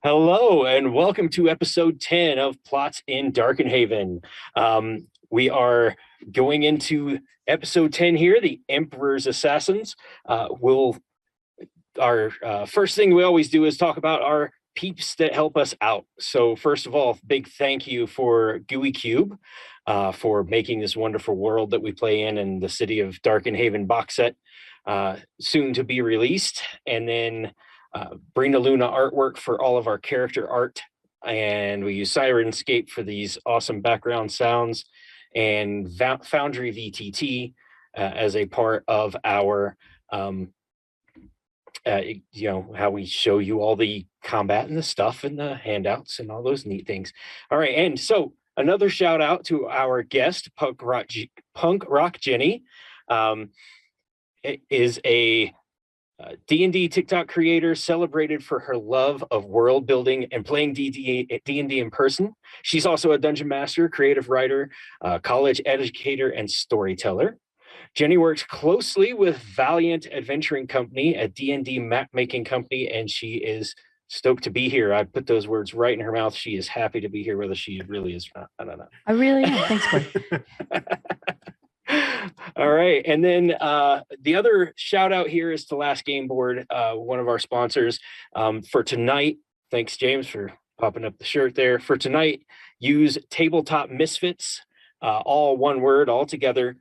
Hello, and welcome to episode 10 of Plots in Darkenhaven. We are going into episode 10 here, the Emperor's Assassins. Our first thing we always do is talk about our peeps that help us out. So first of all, big thank you for Gooey Cube for making this wonderful world that we play in and the City of Darkenhaven box set soon to be released. And then Brina Luna artwork for all of our character art. And we use Sirenscape for these awesome background sounds and Foundry VTT as a part of our how we show you all the combat and the stuff and the handouts and all those neat things. All right, and so another shout out to our guest, Punk Rock Jenny, is a D&D TikTok creator celebrated for her love of world building and playing D&D in person. She's also a dungeon master, creative writer, college educator, and storyteller. Jenny works closely with Valiant Adventuring Company, a D&D map-making company, and she is stoked to be here. I put those words right in her mouth. She is happy to be here, whether she really is or not. I don't know. I really am. Thanks, Corey. All right. And then the other shout out here is to Last Game Board, one of our sponsors for tonight. Thanks, James, for popping up the shirt there. For tonight, use Tabletop Misfits, all one word, all together,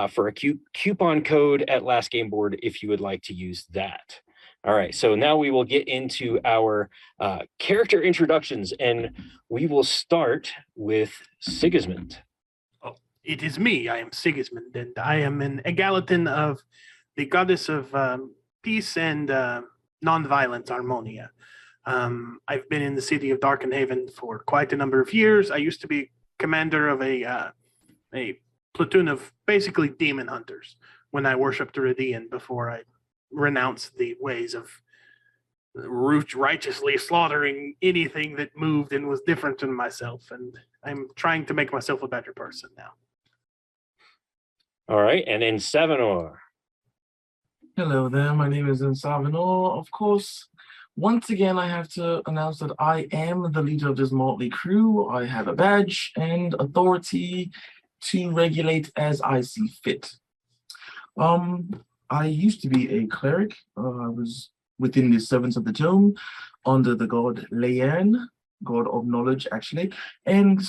for a coupon code at Last Game Board if you would like to use that. All right, so now we will get into our character introductions, and we will start with Sigismund. Oh, it is me. I am Sigismund, and I am an egalithan of the goddess of peace and non-violence, Harmonia. I've been in the city of Darkenhaven for quite a number of years. I used to be commander of a platoon of basically demon hunters when I worshipped Iridian before I renounced the ways of righteously slaughtering anything that moved and was different than myself. And I'm trying to make myself a better person now. All right, and then Savanor. Hello there, my name is Savanor. Of course, once again, I have to announce that I am the leader of this motley crew. I have a badge and authority to regulate as I see fit. I used to be a cleric. I was within the servants of the tome under the god Leanne, god of knowledge, actually. And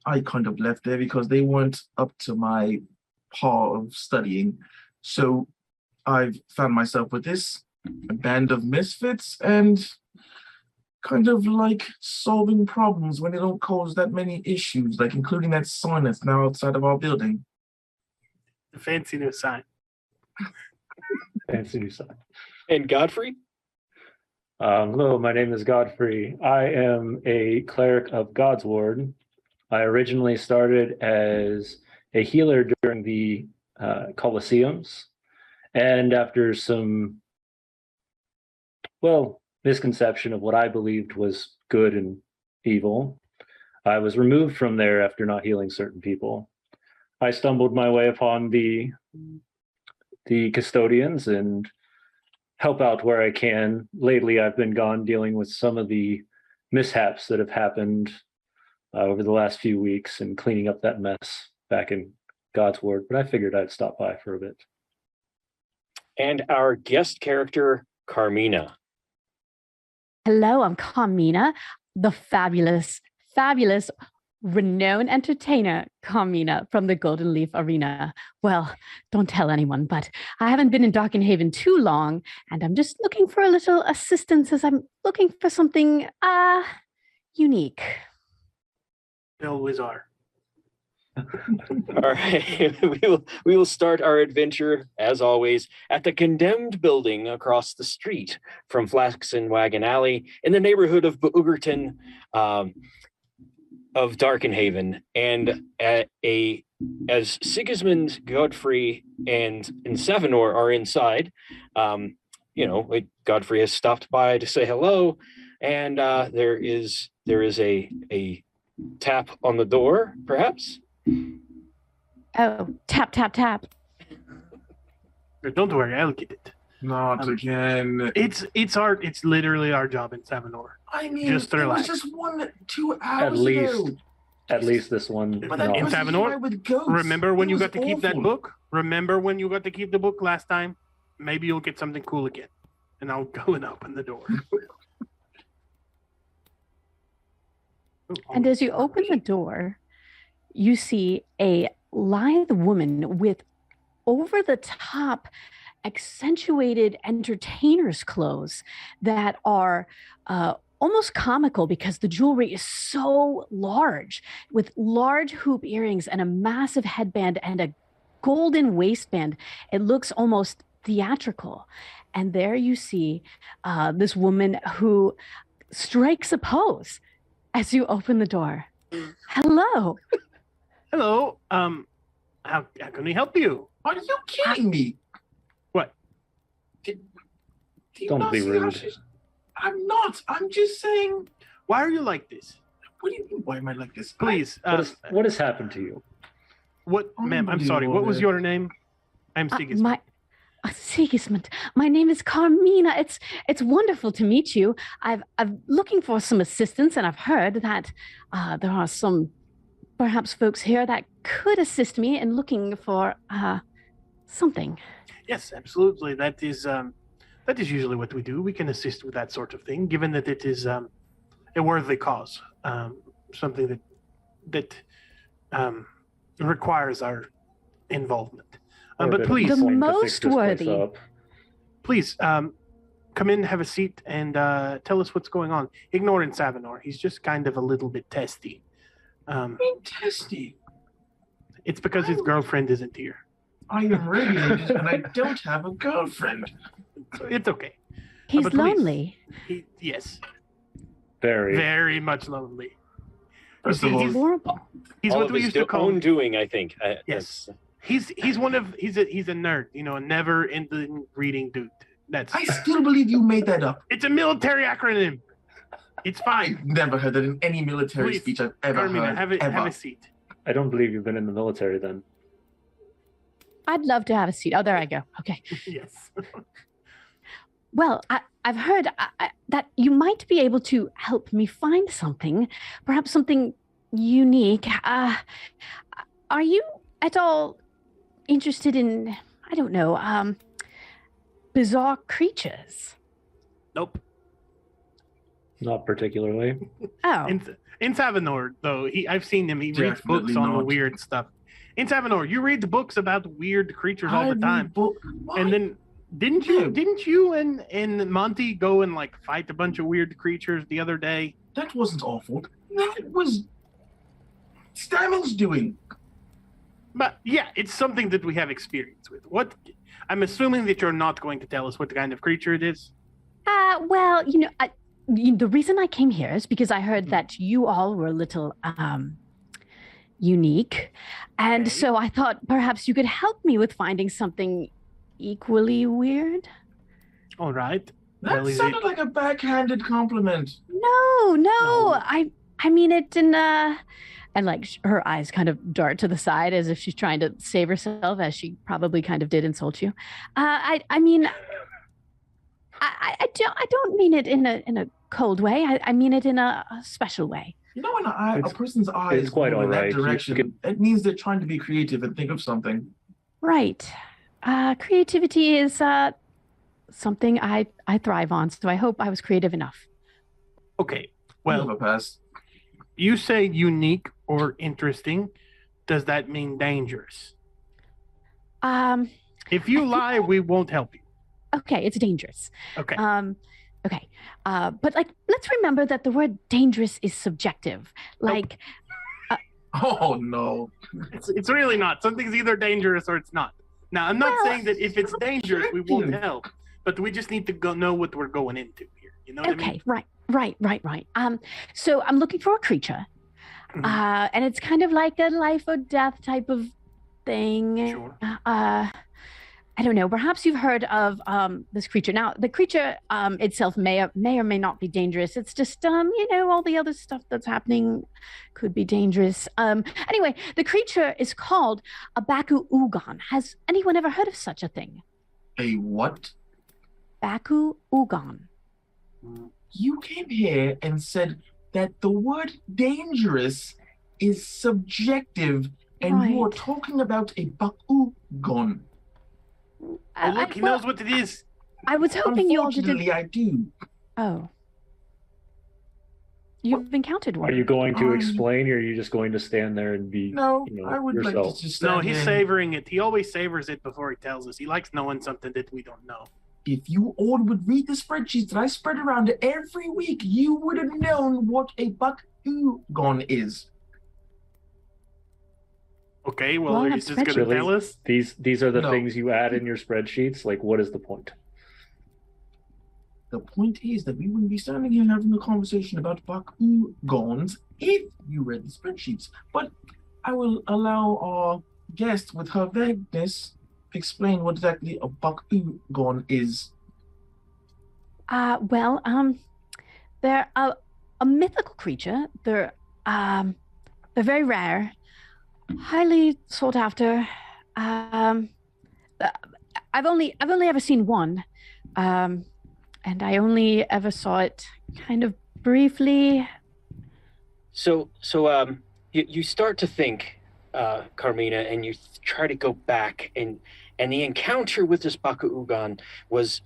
I kind of left there because they weren't up to my par of studying. So I've found myself with this band of misfits and kind of like solving problems when they don't cause that many issues, like including that sign that's now outside of our building. The fancy new sign. Fancy new sign. And Godfrey? Hello, my name is Godfrey. I am a cleric of God's Ward. I originally started as a healer during the Colosseums, and after some, misconception of what I believed was good and evil, I was removed from there after not healing certain people. I stumbled my way upon the custodians and help out where I can. Lately, I've been gone dealing with some of the mishaps that have happened over the last few weeks and cleaning up that mess back in God's Ward, but I figured I'd stop by for a bit. And our guest character, Carmina. Hello, I'm Carmina, the fabulous, renowned entertainer Carmina from the Golden Leaf Arena. Well, don't tell anyone, but I haven't been in Darkenhaven too long, and I'm just looking for a little assistance as I'm looking for something unique. They always are. All right, we will start our adventure, as always, at the Condemned building across the street from Flaxen Wagon Alley in the neighborhood of Boogerton of Darkenhaven. And as Sigismund, Godfrey, and Savanor are inside, Godfrey has stopped by to say hello, and there is a tap on the door, perhaps. Oh, tap, tap, tap. Don't worry, I'll get it. Not again. It's literally our job in Savanor. I mean, Just it relax. was just 2 hours At ago. least this one. But that no. In person Savanor, tried with ghosts. Remember when It you was got to keep that awful. book? Remember when you got to keep the book last time? Maybe you'll get something cool again. And I'll go and open the door. And as you open the door, you see a lithe woman with over the top accentuated entertainer's clothes that are almost comical because the jewelry is so large, with large hoop earrings and a massive headband and a golden waistband. It looks almost theatrical. And there you see this woman who strikes a pose as you open the door. Hello. Hello. How can we help you? Are you kidding me? What? Do you Don't not be see how rude. I'm not. I'm just saying. Why are you like this? What do you mean? Why am I like this? Please. What has happened to you? Ma'am, I'm sorry. What was your name? I'm Sigismund. Sigismund, my name is Carmina. It's wonderful to meet you. I'm looking for some assistance, and I've heard that there are some perhaps folks here that could assist me in looking for something. Yes, absolutely. That is usually what we do. We can assist with that sort of thing, given that it is a worthy cause, something that requires our involvement. But please, The most worthy. Please, come in, have a seat, and tell us what's going on. Ignoring Savanor. He's just kind of a little bit testy. Testy. It's because his girlfriend isn't here. I am radiant and I don't have a girlfriend. So it's okay. He's but please. lonely. Yes, Very. very much lonely. First See, of all, he's- Horrible. He's All what of we his used to call. own doing, I think. Yes. He's a nerd, a never ending reading dude. I still believe you made that up. It's a military acronym. It's fine. I've never heard that in any military Please, speech I've ever Carmina, heard. have a seat. I don't believe you've been in the military then. I'd love to have a seat. Oh, there I go. Okay. Yes. Well, I've heard that you might be able to help me find something, perhaps something unique. Are you at all interested in, I don't know, bizarre creatures? Nope. Not particularly. Oh, In Savanor, though, I've seen him. He reads books Definitely on not. weird stuff. In Savanor, you read books about weird creatures all the time. Why? And then didn't you and Monty go and fight a bunch of weird creatures the other day? That wasn't awful. That was Stamin's doing. But yeah, it's something that we have experience with. What? I'm assuming that you're not going to tell us what kind of creature it is. well, the reason I came here is because I heard that you all were a little unique. And Okay. so I thought perhaps you could help me with finding something equally weird. All right. That Well, is sounded it- like a backhanded compliment. No, No. I mean it in and her eyes kind of dart to the side as if she's trying to save herself, as she probably kind of did insult you. I mean, I don't mean it in a cold way. I mean it in a special way. You know, when a It's- person's eyes it's quite go in that alright. You direction, could- it means they're trying to be creative and think of something. Right. Creativity is something I thrive on. So I hope I was creative enough. Okay. Well, Well, a pass. you say unique or interesting. Does that mean dangerous? If you lie, we won't help you. Okay, it's dangerous. Okay. Okay. But let's remember that the word dangerous is subjective. Like, Oh no. It's really not. Something's either dangerous or it's not. Now, I'm not Well, saying that if it's dangerous, we won't subjective. help, but we just need to know what we're going into here. You know what I mean? okay, right. So I'm looking for a creature. Mhm. And it's kind of like a life or death type of thing. Sure. I don't know. Perhaps you've heard of this creature. Now, the creature itself may or may not be dangerous. It's just, all the other stuff that's happening could be dangerous. Anyway, the creature is called a Baku Ugon. Has anyone ever heard of such a thing? A what? Baku Ugon. You came here and said that the word dangerous is subjective, and you are Right. talking about a Bakugan. Oh, look, he knows what it is. I was hoping you all didn't. Unfortunately, I do. Oh. You've encountered one. Are you going to Um, explain, or are you just going to stand there and be, No, you know, I would yourself? like to just No, stand he's here. savoring it. He always savors it before he tells us. He likes knowing something that we don't know. If you all would read the spreadsheets that I spread around every week, you would have known what a Bakugan is. Okay, well, Well, I are you have just going to Really? tell us? These are the No. things you add in your spreadsheets. Like, what is the point? The point is that we wouldn't be standing here having a conversation about Bakugans if you read the spreadsheets. But I will allow our guest, with her vagueness, explain what exactly a Bakugan is. They're a mythical creature. They're very rare, highly sought after. I've only ever seen one, and I only ever saw it kind of briefly. So you start to think, Carmina, and you try to go back, and the encounter with this Bakugan was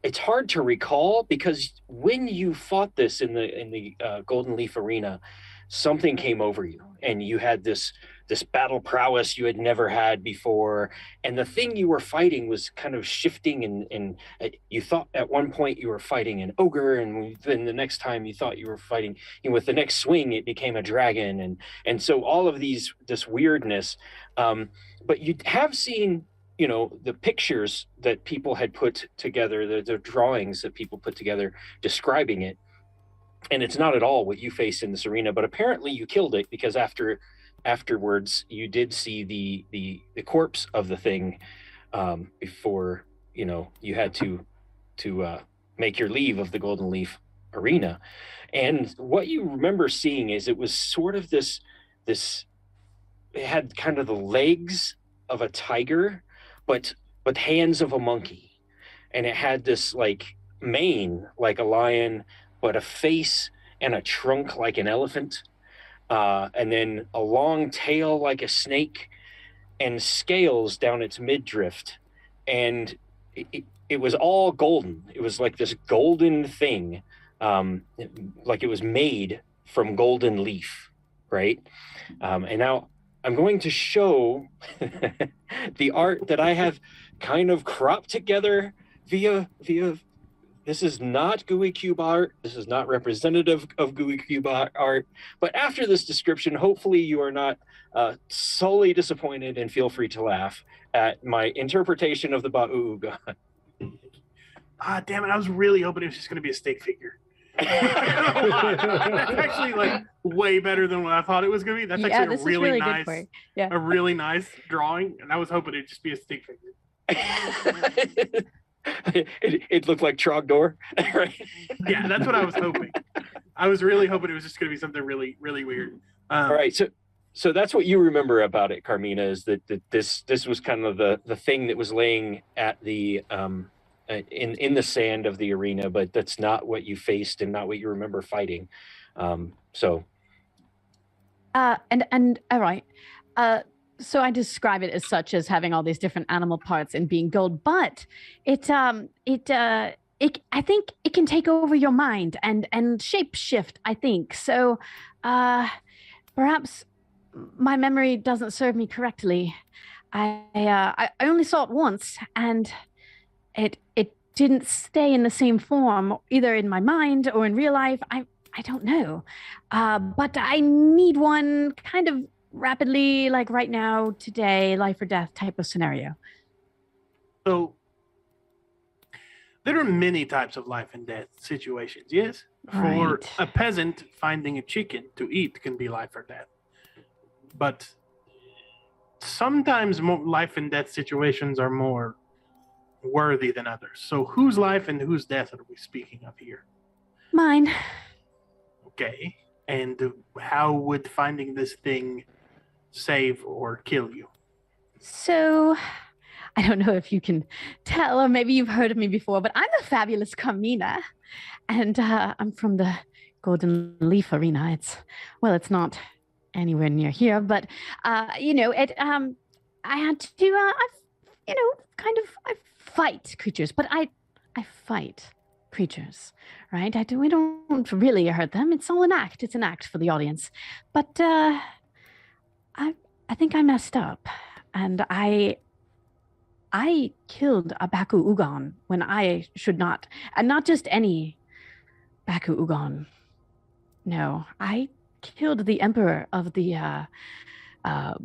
it's hard to recall, because when you fought this in the Golden Leaf Arena, something came over you, and you had this battle prowess you had never had before, and the thing you were fighting was kind of shifting, and you thought at one point you were fighting an ogre, and then the next time you thought you were fighting, with the next swing it became a dragon, and so all of this weirdness, but you have seen, the pictures that people had put together, the drawings that people put together describing it, and it's not at all what you face in this arena. But apparently you killed it, because afterwards you did see the corpse of the thing, before you had to make your leave of the Golden Leaf Arena. And what you remember seeing is it was sort of this it had kind of the legs of a tiger, but hands of a monkey, and it had this like mane like a lion, but a face and a trunk like an elephant, and then a long tail like a snake, and scales down its midriff, and it was all golden. It was like this golden thing, like it was made from golden leaf, right? And now I'm going to show the art that I have kind of cropped together via. This is not GUI Cube art. This is not representative of GUI Cube art. But after this description, hopefully you are not solely disappointed, and feel free to laugh at my interpretation of the Ba'u'ugan. Ah, damn it! I was really hoping it was just going to be a stick figure. That's actually like way better than what I thought it was going to be. That's actually this a really, is really nice, good for you. Yeah. a really nice drawing, and I was hoping it'd just be a stick figure. It looked like Trogdor, right? Yeah, that's what I was hoping. I was really hoping it was just going to be something really, really weird. All right, so that's what you remember about it, Carmina, is that this was kind of the thing that was laying at the in the sand of the arena, but that's not what you faced and not what you remember fighting. So And all right. So I describe it as such, as having all these different animal parts and being gold, but it I think it can take over your mind and shape shift, I think. So perhaps my memory doesn't serve me correctly. I only saw it once, and it didn't stay in the same form, either in my mind or in real life. I don't know. But I need one kind of rapidly, like right now, today, life or death type of scenario. So there are many types of life and death situations, yes? For Right. a peasant, finding a chicken to eat can be life or death. But sometimes life and death situations are more worthy than others. So whose life and whose death are we speaking of here? Mine. Okay. And how would finding this thing save or kill you? So I don't know if you can tell, or maybe you've heard of me before, but I'm the fabulous Carmina, and I'm from the Golden Leaf Arena. It's not anywhere near here, but I had to, I fight creatures, but I fight creatures, right? We don't really hurt them. It's all an act. It's an act for the audience, but I think I messed up, and I killed a Baku Ugon when I should not, and not just any Baku Ugon. No, I killed the emperor of the the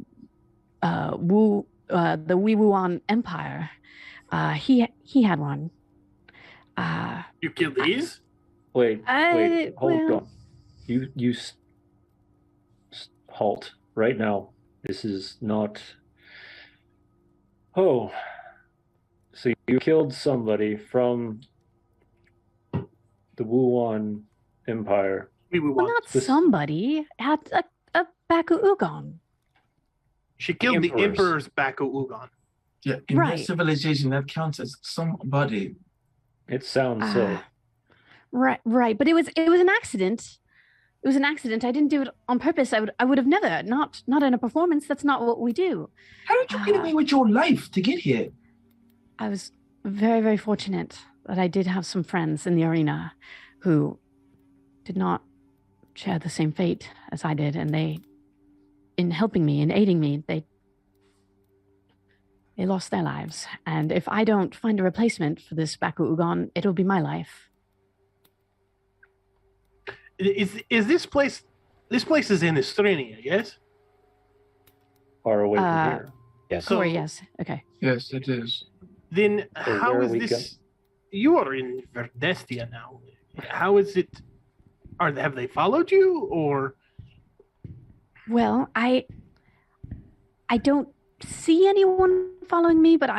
Wiwuan Empire. He had one. You killed these? Wait, hold on. You halt right now. This is not. Oh, so you killed somebody from the Wuhan Empire. Well, not somebody. Had a Baku Ugon. She killed the Emperor's Baku Ugon. Yeah, in Right. that civilization, that counts as somebody. It sounds so. Right. But it was an accident. It was an accident. I didn't do it on purpose. I would have never. Not in a performance. That's not what we do. How did you get away with your life to get here? I was very, very fortunate that I did have some friends in the arena who did not share the same fate as I did, and they, in helping me, in aiding me, they lost their lives. And if I don't find a replacement for this Baku Ugon, it'll be my life. Is this place? This place is in Estrenia, yes? Far away from here. Yes. So- Sorry, yes. Okay. Yes, it is. Then So how where is are we this? You are in Verdestia now. How is it? Have they followed you, or Well, I don't see anyone following me, but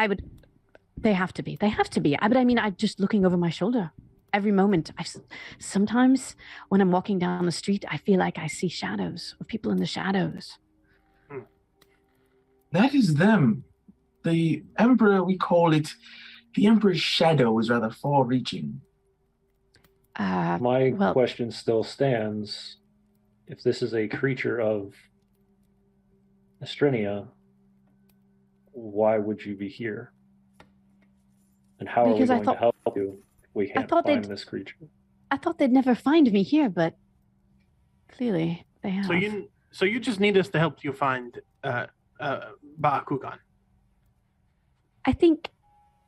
they have to be. But I mean, I'm just looking over my shoulder every moment. Sometimes when I'm walking down the street, I feel like I see shadows of people in the shadows. That is them. The Emperor, we call it, the Emperor's shadow is rather far-reaching. My well- question still stands. If this is a creature of Estrenia, why would you be here? And how Because are I we going to thought- help you if we can't thought find they'd- this creature? I thought they'd never find me here, but clearly they have. so you just need us to help you find Bakugan? I think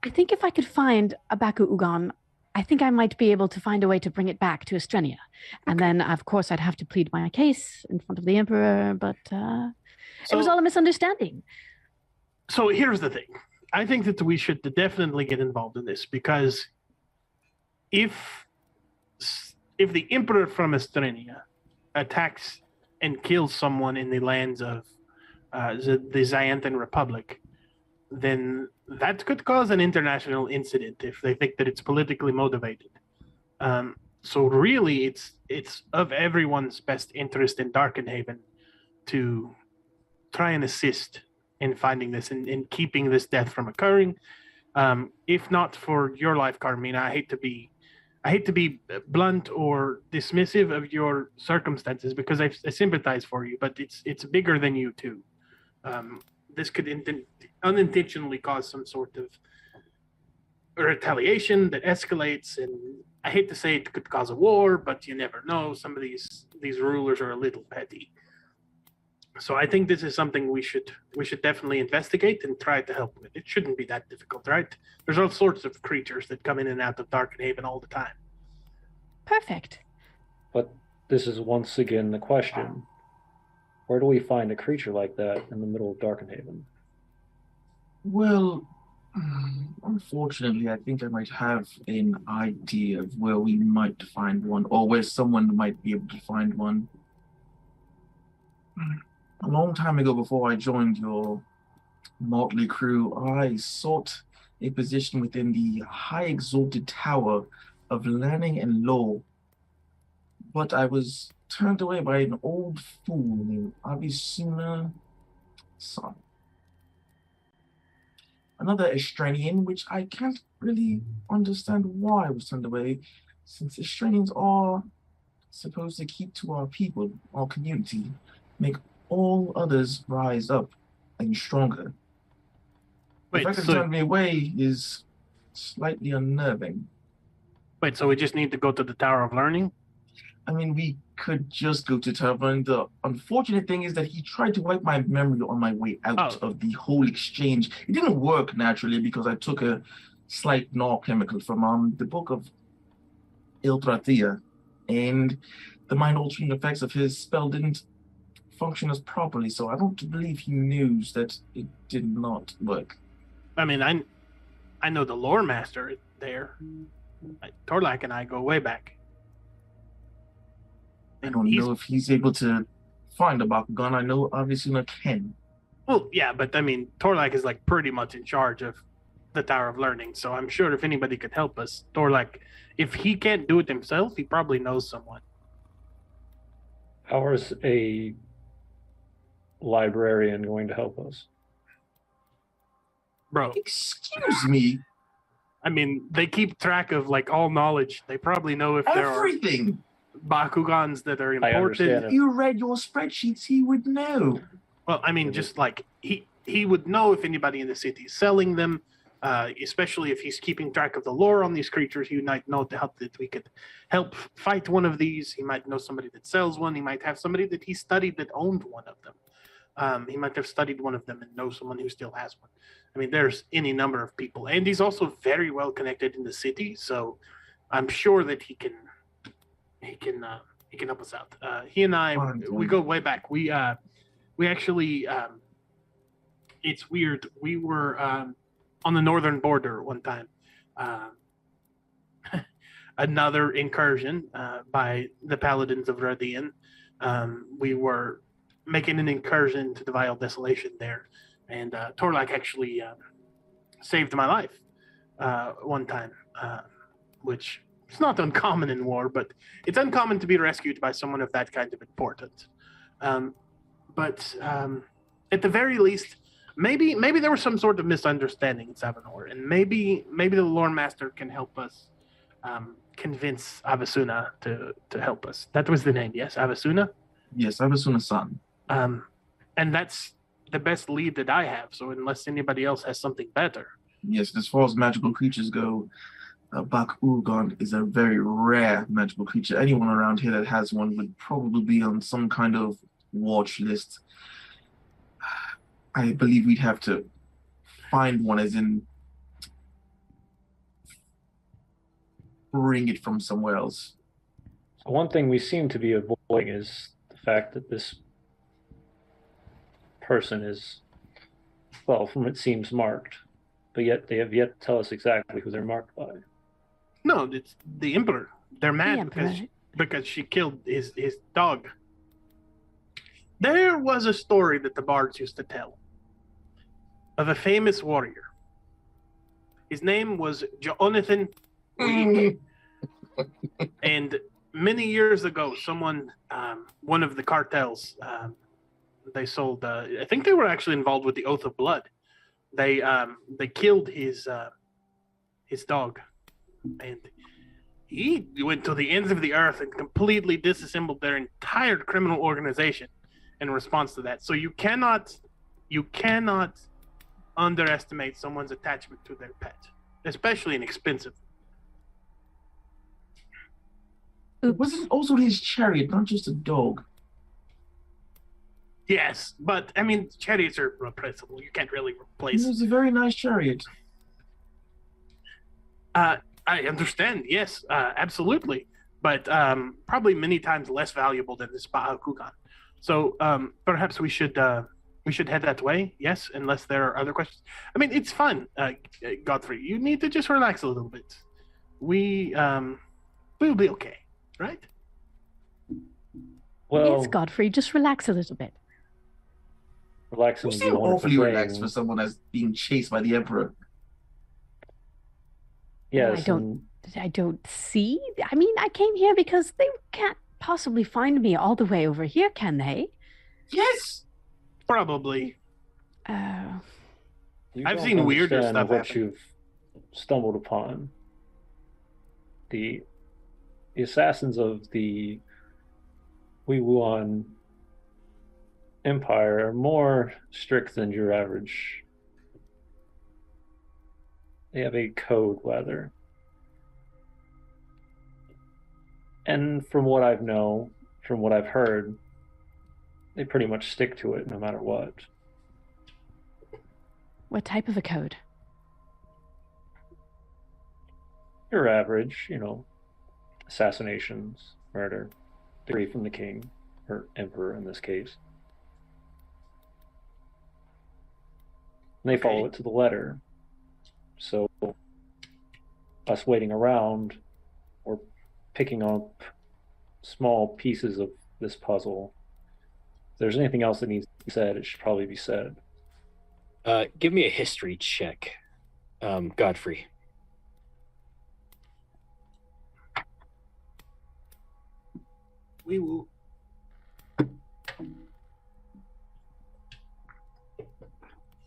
if I could find a Baku Ugon, I think I might be able to find a way to bring it back to Estrenia. And then, of course, I'd have to plead my case in front of the Emperor, but it was all a misunderstanding. So here's the thing. I think that we should definitely get involved in this, because if the Emperor from Estrenia attacks and kills someone in the lands of the Xanthan Republic, then that could cause an international incident if they think that it's politically motivated. So really, it's of everyone's best interest in Darkenhaven to try and assist in finding this and in keeping this death from occurring. If not for your life, Carmina, I hate to be blunt or dismissive of your circumstances, because I sympathize for you, but it's bigger than you too. This could unintentionally cause some sort of retaliation that escalates, and I hate to say it could cause a war, but you never know. Some of these rulers are a little petty. So I think this is something we should definitely investigate and try to help with. It shouldn't be that difficult, right? There's all sorts of creatures that come in and out of Darkenhaven all the time. Perfect. But this is once again the question. Where do we find a creature like that in the middle of Darkenhaven? Well, unfortunately, I think I might have an idea of where we might find one, or where someone might be able to find one. A long time ago, before I joined your motley crew, I sought a position within the high exalted tower of learning and law. But I was turned away by an old fool named Avisuna San. another Estrenian, which I can't really understand why I was turned away, since Estrenians are supposed to keep to our people, our community, make all others rise up and stronger. The fact that they turned me away is slightly unnerving. Wait, so we just need to go to the Tower of Learning? I mean, we could just go to Tower of Learning. The unfortunate thing is that he tried to wipe my memory on my way out of the whole exchange. It didn't work naturally because I took a slight gnaw chemical from the book of Iltrathea, and the mind-altering effects of his spell didn't function as properly, so I don't believe he knew that it did not work. I mean, I know the lore master there. Torlak and I go way back. And I don't know if he's able to find a Bakugan. I know obviously not can. Well, yeah, but I mean, Torlak is like pretty much in charge of the Tower of Learning, so I'm sure if anybody could help us, Torlak, if he can't do it himself, he probably knows someone. How is a librarian going to help us? Bro. Excuse me. I mean, they keep track of like all knowledge. They probably know if there are everything. Bakugans that are important. If you read your spreadsheets, he would know. Well, I mean, just like he would know if anybody in the city is selling them, especially if he's keeping track of the lore on these creatures. He might know that we could help fight one of these. He might know somebody that sells one. He might have somebody that he studied that owned one of them. He might have studied one of them and know someone who still has one. I mean, there's any number of people, and he's also very well connected in the city, so I'm sure that he can help us out. He and I, we go way back. We actually, it's weird. We were on the northern border one time. Another incursion by the Paladins of Radian. We were making an incursion to the Vile Desolation there. And Torlak actually saved my life one time, which is not uncommon in war, but it's uncommon to be rescued by someone of that kind of importance. But at the very least, maybe there was some sort of misunderstanding in Savanor, and maybe the lore master can help us convince Avasuna to help us. That was the name, yes, Avasuna? Yes, Avasuna-san. And that's the best lead that I have, so unless anybody else has something better. Yes, as far as magical creatures go, Bakugan is a very rare magical creature. Anyone around here that has one would probably be on some kind of watch list. I believe we'd have to find one, as in bring it from somewhere else. So one thing we seem to be avoiding is the fact that this person is, well, from it seems marked, but yet they have yet to tell us exactly who they're marked by. No, it's the Emperor. They're mad because she killed his dog. There was a story that the bards used to tell of a famous warrior. His name was Jonathan Week. And many years ago, someone, one of the cartels, they sold. I think they were actually involved with the Oath of Blood. They killed his dog, and he went to the ends of the earth and completely disassembled their entire criminal organization in response to that. So you cannot underestimate someone's attachment to their pet, especially an expensive. It wasn't also his chariot, not just a dog. Yes, but I mean, chariots are replaceable. You can't really replace. It was a very nice chariot. I understand. Yes, absolutely, but probably many times less valuable than this Bakugan. So perhaps we should head that way. Yes, unless there are other questions. I mean, it's fun, Godfrey. You need to just relax a little bit. We'll be okay, right? Well, yes, Godfrey, just relax a little bit. Relaxing You is a seem wonderful awfully thing. relaxed for someone that's being chased by the Emperor. Yes, I don't see. I mean, I came here because they can't possibly find me all the way over here, can they? Yes! Probably. You I've don't seen weirder understand stuff what happen. you've stumbled upon. The assassins of the Wuan Empire are more strict than your average. They have a code, rather. And from what I've known, from what I've heard, they pretty much stick to it no matter what. What type of a code? Your average, assassinations, murder, decree from the king, or emperor in this case. And they follow it to the letter. So us waiting around or picking up small pieces of this puzzle, if there's anything else that needs to be said, it should probably be said. Give me a history check, Godfrey. We will.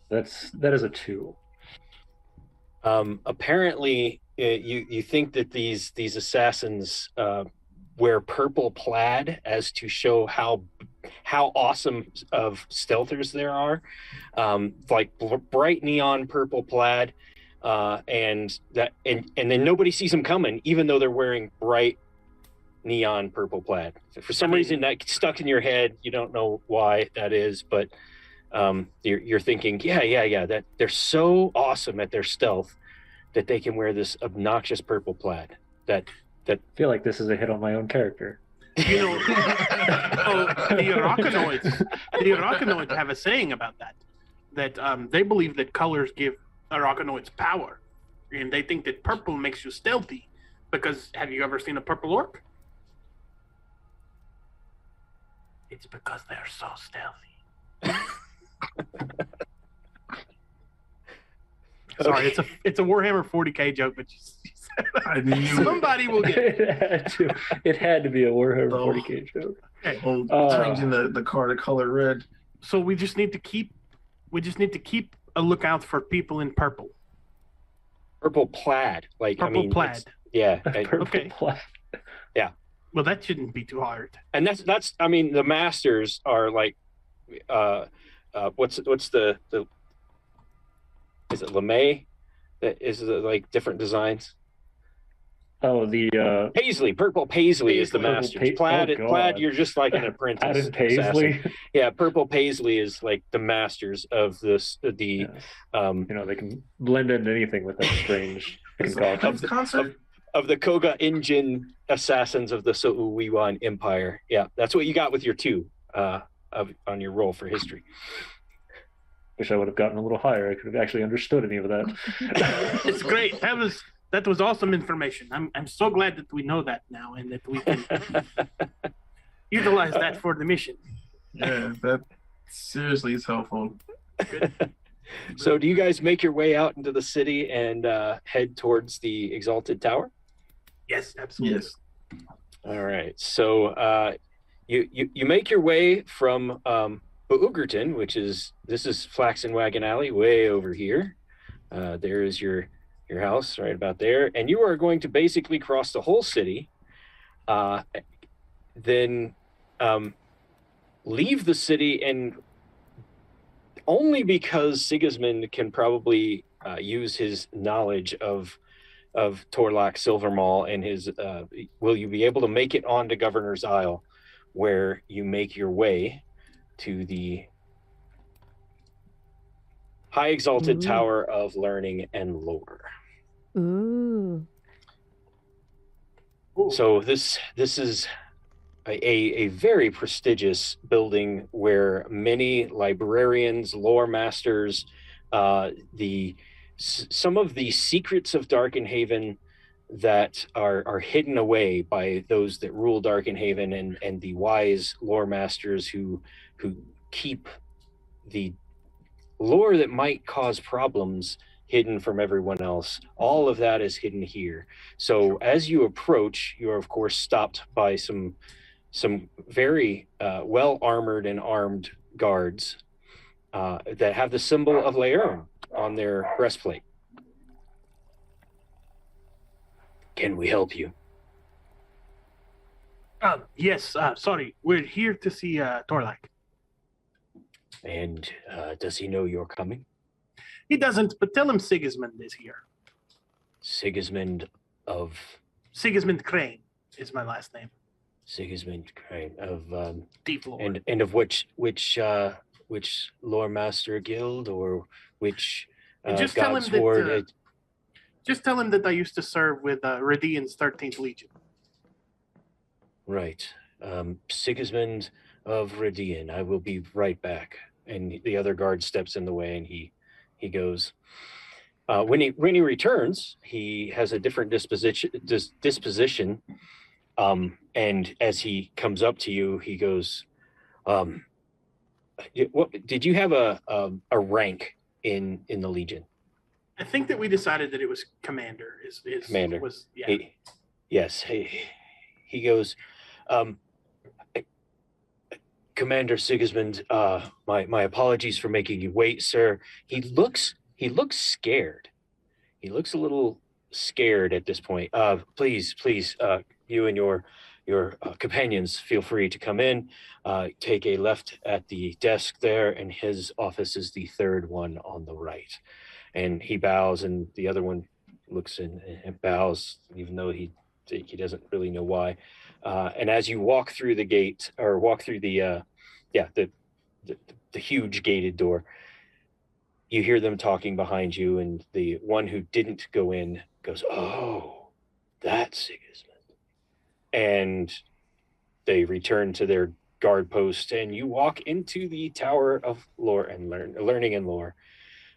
That is a 2. Apparently, you think that these assassins wear purple plaid as to show how awesome of stealthers there are, like bright neon purple plaid, and then nobody sees them coming, even though they're wearing bright neon purple plaid. For some reason, that stuck in your head. You don't know why that is, but you're thinking, yeah, that they're so awesome at their stealth that they can wear this obnoxious purple plaid. That I feel like this is a hit on my own character. The Arachnoids have a saying about that they believe that colors give Arachnoids power, and they think that purple makes you stealthy. Because have you ever seen a purple orc? It's because they're so stealthy. Sorry, it's a Warhammer 40K joke, but I knew somebody will get it. It had to be a Warhammer 40K joke. Changing the car to color red. So we just need to keep a lookout for people in purple. purple plaid, Plaid. Yeah. Purple Okay. plaid. Yeah. Well, that shouldn't be too hard. And that's the masters are like, what's the is it LeMay? That is like different designs. Oh, the Paisley, purple Paisley is the Purple masters. Pa- Plaid, oh, God. plaid, you're just like an apprentice. Adam Paisley. assassin. Yeah, purple Paisley is like the masters of this. Yes. They can blend into anything with that strange Concert. Of the Koga Injin assassins of the Souwiwan Empire. Yeah, that's what you got with your 2 on your roll for history. Wish I would have gotten a little higher. I could have actually understood any of that. It's great. That was awesome information. I'm so glad that we know that now and that we can utilize that for the mission. Yeah, that seriously is helpful. So do you guys make your way out into the city and head towards the Exalted Tower? Yes, absolutely. Yes. All right. So you make your way from Beugerton, this is Flaxen Wagon Alley, way over here. There is your house right about there, and you are going to basically cross the whole city, then leave the city, and only because Sigismund can probably use his knowledge of Torlak Silvermaul and his will you be able to make it onto Governor's Isle, where you make your way to the High Exalted Tower of Learning and Lore. Ooh. So this is a very prestigious building where many librarians, lore masters, some of the secrets of Darkenhaven that are hidden away by those that rule Darkenhaven and the wise lore masters who keep the lore that might cause problems hidden from everyone else. All of that is hidden here. So as you approach, you are of course stopped by some very well armored and armed guards that have the symbol of Laern on their breastplate. Can we help you? Yes, sorry. We're here to see Torlak. And does he know you're coming? He doesn't, but tell him Sigismund is here. Sigismund of Sigismund Crane is my last name. Sigismund Crane of Deep Lord. and of which lore master guild or which Just tell him God's that. ward? Just tell him that I used to serve with Radian's 13th Legion. Right. Sigismund of Radian. I will be right back. And the other guard steps in the way, and he goes. When he returns, he has a different disposition. And as he comes up to you, he goes, "What did you have a rank in the Legion?" I think that we decided that it was Commander. Commander. Was yeah. Yes. He goes, Commander Sigismund, my apologies for making you wait, sir. He looks scared. He looks a little scared at this point. Please, you and your companions, feel free to come in. Take a left at the desk there, and his office is the third one on the right. And he bows, and the other one looks in and bows, even though he doesn't really know why. And as you walk through the gate, or walk through the huge gated door, you hear them talking behind you, and the one who didn't go in goes, "Oh, that's Sigismund." And they return to their guard post, and you walk into the Tower of Lore and Learning and Lore,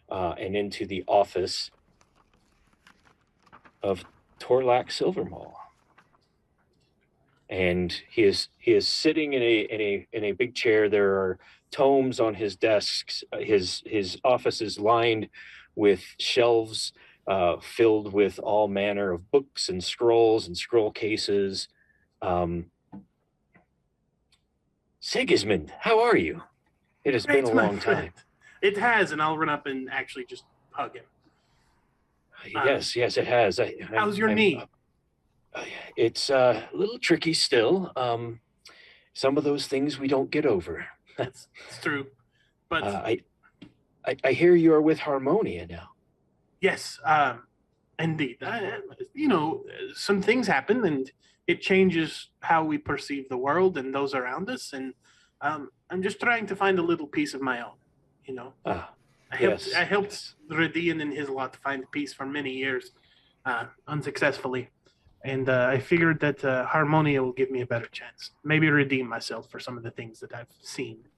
and into the office of Torlak Silvermaw. And he is sitting in a big chair. There are tomes on his desks. His office is lined with shelves filled with all manner of books and scrolls and scroll cases. Sigismund, how are you? It has been a long time. It has, and I'll run up and actually just hug him. Yes, it has. How's your knee? It's a little tricky still. Some of those things we don't get over. It's true, but I hear you are with Harmonia now. Yes, indeed. Some things happen, and it changes how we perceive the world and those around us. And I'm just trying to find a little peace of my own. I helped Radian and his lot find peace for many years, unsuccessful. And I figured that Harmonia will give me a better chance. Maybe redeem myself for some of the things that I've seen.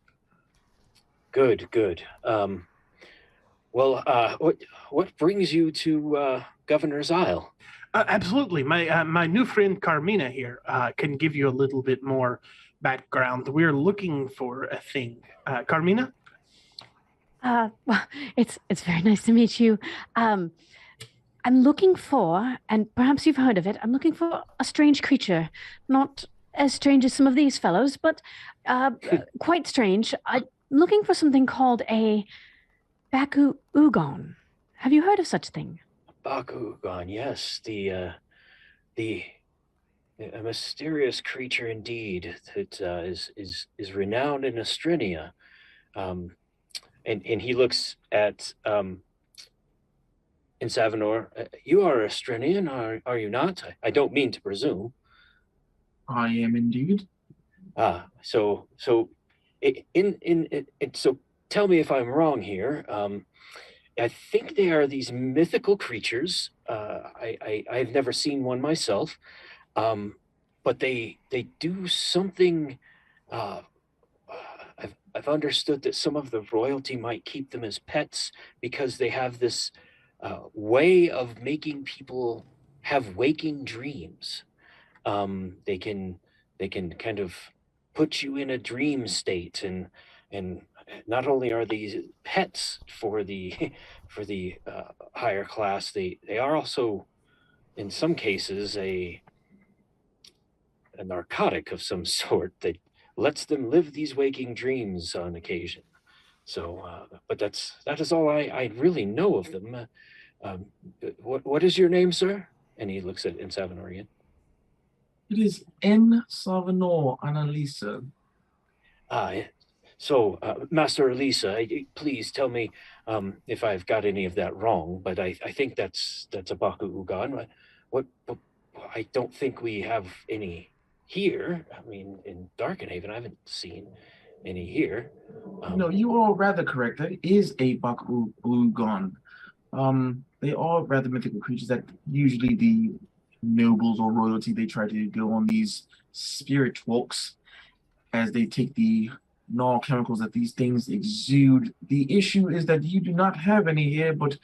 Good. What brings you to Governor's Isle? Absolutely. My new friend Carmina here can give you a little bit more background. We're looking for a thing. Carmina? Well, it's very nice to meet you. I'm looking for, and perhaps you've heard of it, I'm looking for a strange creature. Not as strange as some of these fellows, but quite strange. I'm looking for something called a Baku-Ugon. Have you heard of such a thing? Baku-Ugon, yes. A mysterious creature indeed that is renowned in Estrenia. And he looks at in Savanor. You are Estrenian, are you not? I don't mean to presume. I am indeed. So tell me if I'm wrong here. I think they are these mythical creatures. I've never seen one myself, but they do something. I've understood that some of the royalty might keep them as pets because they have this way of making people have waking dreams. They can kind of put you in a dream state, and not only are these pets for the higher class, they are also in some cases a narcotic of some sort that lets them live these waking dreams on occasion. So, but that is all I really know of them. What is your name, sir? And he looks at Savanor again. It is N. Savanor Annalisa. So, Master Elisa, please tell me if I've got any of that wrong, but I think that's a Baku Ugan. What I don't think we have any here. I mean, in Darkenhaven, I haven't seen any here. No, you are rather correct. That is a Baku Ugan. They are rather mythical creatures that usually the nobles or royalty, they try to go on these spirit walks as they take the null chemicals that these things exude. The issue is that you do not have any here, but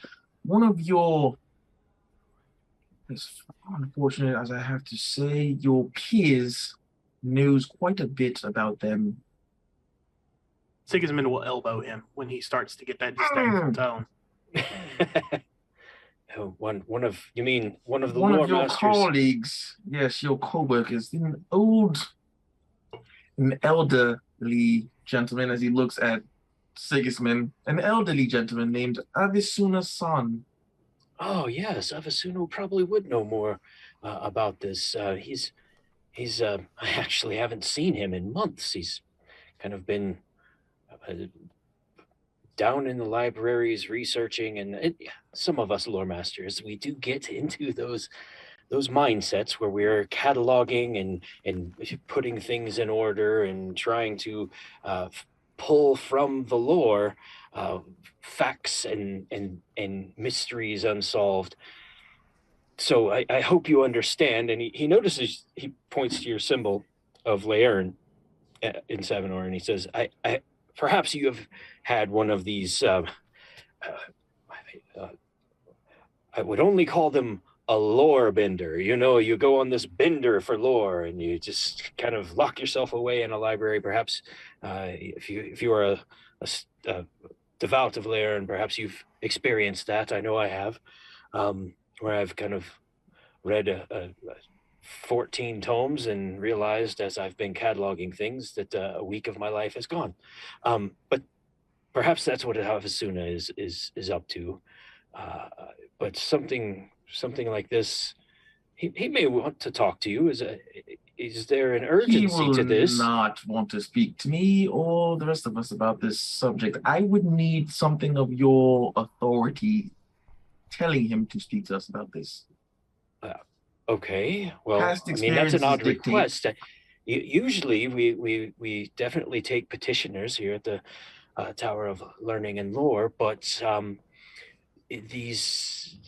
one of your, as unfortunate as I have to say, your peers knows quite a bit about them. Sigismund will elbow him when he starts to get that disdainful tone. One of you mean one of the One lore of your masters? colleagues, yes, your co-workers, an elderly gentleman, as he looks at Sigismund, an elderly gentleman named Avisuna-san. Oh yes, Avasuno probably would know more about this. He's I actually haven't seen him in months. He's kind of been down in the libraries researching, and some of us lore masters, we do get into those mindsets where we're cataloging and putting things in order and trying to pull from the lore facts and mysteries unsolved. So I hope you understand. And he notices, he points to your symbol of Laern in Savanor, and he says, I perhaps you have had one of these, I would only call them a lore bender. You know, you go on this bender for lore and you just kind of lock yourself away in a library. Perhaps if you are a devout of Laern, perhaps you've experienced that. I know I have, where I've kind of read 14 tomes and realized as I've been cataloging things that a week of my life has gone. But perhaps that's what Havasuna is up to. But something like this, he may want to talk to you. Is there an urgency to this? He will not want to speak to me or the rest of us about this subject. I would need something of your authority telling him to speak to us about this. Okay, well, Past I mean, that's an odd experiences request. Usually we definitely take petitioners here at the Tower of Learning and Lore, but these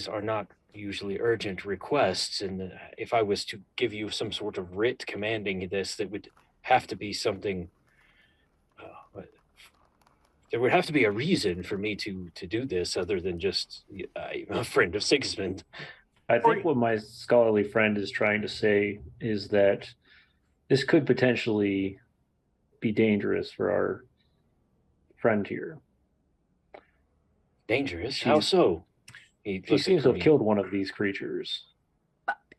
are not usually urgent requests, and if I was to give you some sort of writ commanding this, that would have to be something, there would have to be a reason for me to do this other than just I'm a friend of Sigismund. I think what my scholarly friend is trying to say is that this could potentially be dangerous for our friend here. Dangerous? How so? He seems to have killed one of these creatures.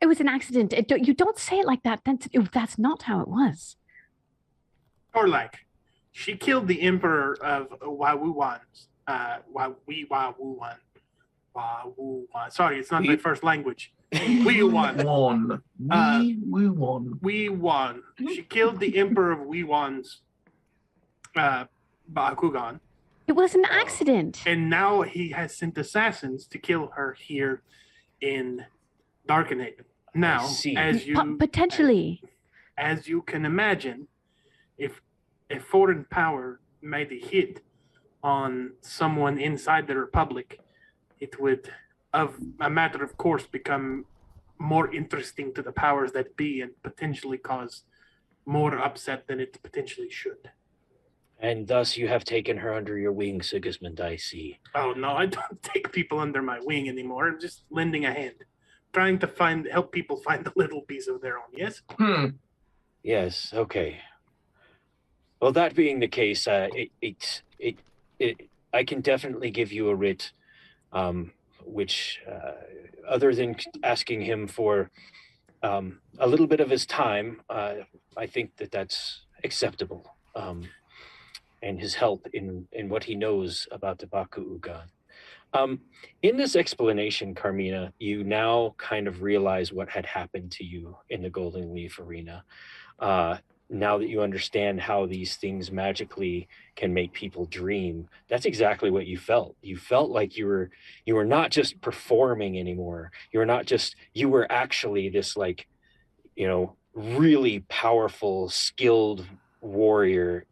It was an accident. You don't say it like that. That's not how it was. Or like, she killed the emperor of Wawuwan. Wawuwan. Sorry, it's not my first language. We won. We won. She killed the emperor of Weewan's Bakugan. It was an accident. And now he has sent assassins to kill her here in Darkenhaven. Now, as you potentially, as you can imagine, if a foreign power made a hit on someone inside the Republic, it would, of a matter of course, become more interesting to the powers that be and potentially cause more upset than it potentially should. And thus you have taken her under your wing, Sigismund, I see. Oh, no, I don't take people under my wing anymore. I'm just lending a hand. Trying to help people find a little piece of their own, yes? Yes, okay. Well, that being the case, I can definitely give you a writ, which, other than asking him for a little bit of his time, I think that's acceptable. and his help in what he knows about the Baku Ugan. In this explanation, Carmina, you now kind of realize what had happened to you in the Golden Leaf Arena. Now that you understand how these things magically can make people dream, that's exactly what you felt. You felt like you were not just performing anymore. You were actually this, like, really powerful, skilled warrior,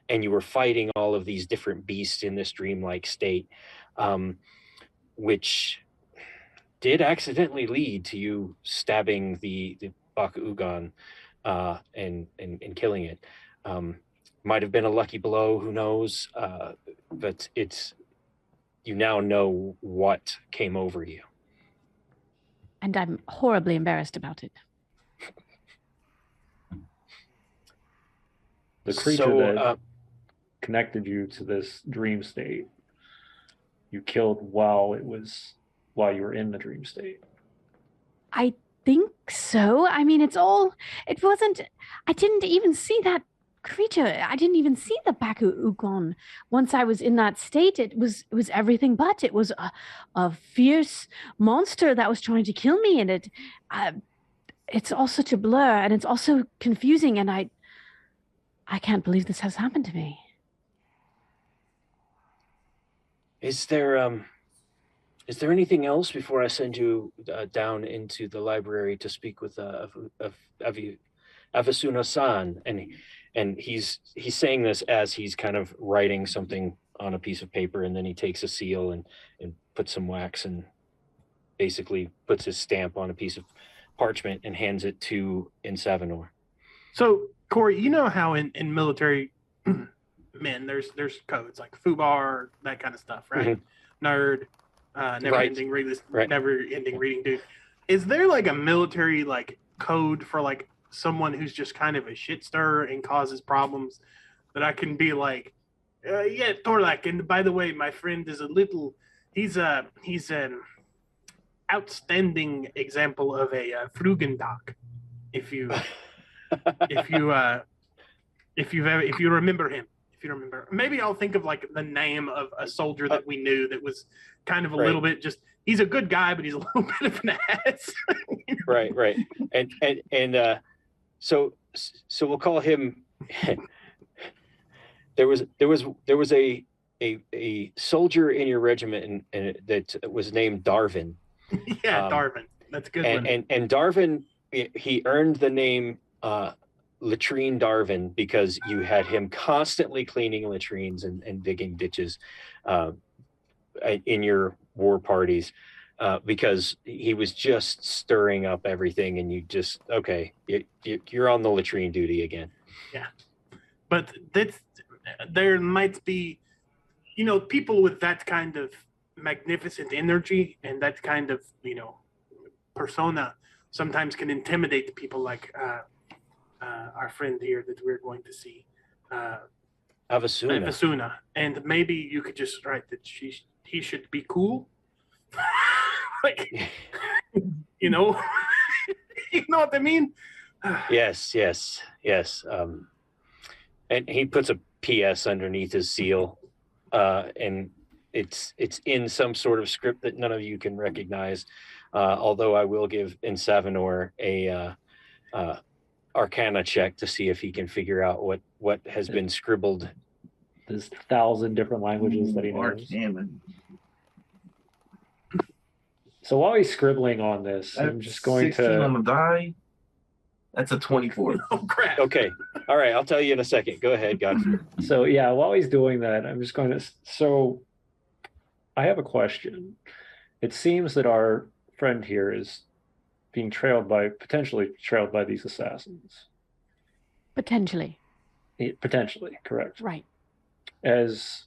and you were fighting all of these different beasts in this dreamlike state, which did accidentally lead to you stabbing the Bakugan and killing it. Might have been a lucky blow, who knows? But you now know what came over you. And I'm horribly embarrassed about it. The creature that connected you to this dream state, you killed while you were in the dream state. I think so. I mean, it wasn't, I didn't even see that creature. I didn't even see the Baku Ugon. Once I was in that state, it was everything but. It was a fierce monster that was trying to kill me, and it's all such a blur, and it's also confusing, and I can't believe this has happened to me. Is there anything else before I send you down into the library to speak with Avasuna-san? And he's saying this as he's kind of writing something on a piece of paper, and then he takes a seal and puts some wax and basically puts his stamp on a piece of parchment and hands it to Insavinor. So, Corey, you know how in military men there's codes like FUBAR, that kind of stuff, right? Mm-hmm. Nerd, never-ending reading dude. Is there like a military like code for like someone who's just kind of a shit stirrer and causes problems that I can be like, yeah, Torlak, and by the way, my friend is he's an outstanding example of a Frugendak. If you remember him. If you remember, maybe I'll think of like the name of a soldier that we knew that was kind of a little bit just, he's a good guy, but he's a little bit of an ass. Right. And so we'll call him, there was a soldier in your regiment and that was named Darvin. Yeah, Darvin. That's a good one. And Darvin, he earned the name Latrine Darvin because you had him constantly cleaning latrines and digging ditches in your war parties because he was just stirring up everything, and you just, okay, you're on the latrine duty again. Yeah, but there might be, people with that kind of magnificent energy and that kind of, persona sometimes can intimidate people like our friend here that we're going to see, Avasuna. And maybe you could just write that he should be cool. Like, you know what I mean? Yes. And he puts a PS underneath his seal, and it's in some sort of script that none of you can recognize. Although I will give Insavinor a Arcana check to see if he can figure out what has been scribbled. There's 1,000 different languages that he knows. Arcana. So while he's scribbling on this, I'm just going 16 on the die. That's a 24. Oh crap. Okay. All right. I'll tell you in a second. Go ahead, Godfrey. So yeah, while he's doing that, I'm just going to. So I have a question. It seems that our friend here is being potentially trailed by these assassins. Potentially. Potentially, correct. Right. As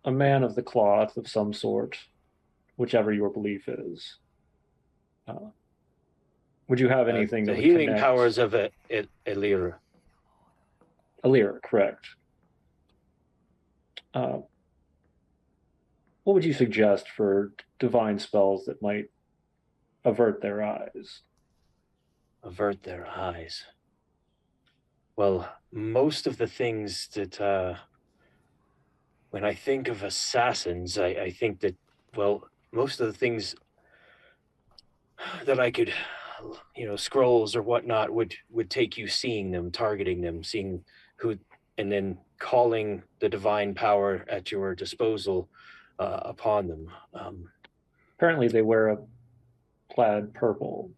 a man of the cloth of some sort, whichever your belief is, would you have anything the that would healing connect? powers of Elira? Elira, correct. What would you suggest for divine spells that might avert their eyes? Avert their eyes. Well, most of the things that when I think of assassins, I think that, well, most of the things that I could, scrolls or whatnot would take you seeing them, targeting them, seeing who, and then calling the divine power at your disposal upon them. Apparently, they wear a plaid purple.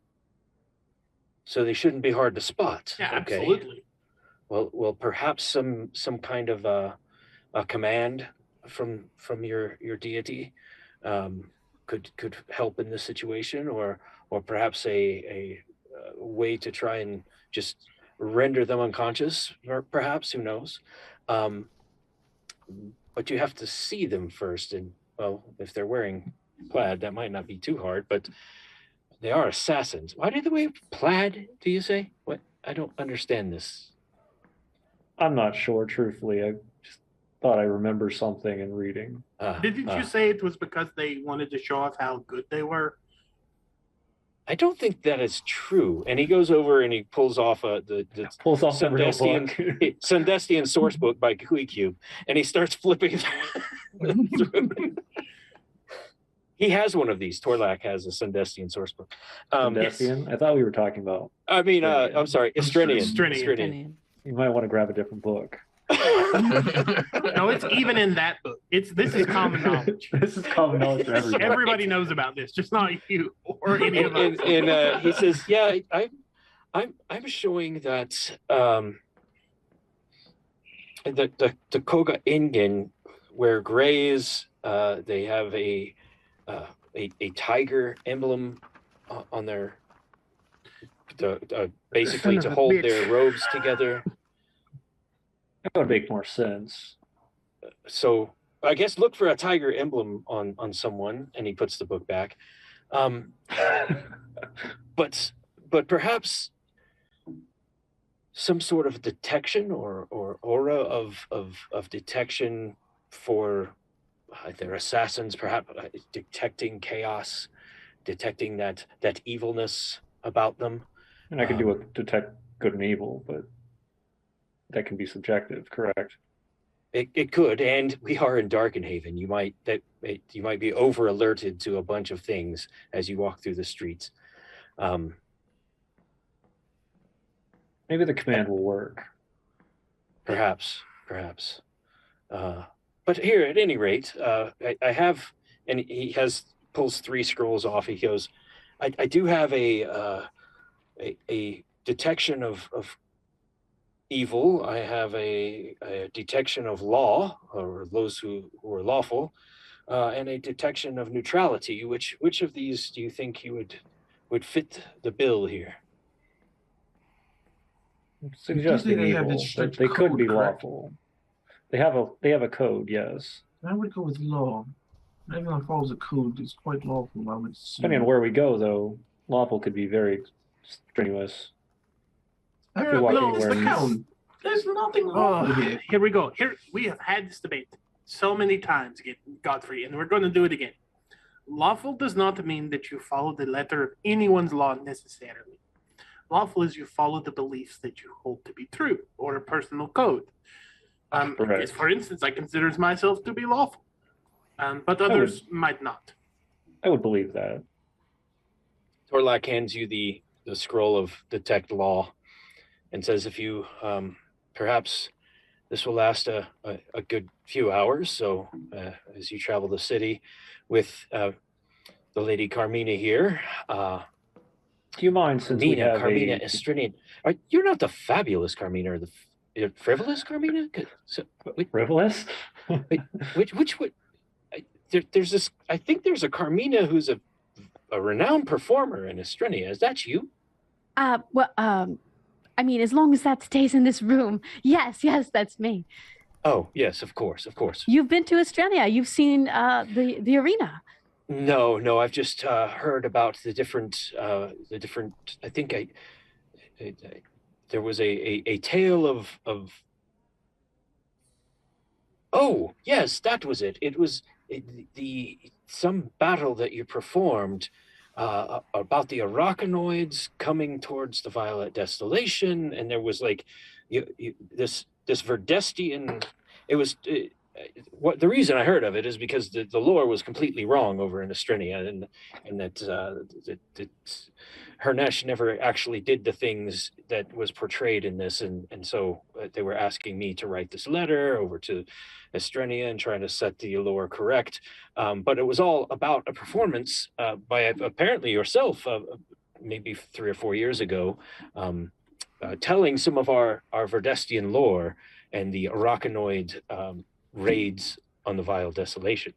So they shouldn't be hard to spot. Yeah, Okay. absolutely. Well, perhaps some kind of a command from your deity could help in this situation, or perhaps a way to try and just render them unconscious, or perhaps, who knows. But you have to see them first, and well, if they're wearing plaid, that might not be too hard, but they are assassins. Why do they wear plaid, do you say? What? I don't understand this. I'm not sure, truthfully. I just thought I remember something in reading. Didn't you say it was because they wanted to show off how good they were? I don't think that is true. And he goes over and he pulls off the Pulls off the real book. Sundestian source book by Cube, and he starts flipping through. He has one of these. Torlak has a Sundestian source book. Sundestian? I thought we were talking about. I mean, I'm sorry, Estrenian. Estrenian. You might want to grab a different book. No, it's even in that book. This is common knowledge. This is common knowledge for everybody. Everybody knows about this, just not you or any of us. And he says, "Yeah, I'm showing that the Koga Ingen, where Greys, they have a tiger emblem on their basically to hold their robes together." That would make more sense. So I guess look for a tiger emblem on someone, and he puts the book back. But perhaps some sort of detection or aura of detection for their assassins, perhaps detecting chaos, detecting that evilness about them. And I can do a detect good and evil, but that can be subjective, correct? It could, and we are in Darkenhaven. You might be over alerted to a bunch of things as you walk through the streets. Maybe the command will work. Perhaps. But here, at any rate, I have, and he pulls 3 scrolls off. He goes, I do have a detection of evil. I have a detection of law, or those who are lawful, and a detection of neutrality. Which of these do you think you would fit the bill here? Suggesting they have evil, this but strict they could code, be correct? lawful. They have a code, yes. I would go with law. Anyone that follows a code is quite lawful, I would assume. Depending on where we go, though, lawful could be very strenuous. There's nothing lawful here. Here we go. Here we have had this debate so many times, Godfrey, and we're going to do it again. Lawful does not mean that you follow the letter of anyone's law necessarily. Lawful is you follow the beliefs that you hold to be true, or a personal code. Correct. For instance, I consider myself to be lawful, but others might not. I would believe that. Torlak hands you the scroll of detect law, and says, if you perhaps this will last a good few hours. So as you travel the city with the Lady Carmina here. Do you mind, since we have Carmina Estrenian? You're not the fabulous Carmina, or the frivolous Carmina? Frivolous? Which there's this. I think there's a Carmina who's a renowned performer in Estrenia. Is that you? Well, I mean, as long as that stays in this room. Yes, that's me. Oh, yes, of course. You've been to Estrenia. You've seen the arena. No, I've just heard about the different. I think there was a tale of. Oh, yes, that was it. It was some battle that you performed about the Arachnoids coming towards the Violet Distillation, and there was like this Verdestian. It was what the reason I heard of it is because the lore was completely wrong over in Estrenia, and that Hernesh never actually did the things that was portrayed in this, and so they were asking me to write this letter over to Estrenia and trying to set the lore correct. But it was all about a performance by apparently yourself, maybe 3 or 4 years ago, telling some of our Verdestian lore and the Arachnoid raids on the Vile Desolation.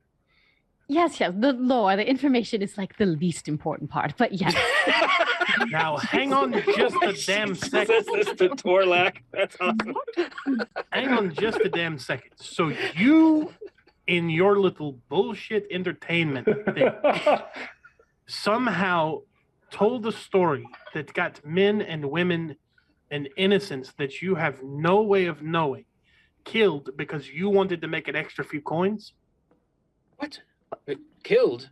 Yes, the lore, the information is like the least important part, but yes. Now, hang on just a damn second. Says this to Torlak. That's awesome. Hang on just a damn second. So you, in your little bullshit entertainment thing, somehow told a story that got men and women and innocents that you have no way of knowing killed because you wanted to make an extra few coins? What? Killed?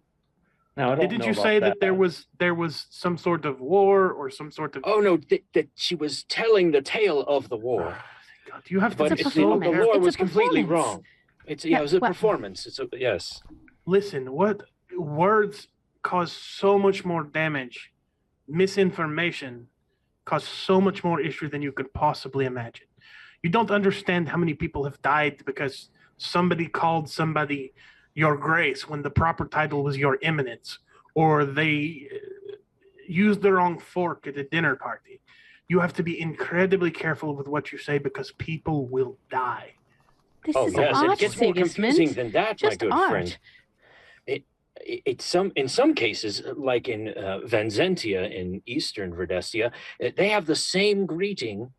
Now, I don't Didn't know you about say that there was some sort of war or some sort of? Oh no, that she was telling the tale of the war. God, you have to But be a the so performance. lore careful. was It's a completely performance. wrong. It Yeah, was a well- performance. Yes. Listen, what words cause so much more damage, misinformation cause so much more issue than you could possibly imagine. You don't understand how many people have died because somebody called somebody your grace when the proper title was your eminence, or they used the wrong fork at a dinner party. You have to be incredibly careful with what you say because people will die. This Oh is yes, it art, gets more confusing Sigismund. than that, my Just good art. friend. It's in some cases, like in Vanzentia in Eastern Verdestia, they have the same greeting.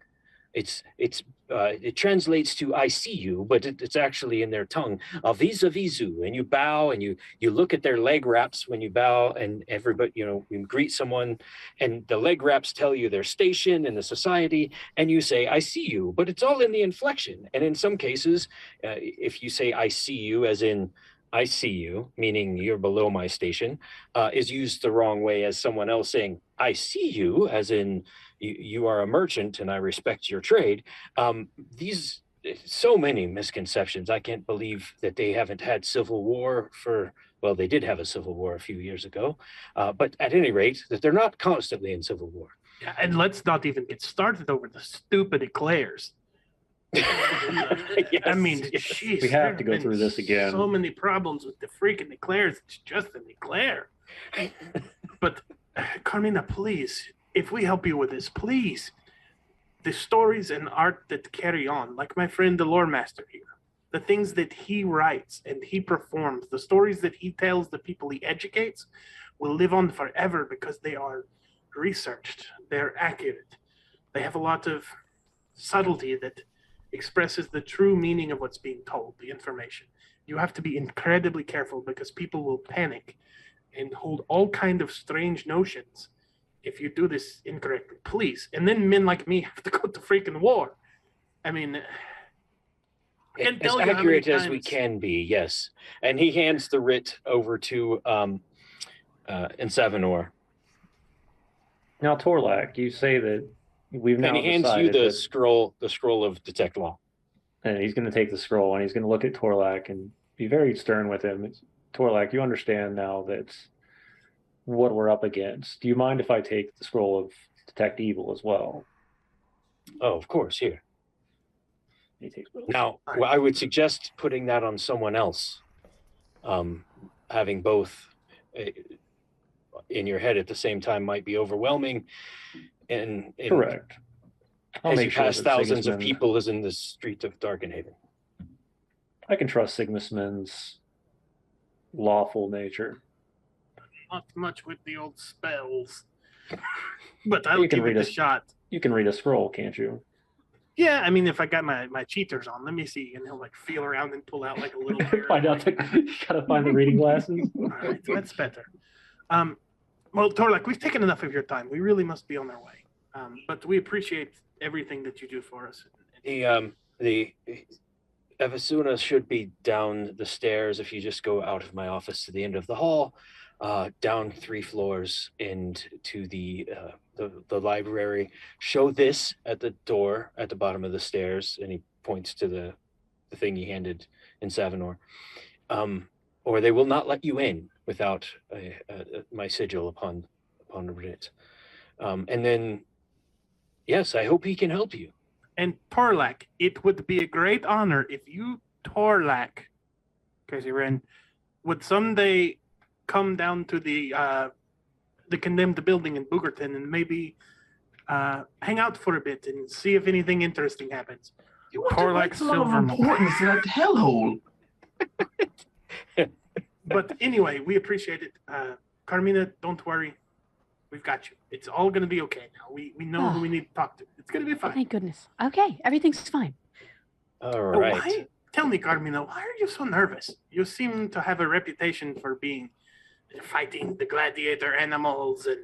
It translates to "I see you," but it's actually in their tongue, vis-a-vis you, and you bow and you look at their leg wraps when you bow, and everybody, you greet someone, and the leg wraps tell you their station in the society, and you say "I see you," but it's all in the inflection. And in some cases, if you say "I see you," as in "I see you," meaning you're below my station, is used the wrong way as someone else saying "I see you," as in you are a merchant and I respect your trade. These so many misconceptions. I can't believe that they haven't had civil war for. Well, they did have a civil war a few years ago, but at any rate, that they're not constantly in civil war. Yeah, and let's not even get started over the stupid eclairs. I mean, Yes. jeez, We there have to go been through this again. So many problems with the freaking eclairs. It's just an eclair. But Carmina, please, if we help you with this, please, the stories and art that carry on, like my friend the lore master here, the things that he writes and he performs, the stories that he tells the people he educates, will live on forever because they are researched, they're accurate, they have a lot of subtlety that expresses the true meaning of what's being told, the information. You have to be incredibly careful because people will panic and hold all kind of strange notions if you do this incorrectly. Please. And then men like me have to go to freaking war. I mean, I can't As tell you how many accurate as we times- can be, yes. And he hands the writ over to Ensavanor. Now, Torlak, you say that we've now And he hands you decided the that scroll of detect law. and he's going to take the scroll and he's going to look at Torlak and be very stern with him. Torlak, you understand now that what we're up against. Do you mind if I take the scroll of detect evil as well? Oh, of course, here. He takes Now, well, I would suggest putting that on someone else. Having both in your head at the same time might be overwhelming. And correct. I'll as make you sure pass that thousands of Sigismund- people as in the street of Darkenhaven. I can trust Sigismund's lawful nature. Not much with the old spells. But I'll You can give it read a a- shot. You can read a scroll, can't you? Yeah, I mean, if I got my cheaters on, let me see. And he'll like feel around and pull out like a little mirror. Find out. You gotta find the reading glasses. All right, that's better. Well, Torlak, we've taken enough of your time. We really must be on our way. But we appreciate everything that you do for us. The Evasuna should be down the stairs if you just go out of my office to the end of the hall, down 3 floors into the library. Show this at the door at the bottom of the stairs, and he points to the thing he handed in Savanor, or they will not let you in without my sigil upon writ. And then, yes, I hope he can help you. And Torlak, it would be a great honor if you, Torlak, Crazy Ren, would someday come down to the condemned building in Boogerton and maybe hang out for a bit and see if anything interesting happens. You want Torlak to a lot of Silvermoon. importance to that hellhole. But anyway, we appreciate it. Carmina, don't worry. We've got you. It's all going to be okay now. We know who we need to talk to. It's going to be fine. Thank goodness. Okay, everything's fine. All right. Why, tell me, Carmina, why are you so nervous? You seem to have a reputation for being fighting the gladiator animals and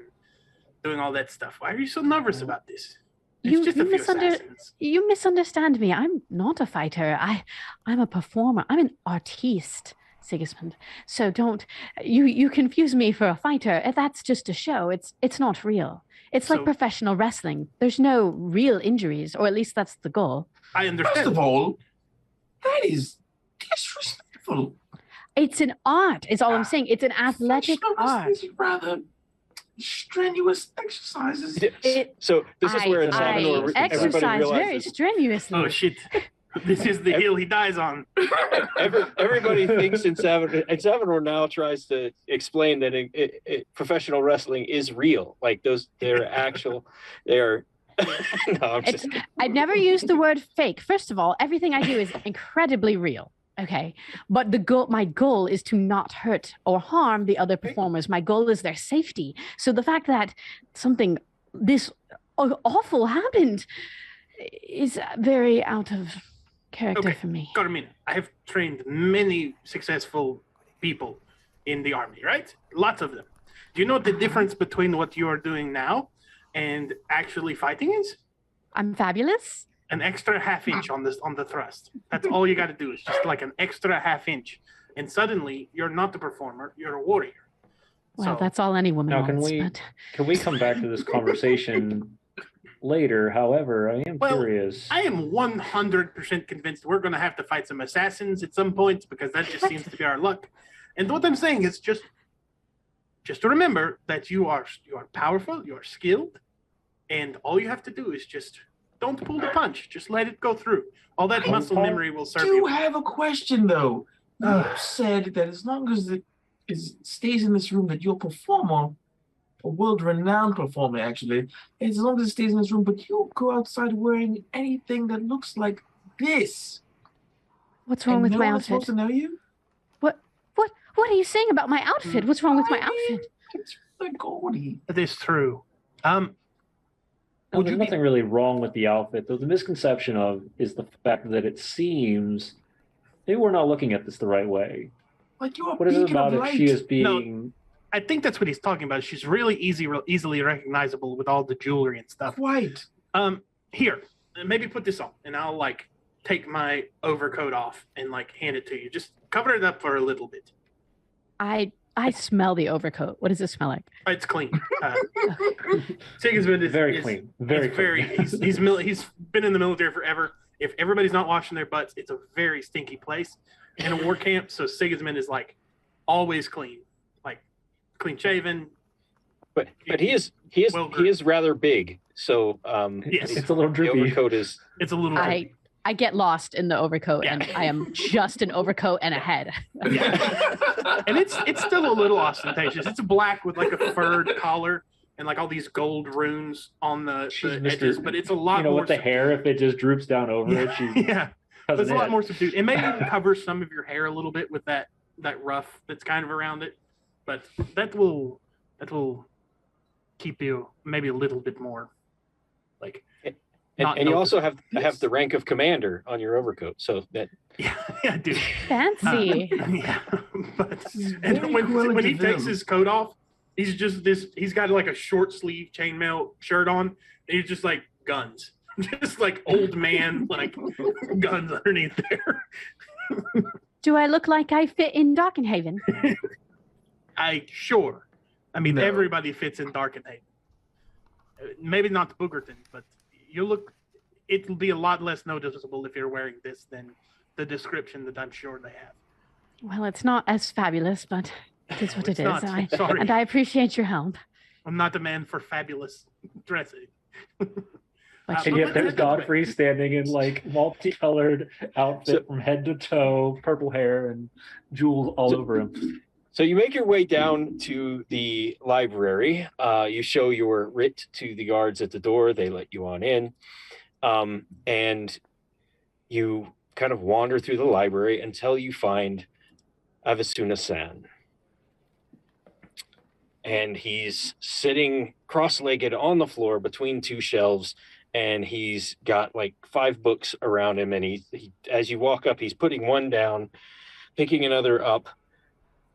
doing all that stuff. Why are you so nervous about this? It's just a few assassins. You misunderstand me. I'm not a fighter. I'm a performer. I'm an artiste, Sigismund. So don't you confuse me for a fighter. That's just a show. It's not real. It's like professional wrestling. There's no real injuries, or at least that's the goal. I understand. First of all, that is disrespectful. It's an art, is all I'm saying. It's an athletic art. Rather strenuous exercises. So this is where in Savanor I everybody exercise very realizes strenuously. Oh shit! This is the hill he dies on. everybody thinks in Savanor, and Savanor now tries to explain that professional wrestling is real. Like they're actual. They are. No, I'm just. I'd never used the word fake. First of all, everything I do is incredibly real. Okay, but my goal is to not hurt or harm the other performers. My goal is their safety. So the fact that something this awful happened is very out of character for me. Carmina, I have trained many successful people in the army, right? Lots of them. Do you know what the difference between what you are doing now and actually fighting is? I'm fabulous. An extra half inch on the thrust. That's all you got to do is just like an extra half inch, and suddenly you're not the performer, you're a warrior. Well, that's all any woman Now, wants. can we come back to this conversation later? However, I am curious. I am 100% convinced we're going to have to fight some assassins at some point because that just seems to be our luck. And what I'm saying is just to remember that you are powerful, you are skilled, and all you have to do is just don't pull the punch. Just let it go through. All that muscle memory will serve you. I do have a question, though. You said that as long as it stays in this room, that you're a performer, a world-renowned performer, actually, as long as it stays in this room, but you go outside wearing anything that looks like this. What's wrong with my one's supposed outfit? to know you? What are you saying about my outfit? What's wrong with my outfit? It's like gaudy. That is true. No, there's nothing really wrong with the outfit, though the misconception is the fact that it seems maybe we're not looking at this the right way. Like you're What is it about if she is being? No, I think that's what he's talking about. She's really easily recognizable with all the jewelry and stuff. Quite. Here, maybe put this on, and I'll like take my overcoat off and like hand it to you. Just cover it up for a little bit. I smell the overcoat. What does it smell like? It's clean. Sigismund is Very clean. Very clean. He's been in the military forever. If everybody's not washing their butts, it's a very stinky place in a war camp. So Sigismund is like always clean, like clean shaven. But he is rather big. So Yes. It's a little the drippy. overcoat is. It's a little. I get lost in the overcoat, Yeah. and I am just an overcoat and a head. Yeah. And it's still a little ostentatious. It's black with like a furred collar and like all these gold runes on the edges, but it's a lot more. With the hair, if it just droops down over it, she yeah. But it's a lot it. more subdued. And maybe even cover some of your hair a little bit with that ruff that's kind of around it. But that will keep you maybe a little bit more like. And you also have the rank of commander on your overcoat, so that yeah, dude. Fancy. Yeah, but and when he takes his coat off, he's just he's got like a short sleeve chainmail shirt on, and he's just like guns, just like old man like guns underneath there. Do I look like I fit in Darkenhaven? Sure. I mean, No. everybody fits in Darkenhaven. Maybe not the Boogerton, but it'll be a lot less noticeable if you're wearing this than the description that I'm sure they have. Well, it's not as fabulous, but it is what It's it is. not. Sorry. And I appreciate your help. I'm not the man for fabulous dressing. But And you- yet there's Godfrey standing in like multicolored outfit from head to toe, purple hair and jewels all over him. So you make your way down to the library. You show your writ to the guards at the door. They let you on in. And you kind of wander through the library until you find Avasuna-san. And he's sitting cross-legged on the floor between two shelves, and he's got like 5 books around him. And he as you walk up, he's putting one down, picking another up,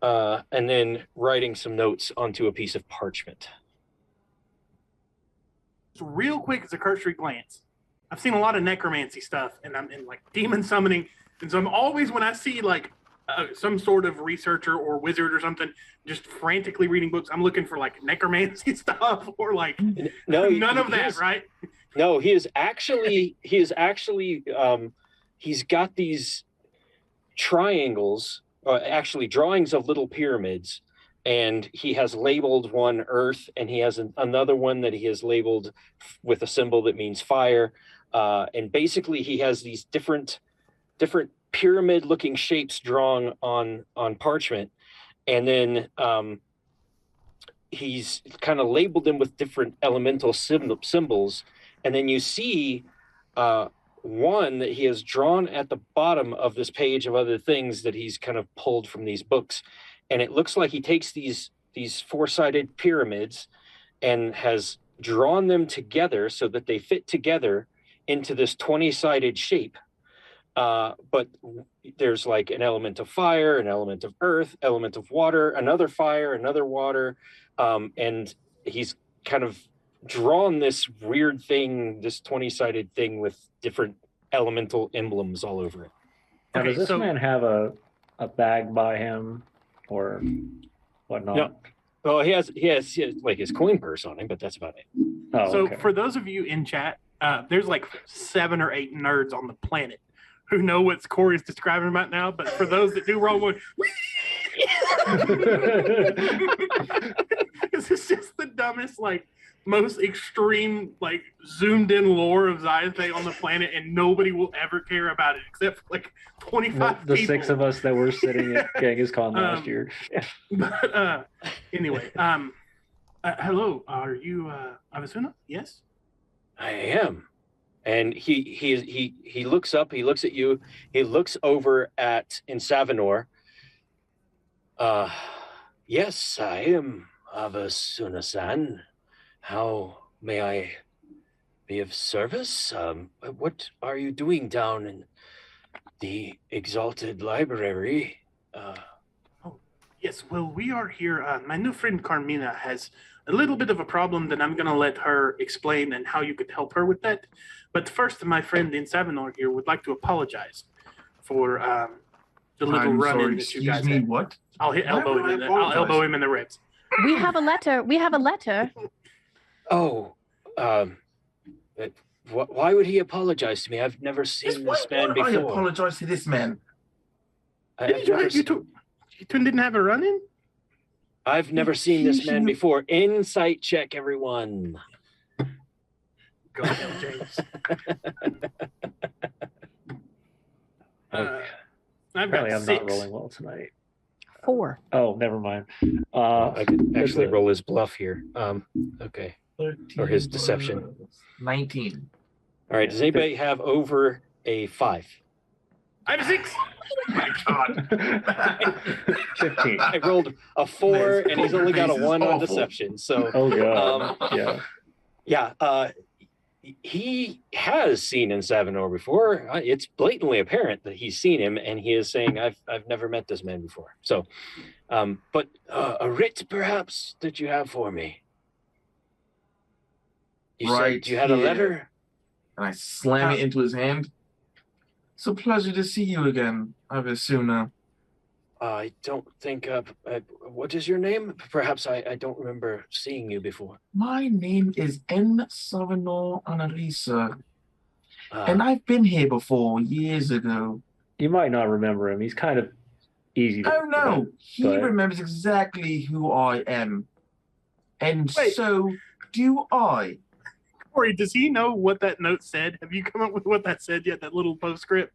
and then writing some notes onto a piece of parchment. So real quick, as a cursory glance, I've seen a lot of necromancy stuff, and I'm in like demon summoning, and so I'm always, when I see like some sort of researcher or wizard or something just frantically reading books, I'm looking for like necromancy stuff or like No, none of that, right? No, he's got these triangles, actually drawings of little pyramids, and he has labeled one earth, and he has another one that he has labeled with a symbol that means fire, and basically he has these different pyramid looking shapes drawn on parchment, and then he's kind of labeled them with different elemental symbols, and then you see one that he has drawn at the bottom of this page of other things that he's kind of pulled from these books, and it looks like he takes these 4-sided pyramids and has drawn them together so that they fit together into this 20-sided shape. But there's like an element of fire, an element of earth, element of water, another fire, another water, and he's kind of drawn this weird thing, this 20-sided thing with different elemental emblems all over it. Now, Okay, does this so- man have a bag by him or whatnot? No. Well, he has like his coin purse on him, but that's about it. Oh, So okay. for those of you in chat, there's like 7 or 8 nerds on the planet who know what Corey is describing about now. But for those that do wrong, this is just the dumbest, like most extreme, like zoomed in lore of Xyathe on the planet, and nobody will ever care about it except for like 25 the people. 6 of us that were sitting at GenghisCon last year. But anyway, hello, are you Avasuna? Yes. I am. And he looks up, he looks at you, he looks over at Insavinor. Yes, I am Avasuna-san. How may I be of service? What are you doing down in the Exalted Library? Yes, well, we are here. My new friend Carmina has a little bit of a problem that I'm going to let her explain and how you could help her with that. But first, my friend in Savinor here would like to apologize for the little I'm run-in sorry, that you excuse guys me, had. what? I'll Why elbow would I him. I'll elbow apologize? him in the ribs. we have a letter. We have a letter. Oh, why would he apologize to me? I've never seen Why this man would I before. apologize to this man? You two didn't have a run-in? I've never seen this man before. Insight check, everyone. Go ahead, James. Okay. I've got Apparently, I'm 6. not rolling well tonight. 4. Oh, never mind. I could actually a- roll his bluff here. Okay. 13 Or his deception. plus 19. All right. Does anybody have over a 5? I have a 6. Oh my God. 15. I rolled a 4, Man's and he's only got a poker face is 1 on awful. deception. So, Oh god. Yeah. yeah, he has seen Insavinor before. It's blatantly apparent that he's seen him, and he is saying, "I've never met this man before." So, but a writ, perhaps, that you have for me. You Right said you had a here. letter. And I slam it into his hand. It's a pleasure to see you again, Avasuna. I don't think. What is your name? Perhaps I don't remember seeing you before. My name is N. Savinor Annalisa, Uh, and I've been here before years ago. You might not remember him. He's kind of easy to Oh no, he but- remembers exactly who I am. And Wait. so do I. Corey, does he know what that note said? Have you come up with what that said yet? That little postscript?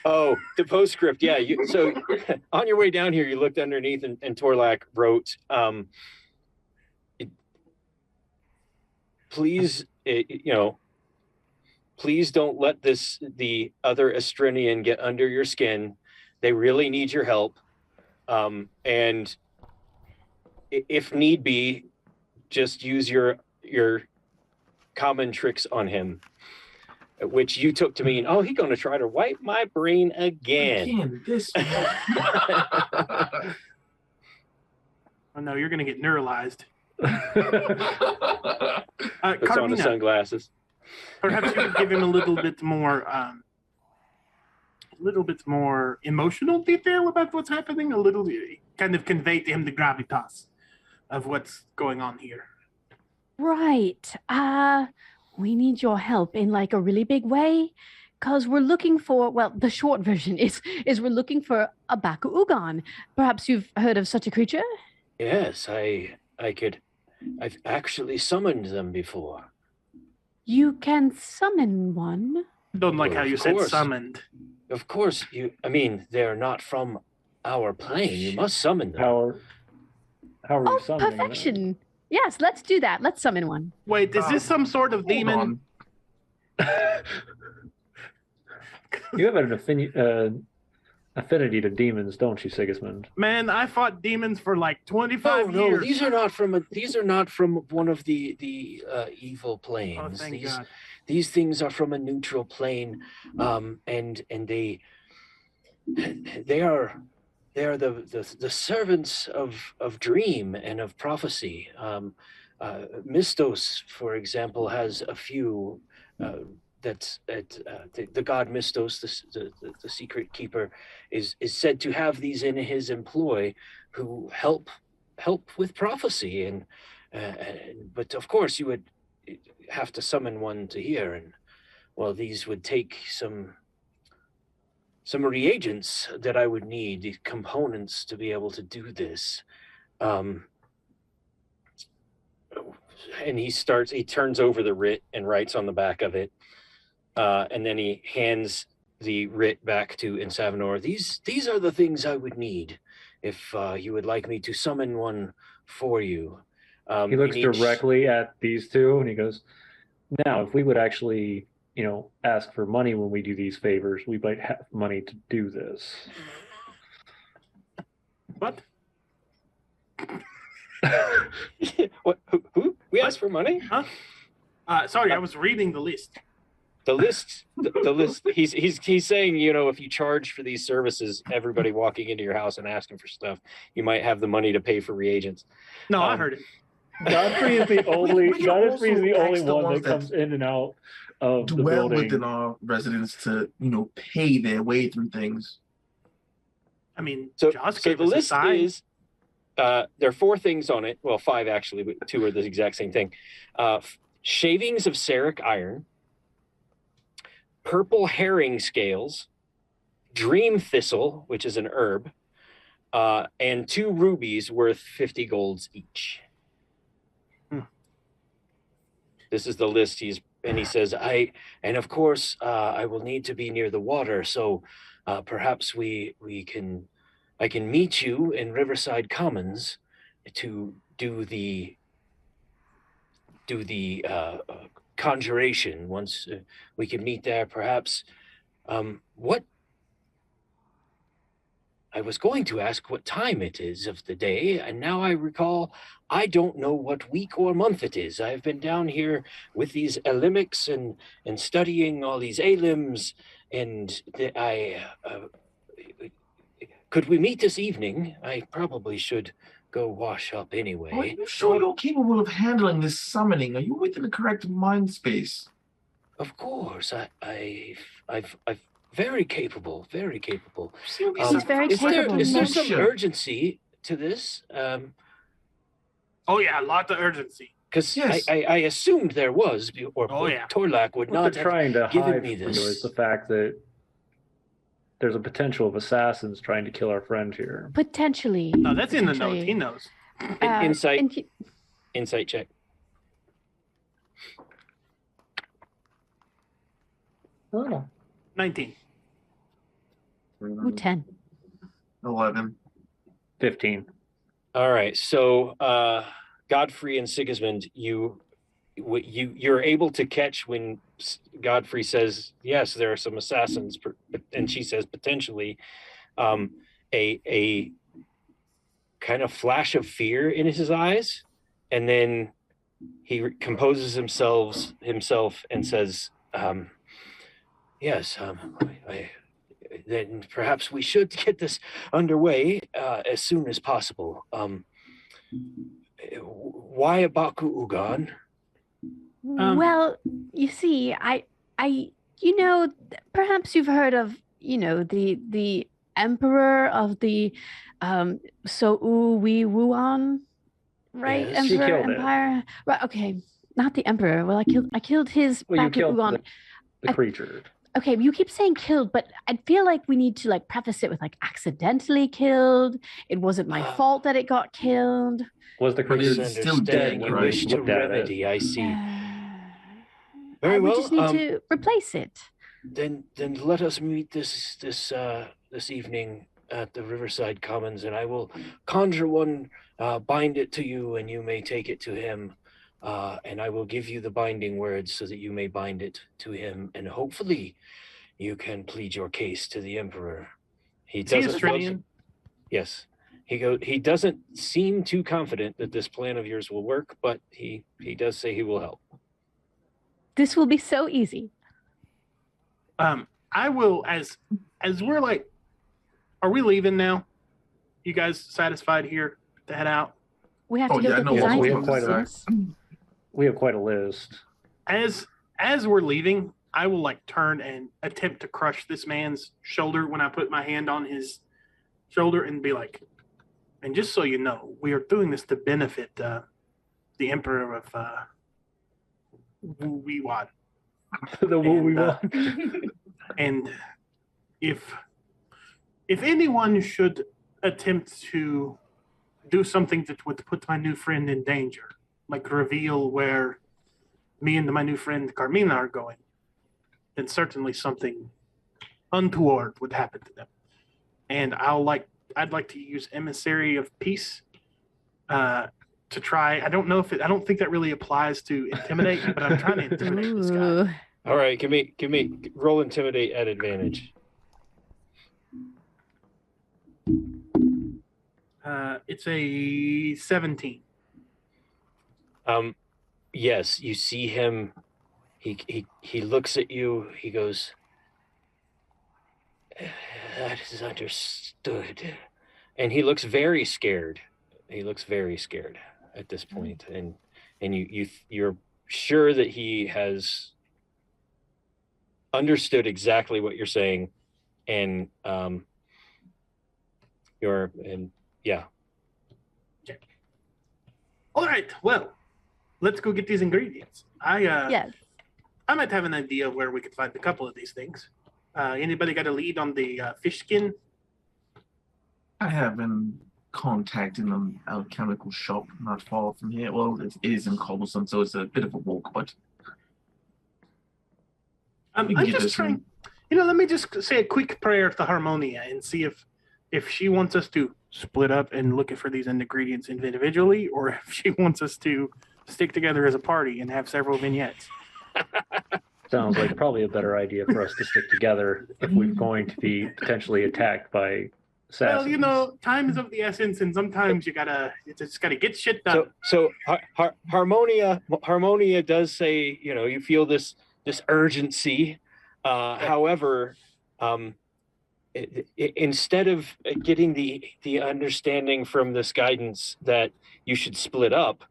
Oh, the postscript. Yeah. So on your way down here, you looked underneath, and Torlak wrote, "Please, please don't let the other Estrenian get under your skin. They really need your help. And if need be, just use your common tricks on him." Which you took to mean, oh, he's going to try to wipe my brain again. Again, this. Oh no, you're going to get neuralized. Puts on the Carmina, sunglasses. perhaps you could give him a little bit more emotional detail about what's happening. A little, kind of convey to him the gravitas of what's going on here. Right. We need your help in like a really big way. Because we're looking for, well, the short version is we're looking for a Baku-Ugan. Perhaps you've heard of such a creature? Yes, I've actually summoned them before. You can summon one. Don't like Well, how you of said course. summoned. Of course, they're not from our plane. You must summon them. How are you Oh, summoning them? perfection. Yes, let's do that. Let's summon one. Wait, is this some sort of Hold demon? on. You have an affinity to demons, don't you, Sigismund? Man, I fought demons for like 25 No, years. these are not from one of the evil planes. Oh, thank God. These things are from a neutral plane, and they are the servants of dream and of prophecy. Mistos, for example, has a few. The god Mistos, the secret keeper, is said to have these in his employ, who help with prophecy, and but of course you would have to summon one to here, and well, these would take some reagents that I would need, the components to be able to do this. And he turns over the writ and writes on the back of it. And then he hands the writ back to Insavinor. These are the things I would need if you would like me to summon one for you. He looks directly at these two and he goes, now, if we would actually, ask for money when we do these favors, we might have money to do this. What? What? Who? We asked for money? Huh? Sorry, I was reading the list. The list. The list. He's saying, if you charge for these services, everybody walking into your house and asking for stuff, you might have the money to pay for reagents. No, I heard it. Godfrey is the only we can also ask the one ones that that comes in and out of the Dwell building. within our residents to, pay their way through things. I mean, So Josh the gave us a list sign. is, there are 4 things on it. Well, 5 actually, but 2 are the exact same thing. Shavings of Seric iron, purple herring scales, dream thistle, which is an herb, and 2 rubies worth 50 golds each. This is the list he says, and of course, I will need to be near the water, so perhaps I can meet you in Riverside Commons to do the conjuration. Once we can meet there, perhaps. What I was going to ask what time it is of the day, and now I recall I don't know what week or month it is. I've been down here with these elimics and studying all these alims, and could we meet this evening? I probably should go wash up anyway. Are you sure you're capable of handling this summoning? Are you within the correct mind space? Of course, I've very capable, very capable. He's very Is capable. there some Sure. urgency to this? Oh, yeah, a lot of urgency. Because Yes. I assumed there was, or Oh, yeah. Torlak would What not they're have trying to given hide me from you this. is the fact that there's a potential of assassins trying to kill our friend here. Potentially. No, that's in the notes. potentially. He knows. Insight. and you- Insight check. Oh. 19. Ooh, 10. 11. 15. All right. So Godfrey and Sigismund, you're able to catch when Godfrey says, yes, there are some assassins, and she says potentially, a kind of flash of fear in his eyes, and then he composes himself and says, yes, then perhaps we should get this underway as soon as possible. Why Abaku Ugan? Well, you see, perhaps you've heard of, the emperor of the So'u Wuan, right? Yes. She Emperor killed it. Empire. Right, okay. Not the emperor. Well, I killed his Well, you back in killed Ugan. the creature. Okay, you keep saying killed, but I feel like we need to preface it with accidentally killed. It wasn't my fault that it got killed. Was the But creature it's still dead, You right? wish to Looked at it. remedy, I see. We Very well. just need to replace it. Then let us meet this evening at the Riverside Commons, and I will conjure one, bind it to you, and you may take it to him. And I will give you the binding words so that you may bind it to him, and hopefully you can plead your case to the Emperor. He Is he doesn't. Estrenian? Yes. He doesn't seem too confident that this plan of yours will work, but he does say he will help. This will be so easy. I will, as we're are we leaving now? You guys satisfied here to head out? We have to Oh, go yeah, I get know these what we items. have quite a- We have quite a list. As we're leaving, I will turn and attempt to crush this man's shoulder when I put my hand on his shoulder and be like, and just so you know, we are doing this to benefit the Emperor of Wu Wiwan. The Wu we And, want. And if anyone should attempt to do something that would put my new friend in danger, like reveal where me and my new friend Carmina are going, then certainly something untoward would happen to them. And I'd like to use Emissary of Peace to try. I don't think that really applies to intimidate, but I'm trying to intimidate this guy. Ooh. All right, give me roll intimidate at advantage. It's a 17. Yes, you see him. He looks at you. He goes, "That is understood," and he looks very scared. He looks very scared at this point, and you're sure that he has understood exactly what you're saying, and yeah. All right, well, let's go get these ingredients. Yes. I might have an idea of where we could find a couple of these things. Anybody got a lead on the fish skin? I have been contacting an alchemical shop not far from here. Well, it is in Cobblestone, so it's a bit of a walk, but I'm we can get just this trying. in. Let me just say a quick prayer to Harmonia and see if she wants us to split up and look for these ingredients individually, or if she wants us to stick together as a party and have several vignettes. Sounds like probably a better idea for us to stick together if we're going to be potentially attacked by assassins. Well, time is of the essence, and sometimes you just gotta get shit done. So Harmonia does say, you feel this urgency. However, instead of getting the understanding from this guidance that you should split up,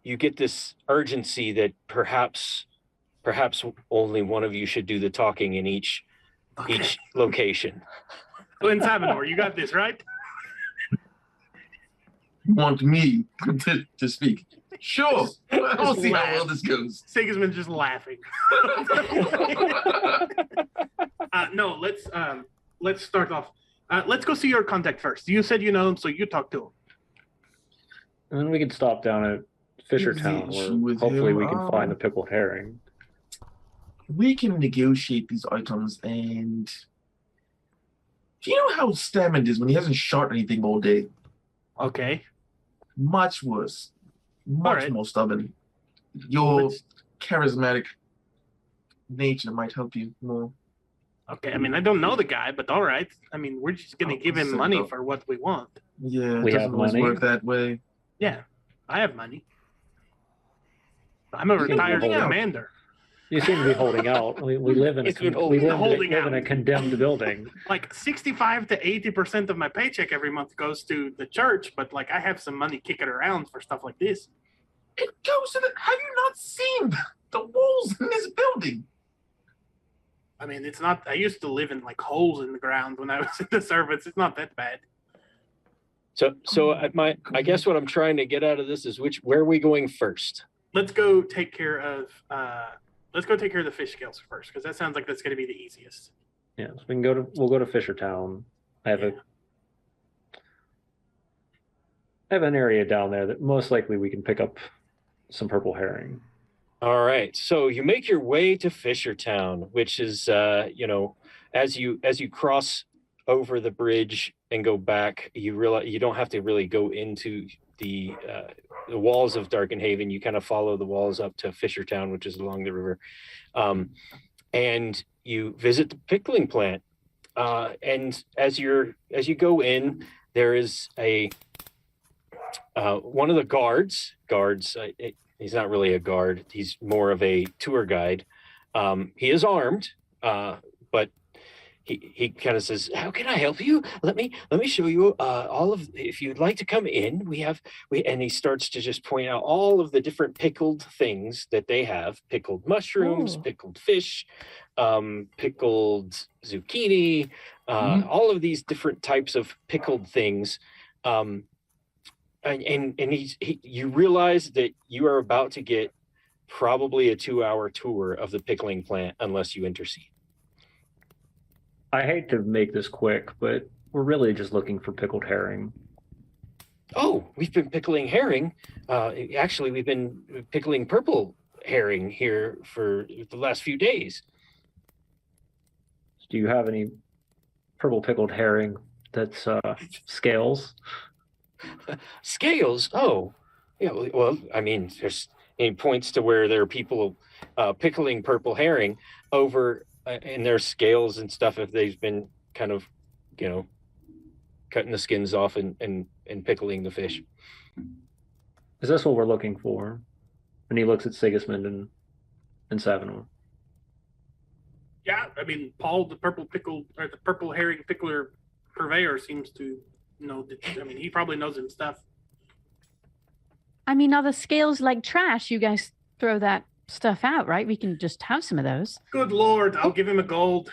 you get this urgency that perhaps only one of you should do the talking in each location. Glenn Savinor, you got this, right? You want me to speak? Sure. We'll see how well this goes. Sigismund's just laughing. No, let's start off. Let's go see your contact first. You said you know him, so you talk to him. And then we can stop down at Fishertown, where hopefully we can find the pickled herring. We can negotiate these items, and do you know how Stamond is when he hasn't shot anything all day? Okay. Much worse. Much more stubborn. Your charismatic nature might help you more. Okay, I mean, I don't know the guy, but all right. I mean, we're just going to give him money for what we want. Yeah, we it doesn't always work that way. Yeah, I have money. I'm a retired commander. You seem to be holding out. We live in a condemned building. Like 65 to 80% of my paycheck every month goes to the church, but like I have some money kicking around for stuff like this. It goes to the. Have you not seen the walls in this building? I mean, it's not. I used to live in like holes in the ground when I was in the service. It's not that bad. So I guess what I'm trying to get out of this is where are we going first? Let's go take care of the fish scales first, because that sounds like that's going to be the easiest. Yeah, so we'll go to Fishertown. I have an area down there that most likely we can pick up some purple herring. All right, so you make your way to Fishertown, which is as you cross over the bridge and go back, you realize you don't have to really go into the walls of Darkenhaven. You kind of follow the walls up to Fishertown, which is along the river, and you visit the pickling plant. And as you go in, there is one of the guards. He's not really a guard. He's more of a tour guide. He is armed, but he kind of says, "How can I help you? Let me show you all of. If you'd like to come in, and he starts to just point out all of the different pickled things that they have: pickled mushrooms, pickled fish, pickled zucchini, all of these different types of pickled things." And you realize that you are about to get probably a 2-hour tour of the pickling plant unless you intercede. I hate to make this quick, but we're really just looking for pickled herring. Oh, we've been pickling herring. Actually, we've been pickling purple herring here for the last few days. Do you have any purple pickled herring that's scales? Scales? Oh, yeah. Well, I mean, it points to where there are people pickling purple herring over in their scales and stuff. If they've been kind of, cutting the skins off and pickling the fish. Is this what we're looking for? And he looks at Sigismund and Savinor. Yeah, I mean, Paul, the purple herring pickler purveyor, seems to know. I mean, he probably knows his stuff. I mean, are the scales like trash? You guys throw that stuff out, right? We can just have some of those. Good Lord, I'll give him a gold.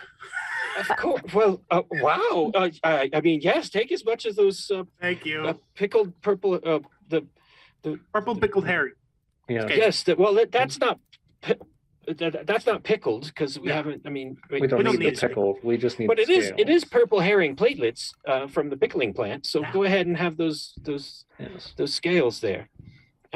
Of course. Well, wow. I mean, yes, take as much as those. Thank you. Pickled purple. The purple pickled herring. Yeah. Yes. That's not. That's not pickled because we haven't. I mean, we don't need the pickled. We just need. But it is purple herring platelets from the pickling plant. So go ahead and have those scales there.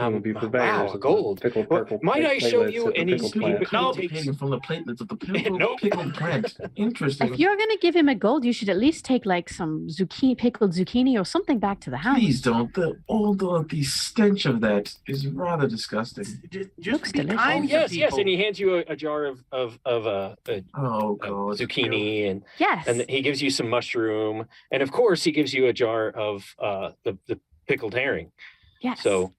Would be wow, gold. Pickled purple. Might I show you any? From the platelets of the pickled plant. Interesting. If you're going to give him a gold, you should at least take like some pickled zucchini or something back to the house. Please don't. The stench of that is rather disgusting. Just be kind. Yes, and he hands you a jar of zucchini and and he gives you some mushroom, and of course he gives you a jar of the pickled herring. Yes. So.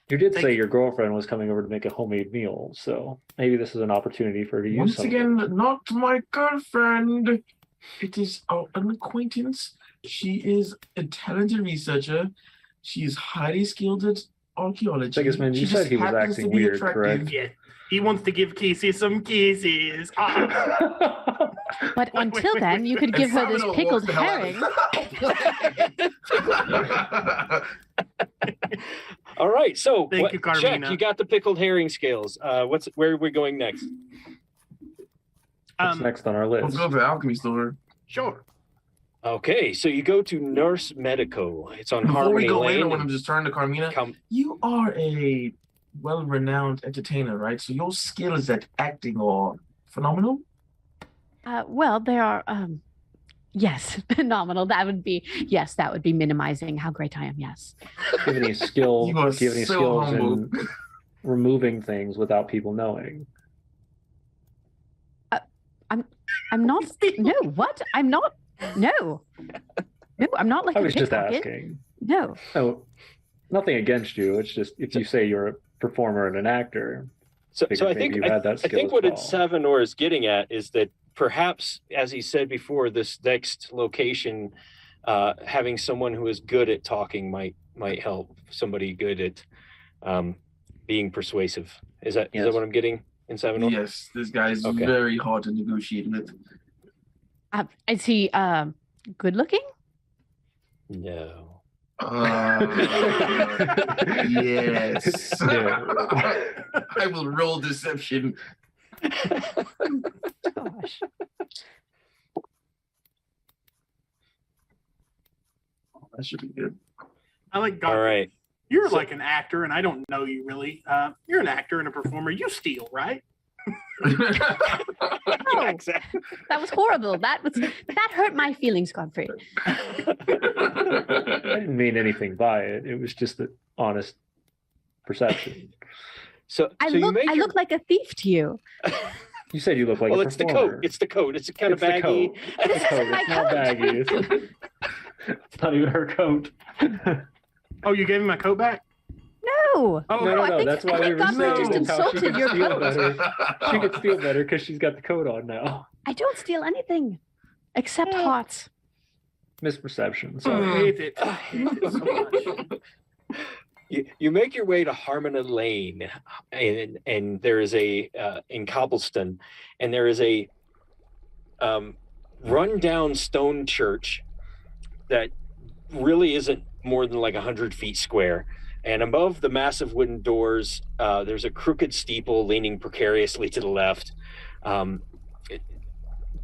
You did say your girlfriend was coming over to make a homemade meal, so maybe this is an opportunity for her to use Once something. again, not my girlfriend. It is an acquaintance. She is a talented researcher. She is highly skilled at archaeology. Sigismund, you said he was acting weird, correct? Yeah. He wants to give Casey some kisses. But until then, you could give her this pickled herring. All right, so thank you, Carmina. Check, you got the pickled herring scales. Where are we going next? What's next on our list? Let's go to the alchemy store. Sure. Okay, so you go to Nurse Medico. It's on Before Harmony we go Lane. in, I want to just turn to Carmina. You are a well-renowned entertainer, right? So your skills at acting are phenomenal. Well, they are, yes, phenomenal. That would be minimizing how great I am. Yes. Do you have any skill? You are Do you have any so skills humble. in removing things without people knowing? I'm not. No, what? I'm not. No, I'm not like I a was just pickpocket. asking. No. Oh, nothing against you. It's just if you say you're a performer and an actor. So I maybe think you had that I skill think as what well. Savanor is getting at is that perhaps, as he said before, this next location, having someone who is good at talking might help. Somebody good at being persuasive. Is that Yes. what I'm getting in Savanor? Yes, this guy is Okay. very hard to negotiate with. Is he good looking? No. Yes. Yeah. I will roll deception. Gosh. That should be good. I like God. All right. You're like an actor, and I don't know you really. You're an actor and a performer. You steal, right? Oh, Exactly. that was horrible. That hurt my feelings, Godfrey. I didn't mean anything by it. It was just the honest perception. So I you look make your- like a thief to you. You said you look like well, a it's the performer. coat. It's the coat. It's kind of It's the baggy. coat. It's the coat. My It's not coat. baggy. It's not even her coat. Oh, you gave me my coat back? No. Oh, No, I think, that's why I we think were Godfrey saying just is how she insulted could your steal coat. better. She could steal better because she's got the coat on now. I don't steal anything except hearts. Misperception. I Sorry. hate it. I hate it so much. You make your way to Harmony Lane, and there is a in Cobblestone, and there is a rundown stone church that really isn't more than like 100 feet square. And above the massive wooden doors, there's a crooked steeple leaning precariously to the left.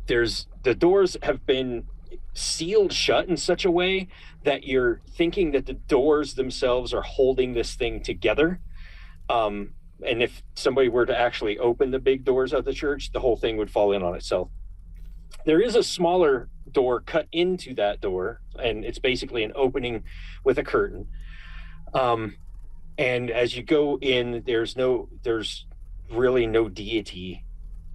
The doors have been sealed shut in such a way that you're thinking that the doors themselves are holding this thing together. And if somebody were to actually open the big doors of the church, the whole thing would fall in on itself. There is a smaller door cut into that door, and it's basically an opening with a curtain. And as you go in, there's really no deity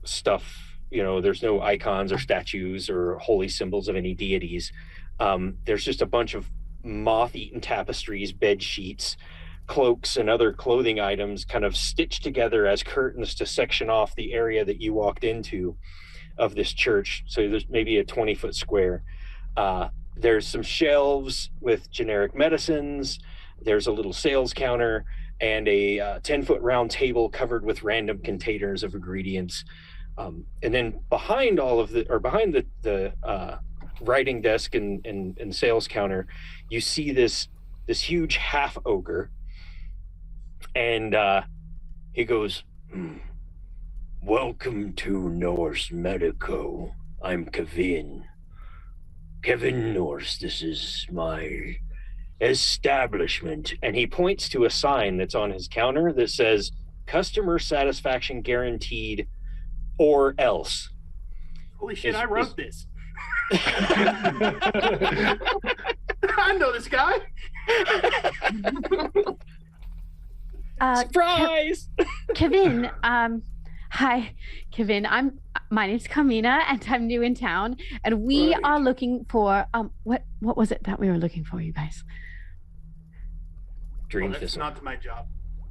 stuff. There's no icons or statues or holy symbols of any deities. There's just a bunch of moth-eaten tapestries, bed sheets, cloaks, and other clothing items kind of stitched together as curtains to section off the area that you walked into of this church. So there's maybe a 20-foot square. There's some shelves with generic medicines. There's a little sales counter and a 10-foot round table covered with random containers of ingredients. And then behind the writing desk and sales counter, you see this huge half ogre, and he goes, "Welcome to Norse Medico. I'm Kevin Norse. This is my establishment." And he points to a sign that's on his counter that says "Customer Satisfaction Guaranteed or Else." Holy shit, I wrote this. this. I know this guy. Surprise! Kevin, hi, Kevin. My name's Carmina, and I'm new in town. And we Right. are looking for what was it that we were looking for, you guys? Dream That's Thistle. not my job.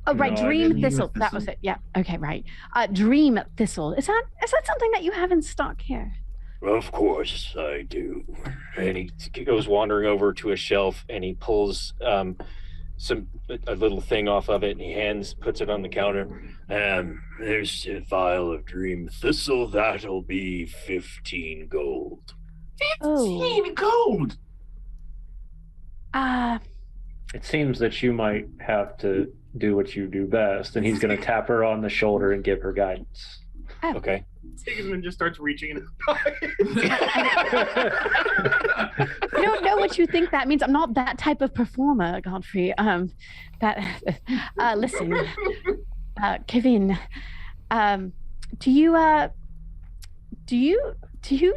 Oh, right, No, I Dream didn't. Thistle. Dream That was Thistle. it. Yeah. Okay, right. Dream Thistle. Is that something that you have in stock here? Of course I do. And he goes wandering over to a shelf, and he pulls a little thing off of it, and he puts it on the counter. There's a vial of Dream Thistle. That'll be 15 gold. Oh. 15 gold. It seems that you might have to do what you do best, and he's going to tap her on the shoulder and give her guidance. Oh. Okay. Sigismund just starts reaching in his pocket. I don't know what you think that means. I'm not that type of performer, Godfrey. Listen, Kevin, do you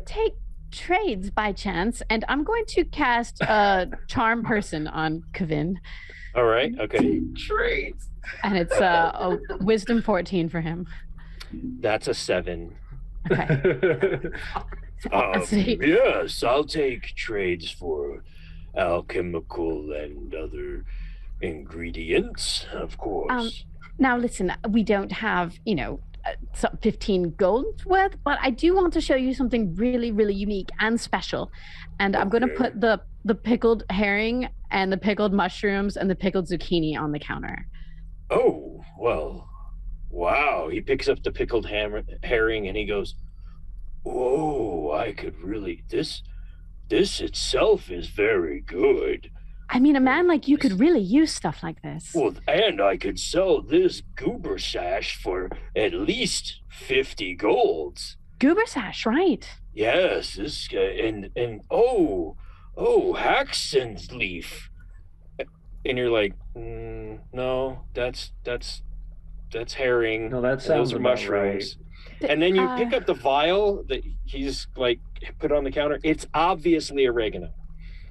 take trades by chance? And I'm going to cast Charm Person on Kevin. All right. Okay. Trades. And it's a Wisdom 14 for him. That's a 7. Okay. See. Yes, I'll take trades for alchemical and other ingredients, of course. Now, listen, we don't have, 15 gold worth, but I do want to show you something really, really unique and special. And I'm going to put the pickled herring and the pickled mushrooms and the pickled zucchini on the counter. Oh, well, wow. He picks up the pickled herring and he goes, "Whoa, I could really, this itself is very good. I mean, a man like you could really use stuff like this. Well, and I could sell this goober sash for at least 50 golds. Goober sash, right? Yes, this guy, and Haxton's leaf." And you're like, no, that's herring. No, that and sounds those are about mushrooms. And then you pick up the vial that he's like put on the counter. It's obviously oregano.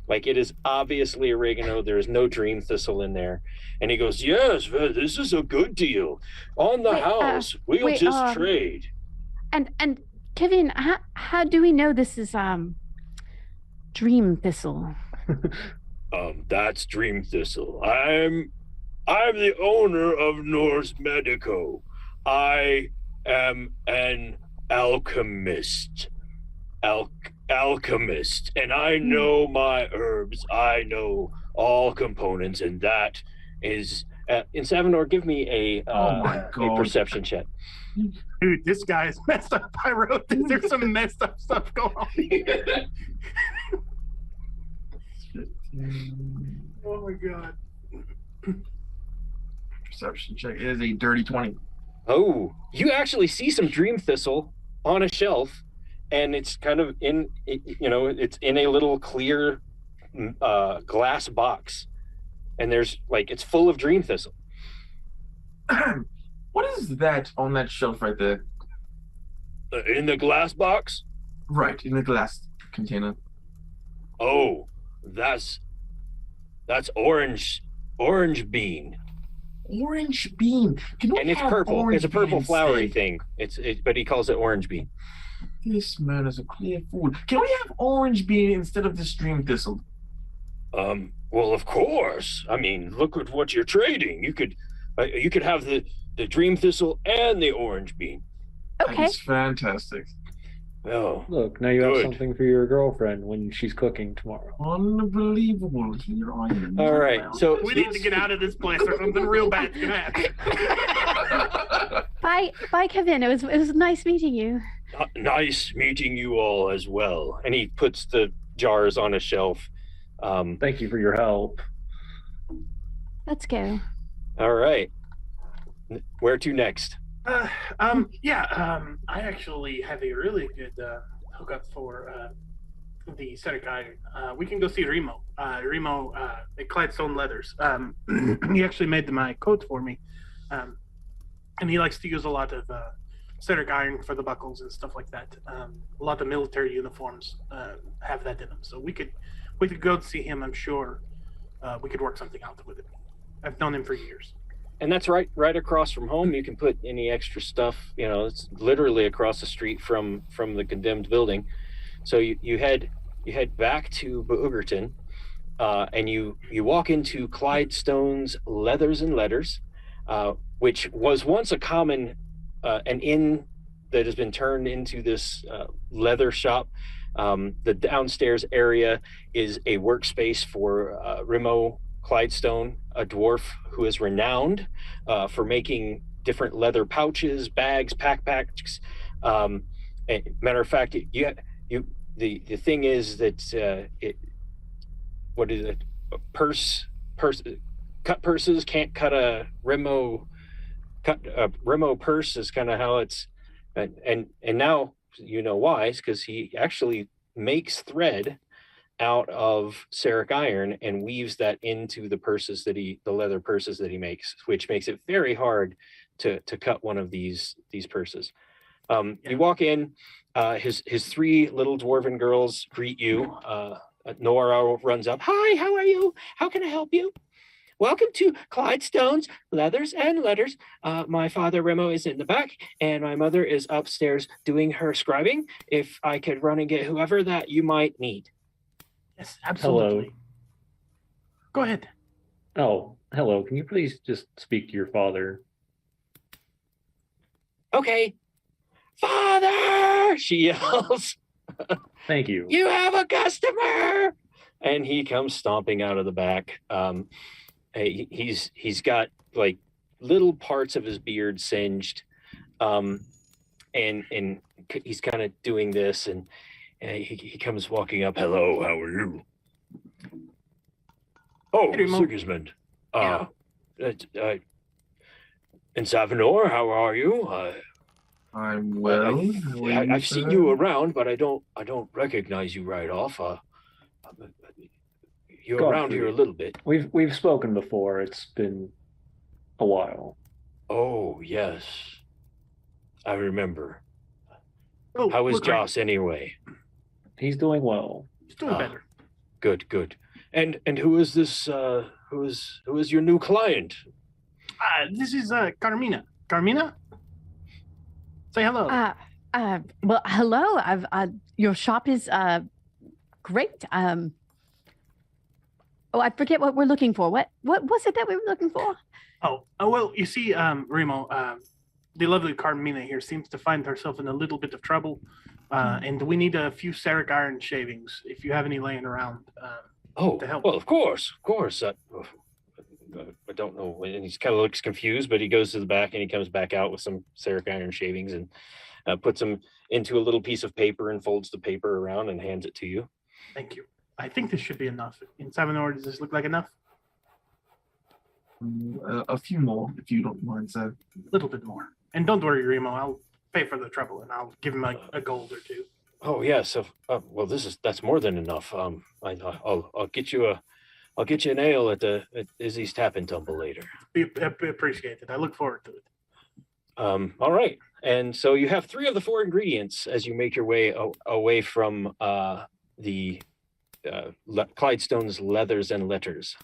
Like, it is obviously oregano. There's no dream thistle in there. And he goes, "Yes, this is a good deal. On the house, we'll just trade." And Kevin, how do we know this is dream thistle? That's dream thistle. I'm the owner of Norse Medico. I am an alchemist. Alchemist, and I know my herbs. I know all components, and that is in Savanor. Give me a perception check. Dude, this guy is messed up. I wrote this. There's some messed up stuff going on here. Oh my god. Perception check is a dirty 20. Oh, you actually see some dream thistle on a shelf, and it's kind of it's in a little clear glass box, and there's it's full of dream thistle. What is that on that shelf right there? In the glass box? Right, in the glass container. Oh, that's orange bean. Orange bean. And it's purple. It's a purple flowery thing. But he calls it orange bean. This man is a clear fool. Can we have orange bean instead of this dream thistle? Well, of course. I mean, look at what you're trading. You could have the dream thistle and the orange bean. Okay. That's fantastic. Oh, Look, now you have something for your girlfriend when she's cooking tomorrow. Unbelievable. Here I am. All right. So we need to get out of this place or something real bad's gonna happen. Bye, Kevin. It was nice meeting you. Nice meeting you all as well. And he puts the jars on a shelf. Thank you for your help. Let's go. All right. Where to next? I actually have a really good hookup for the Cedric Iron. We can go see Remo. Remo at Clydestone Leathers. He actually made my coats for me. And he likes to use a lot of Cedric Iron for the buckles and stuff like that. A lot of military uniforms have that in them. So we could go see him. I'm sure we could work something out with it. I've known him for years. And that's right across from home. You can put any extra stuff, it's literally across the street from the condemned building. So you head back to Boogerton, and you walk into Clydestone's Leathers and Letters, which was once a common an inn that has been turned into this leather shop. The downstairs area is a workspace for Remo Clydestone, a dwarf who is renowned for making different leather pouches, bags, backpacks. Matter of fact, the thing is that what is it? Cut purses can't cut a Remo. Remo purse is kind of how it's And now you know why. It's because he actually makes thread out of ceramic iron and weaves that into the leather purses that he makes, which makes it very hard to cut one of these purses. You walk in, his three little dwarven girls greet you. Nora runs up. Hi, how are you? How can I help you? Welcome to Clydestone's Leathers and Letters. My father, Remo, is in the back, and my mother is upstairs doing her scribing. If I could run and get whoever that you might need. Yes, absolutely. Hello. Go ahead. Oh, hello. Can you please just speak to your father? Okay. Father, she yells. Thank you. You have a customer. And he comes stomping out of the back. He's got like little parts of his beard singed, and he's kind of doing this, and he comes walking up. Hello, how are you? Oh, Sigismund. In Savanor, how are you? I'm well. I've seen you around, but I don't recognize you right off. You're around here a little bit. We've spoken before. It's been a while. Oh yes, I remember. Oh, How is look, Joss anyway? He's doing well. He's doing better. Good. And who is this? Who is your new client? This is Carmina. Carmina, say hello. Well, hello. Your shop is great. Oh, I forget what we're looking for. What was it that we were looking for? Well, you see, Remo, the lovely Carmina here seems to find herself in a little bit of trouble, and we need a few ceramic iron shavings if you have any laying around. To help. Well, of course. I don't know, and he kind of looks confused, but he goes to the back and he comes back out with some ceramic iron shavings and puts them into a little piece of paper and folds the paper around and hands it to you. Thank you. I think this should be enough. In Savanor, does this look like enough? A few more, if you don't mind, sir. A little bit more. And don't worry, Remo. I'll pay for the trouble, and I'll give him a gold or two. Oh yes. Well, that's more than enough. I'll get you an ale at Izzy's Tap and Tumble later. Appreciate it. I look forward to it. All right. And so you have 3 of the 4 ingredients as you make your way away from the Clydestone's Leathers and Letters.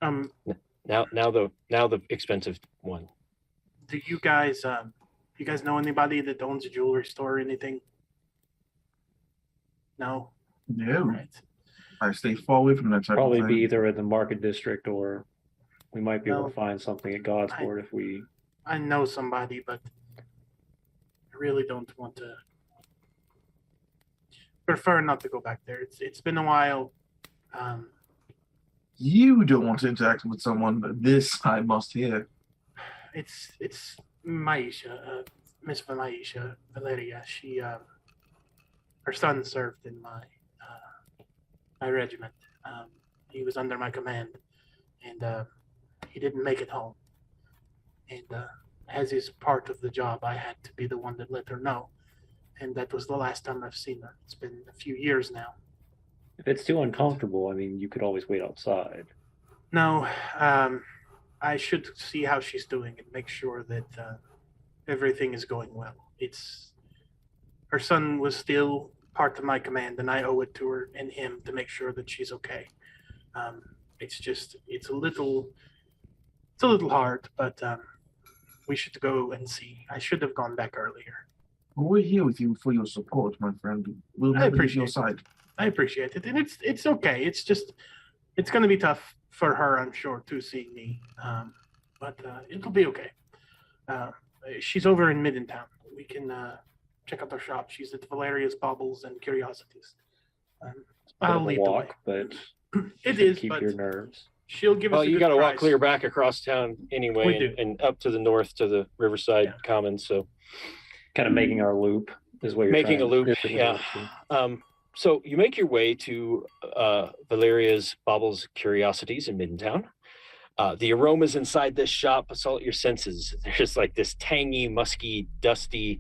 Now the expensive one. Do you guys know anybody that owns a jewelry store or anything? No. No. Right. I stay far away from that type Probably of be thing. either at the market district or we might be able to find something at Godsword if we. I know somebody, but I really don't want to. Prefer not to go back there. It's been a while. You don't want to interact with someone, but this I must hear. It's Maisha, Miss Maisha Valeria. She her son served in my regiment. He was under my command, and he didn't make it home. And as is part of the job, I had to be the one that let her know. And that was the last time I've seen her. It's been a few years now. If it's too uncomfortable, I mean, you could always wait outside. No, I should see how she's doing and make sure that everything is going well. Her son was still part of my command, and I owe it to her and him to make sure that she's okay. It's a little hard, but we should go and see. I should have gone back earlier. Well, we're here with you for your support, my friend. We'll never leave your side. I appreciate it, and it's okay. It's going to be tough for her, I'm sure, to see me, but it'll be okay. She's over in Middentown. We can check out their shop. She's at Valeria's Baubles and Curiosities. I'll lead the way. But it is. Keep but your nerves. She'll give us. Well, a you good got to walk price. clear back across town anyway, and up to the north to the Riverside Commons. So, kind of making our loop is what you're making a loop. is what Yeah. you're So you make your way to Valeria's Baubles Curiosities in Midtown. The aromas inside this shop assault your senses. There's like this tangy, musky, dusty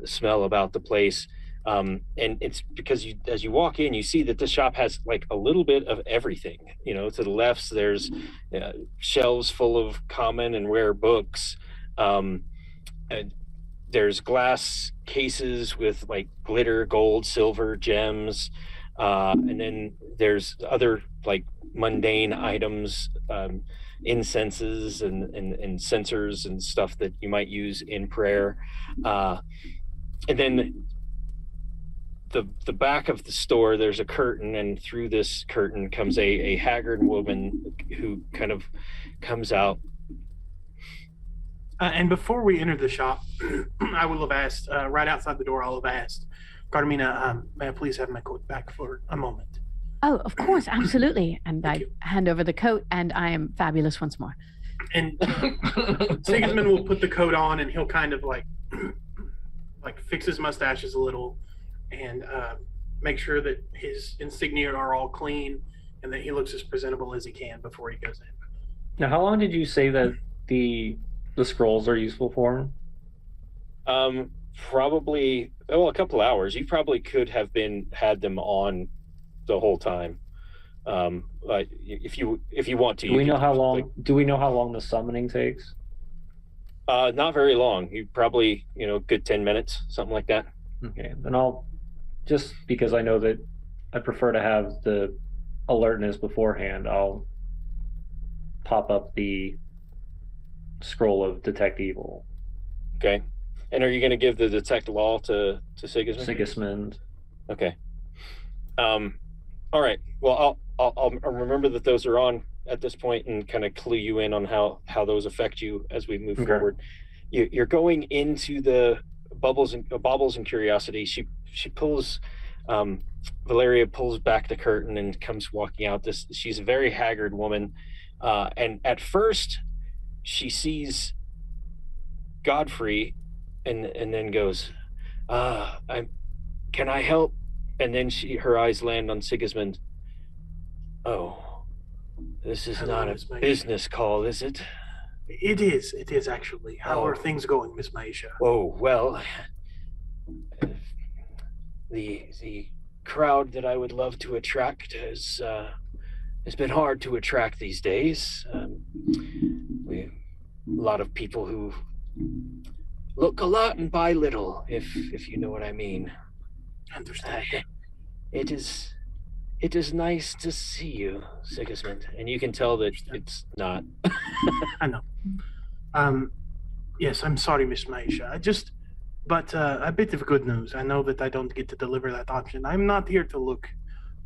smell about the place. And it's because as you walk in, you see that this shop has like a little bit of everything. To the left, there's shelves full of common and rare books. And there's glass cases with like glitter, gold, silver, gems. And then there's other like mundane items, incenses and censers and stuff that you might use in prayer. And then the back of the store, there's a curtain, and through this curtain comes a haggard woman who kind of comes out. And before we enter the shop, I will have asked, right outside the door, I'll have asked, Carmina, may I please have my coat back for a moment? Oh, of course, absolutely. And Thank I you. hand over the coat, and I am fabulous once more. And Sigismund will put the coat on, and he'll kind of like fix his mustaches a little, and make sure that his insignia are all clean, and that he looks as presentable as he can before he goes in. Now, how long did you say that the scrolls are useful for? Probably a couple hours. You probably could have had them on the whole time. If you want to. Do we know how long? Do we know how long the summoning takes? Not very long. You probably good 10 minutes, something like that. Okay, then I'll just because I know that I prefer to have the alertness beforehand. I'll pop up the scroll of detect evil. Okay. And are you going to give the detect law to Sigismund? Sigismund. Okay. All right. Well, I'll remember that those are on at this point and kind of clue you in on how those affect you as we move forward. You're going into the baubles and curiosity. She pulls, Valeria pulls back the curtain and comes walking out. She's a very haggard woman, and at first she sees Godfrey, and then goes, can I help? And then her eyes land on Sigismund. Oh, this is not a business call, is it? It is actually. How are things going, Miss Maisha? Oh, well, the crowd that I would love to attract has been hard to attract these days. A lot of people who look a lot and buy little, if you know what I mean. Understand. It is nice to see you, Sigismund, and you can tell that it's not. I know. Yes, I'm sorry, Miss Maisha. But a bit of good news. I know that I don't get to deliver that option. I'm not here to look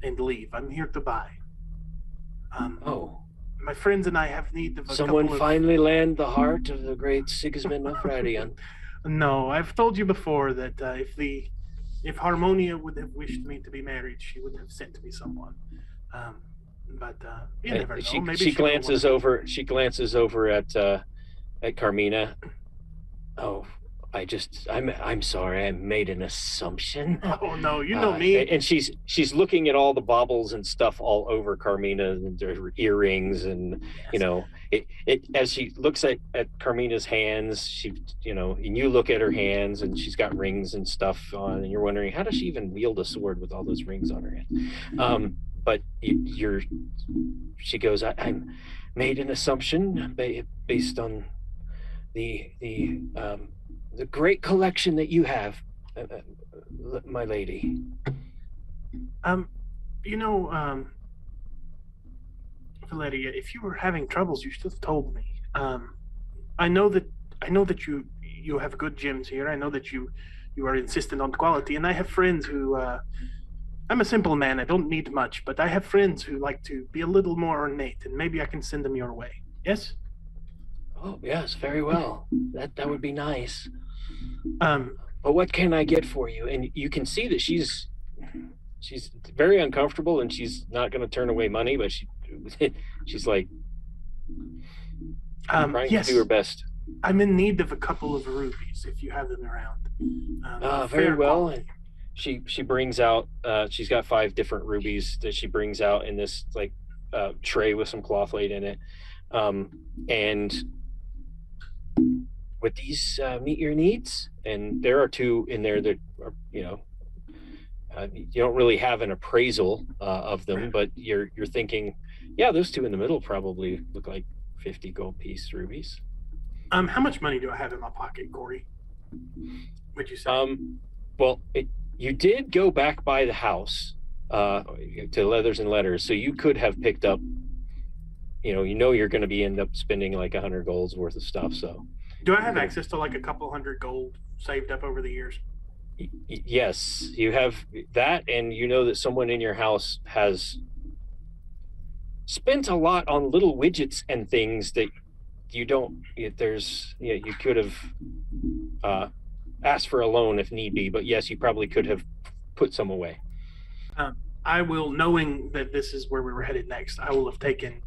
and leave. I'm here to buy. My friends and I have need of someone finally land the heart of the great Sigismund of Radion. No, I've told you before that if Harmonia would have wished me to be married, she would have sent me someone. But you never know. Maybe she glances over. She glances over at Carmina. Oh, I'm sorry. I made an assumption. Oh no, you know me. And she's looking at all the baubles and stuff all over Carmina, and her earrings, and it as she looks at Carmina's hands, and you look at her hands, and she's got rings and stuff on, and you're wondering, how does she even wield a sword with all those rings on her hand? But she goes, I made an assumption based on the great collection that you have, my lady. Valeria, if you were having troubles, you should have told me. I know that you have good gems here. I know that you are insistent on quality, and I have friends who. I'm a simple man. I don't need much, but I have friends who like to be a little more ornate, and maybe I can send them your way. Yes? Oh, yes, very well. That would be nice. But what can I get for you? And you can see that she's very uncomfortable, and she's not going to turn away money, but she's like trying to do her best. I'm in need of a couple of rubies if you have them around. Very well. And she brings out. She's got 5 different rubies that she brings out in this tray with some cloth laid in it. And would these meet your needs? And there are two in there that are, you don't really have an appraisal of them, but you're thinking, yeah, those two in the middle probably look like 50 gold piece rubies. How much money do I have in my pocket, Corey? Would you say? Well, you did go back by the house to Leathers and Letters, so you could have picked up. You're going to be end up spending like 100 golds worth of stuff. So, do I have access to like a couple hundred gold saved up over the years? Yes, you have that, and you know that someone in your house has spent a lot on little widgets and things that you don't. You could have asked for a loan if need be, but yes, you probably could have put some away. I will, knowing that this is where we were headed next, I will have taken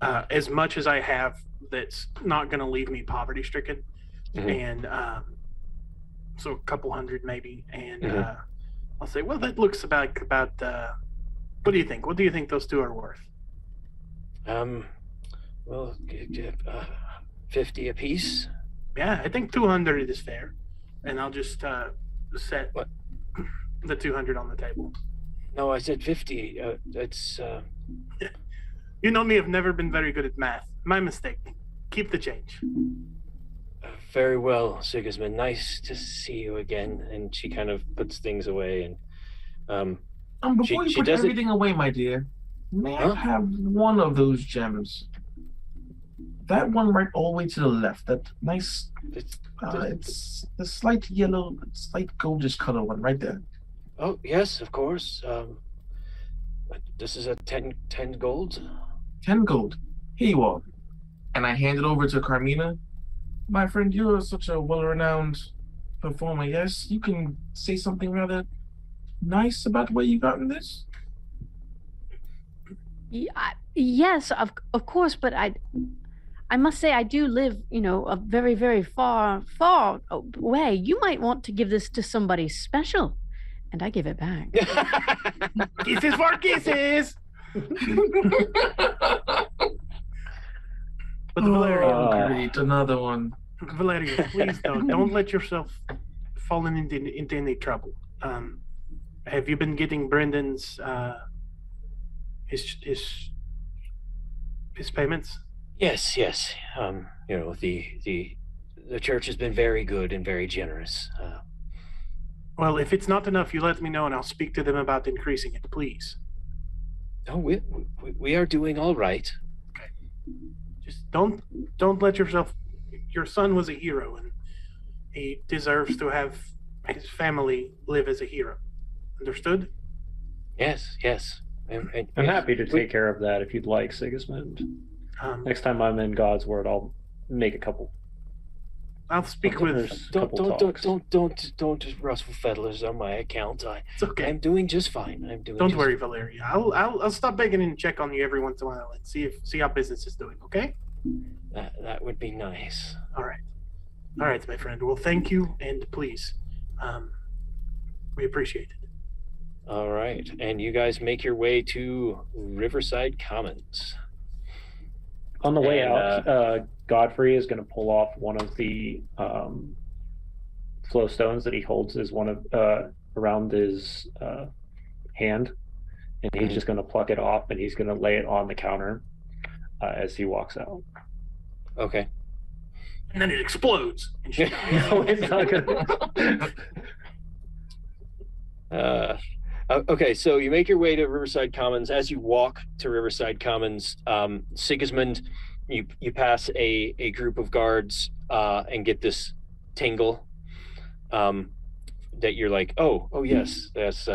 as much as I have that's not going to leave me poverty stricken, and so a couple hundred maybe, and I'll say, well, that looks about. What do you think? What do you think those two are worth? Well, 50 apiece. Yeah, I think 200 is fair, and I'll just set the 200 on the table. No, I said 50. It's. You know me, I've never been very good at math. My mistake. Keep the change. Very well, Sigismund. Nice to see you again. And she kind of puts things away. And before you put everything away, my dear, may I have one of those gems? That one right all the way to the left. That nice. It's the slight yellow, slight goldish color one right there. Oh yes, of course. This is a 10 gold. 10 gold. Here you are. And I hand it over to Carmina. My friend, you're such a well-renowned performer. Yes, you can say something rather nice about what you got in this? Yes, of course, but I must say I do live, a very, very far away. You might want to give this to somebody special. And I give it back. Kisses for kisses! But Valeria, great, another one. Valeria, please don't let yourself fall into any trouble. Have you been getting Brendan's his payments? Yes. The church has been very good and very generous. Well, if it's not enough, you let me know, and I'll speak to them about increasing it, please. No, we are doing all right. Okay. Just don't let yourself. Your son was a hero, and he deserves to have his family live as a hero. Understood? Yes. I'm happy to take care of that if you'd like, Sigismund. Next time I'm in God's Word, I'll make a couple. I'll speak with. Don't rustle feathers on my account. It's okay. I'm doing just fine. Don't worry, Valeria. I'll stop begging and check on you every once in a while and see how business is doing. Okay? That would be nice. All right, my friend. Well, thank you, and please, we appreciate it. All right, and you guys make your way to Riverside Commons. On the way out, Godfrey is going to pull off one of the flow stones that he holds as one of around his hand, and he's just going to pluck it off, and he's going to lay it on the counter as he walks out. Okay. And then it explodes. And she dies. No, it's not going to. Okay, so you make your way to Riverside Commons. As you walk to Riverside Commons, Sigismund, you pass a group of guards and get this tingle that you're like, oh yes, that's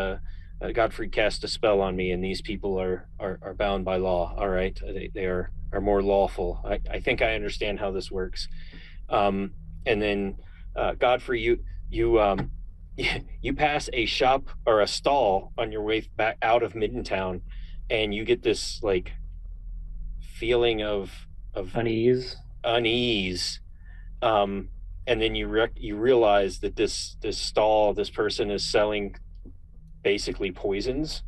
Godfrey cast a spell on me, and these people are bound by law. All right, they are more lawful. I think I understand how this works. And then Godfrey, you pass a shop or a stall on your way back out of Middentown, and you get this like feeling of unease. And then you realize that this stall, this person is selling basically poisons,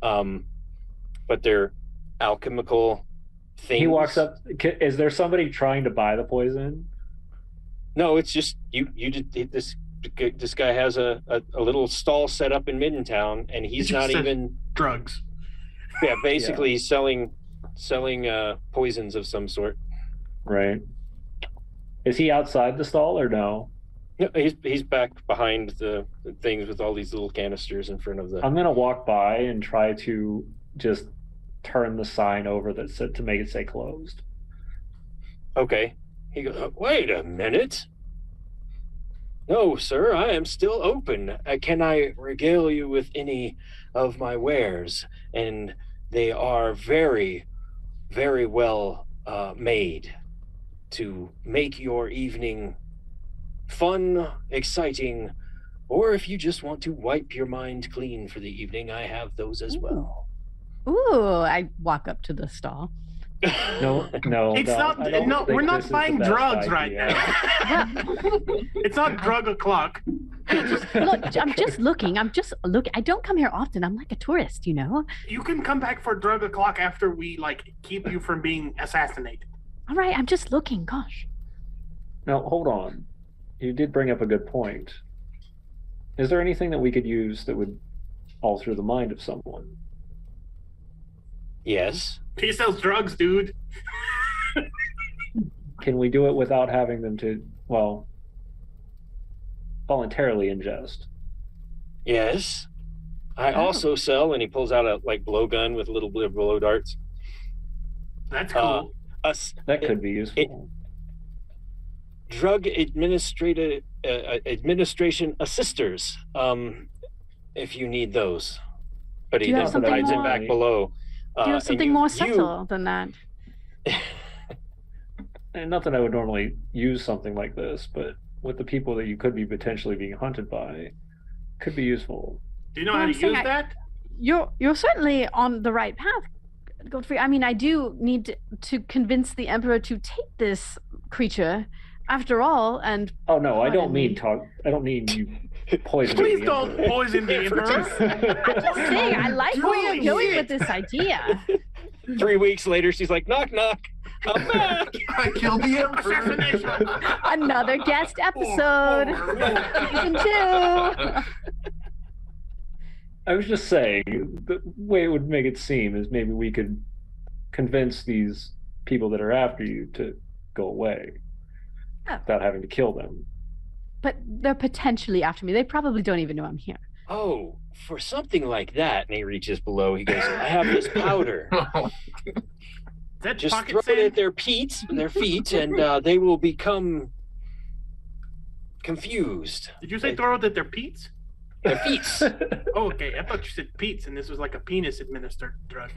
but they're alchemical things. He walks up. Is there somebody trying to buy the poison? No, it's just you. You just this guy has a little stall set up in Midtown, and he's not even drugs. Yeah, basically he's selling poisons of some sort. Right. Is he outside the stall or no? No, he's back behind the things with all these little canisters in front of the. I'm gonna walk by and try to just turn the sign over that said to make it say closed. Okay. He goes, wait a minute. No, sir, I am still open. Can I regale you with any of my wares? And they are very, very well made to make your evening fun, exciting, or if you just want to wipe your mind clean for the evening, I have those as well. Ooh, I walk up to the stall. No, It's not. No, we're not buying drugs right now. It's not drug o'clock. Look, I'm just looking. I don't come here often. I'm like a tourist, you know. You can come back for drug o'clock after we keep you from being assassinated. All right, I'm just looking. Gosh. Now, hold on. You did bring up a good point. Is there anything that we could use that would alter the mind of someone? Yes. He sells drugs, dude. Can we do it without having them to, well, voluntarily ingest? Yes. I also sell, and he pulls out a blowgun with a little bit of blow darts. That's cool. That could be useful. Drug administration assisters, if you need those. But he does hides it back below. Do you have something more subtle than that? And not that I would normally use something like this, but with the people that you could be potentially being hunted by, could be useful. Do you know how to use that? You're certainly on the right path, Godfrey. I mean, I do need to convince the Emperor to take this creature, after all. And oh no, I don't mean talk. I don't mean you poison. Please don't poison the Emperor. I'm just saying, I like where you're going with this idea. 3 weeks later, she's like, knock, knock. I'm back. I killed the Emperor. Another guest episode. Season 2. I was just saying, the way it would make it seem is maybe we could convince these people that are after you to go away without having to kill them. But they're potentially after me. They probably don't even know I'm here. Oh, for something like that, and he reaches below, he goes, I have this powder. That just throw it at their feet, and they will become confused. Did you say throw it at their feet? Their feet. Oh, okay. I thought you said Pete's, and this was like a penis-administered drug.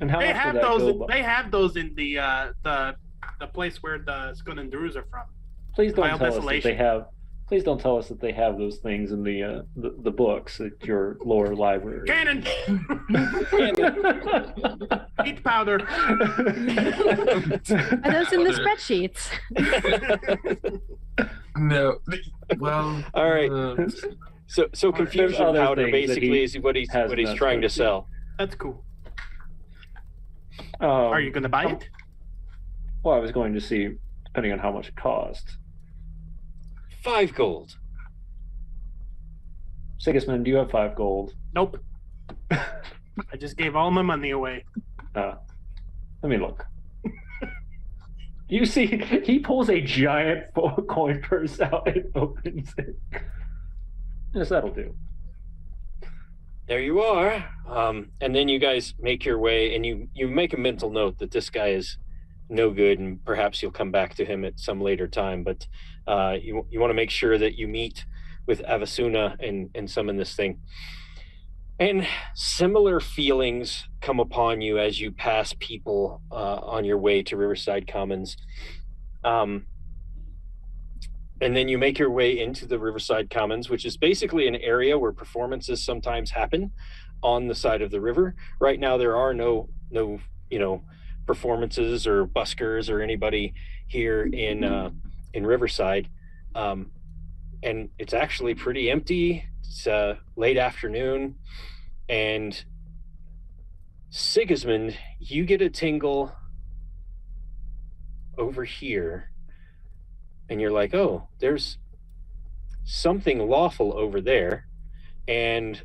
And how they much have would that those. go They have those in the place where the Skunandrus are from. Please don't tell us that they have. Please don't tell us that they have those things in the books at your lower library. Cannon. Peat powder. Are those in the spreadsheets? No. Well. All right. So confusion powder basically is what he's trying to sell. That's cool. Are you going to buy it? Well, I was going to see, depending on how much it cost. 5 gold. Sigismund, do you have 5 gold? Nope. I just gave all my money away. Let me look. You see, he pulls a giant coin purse out and opens it. Yes, that'll do. There you are. And then you guys make your way, and you make a mental note that this guy is no good, and perhaps you'll come back to him at some later time. But you want to make sure that you meet with Avasuna and summon this thing. And similar feelings come upon you as you pass people on your way to Riverside Commons. And then you make your way into the Riverside Commons, which is basically an area where performances sometimes happen on the side of the river. Right now, there are no performances or buskers or anybody here in Riverside. And it's actually pretty empty. It's late afternoon, and Sigismund, you get a tingle over here, and you're like, oh, there's something lawful over there. And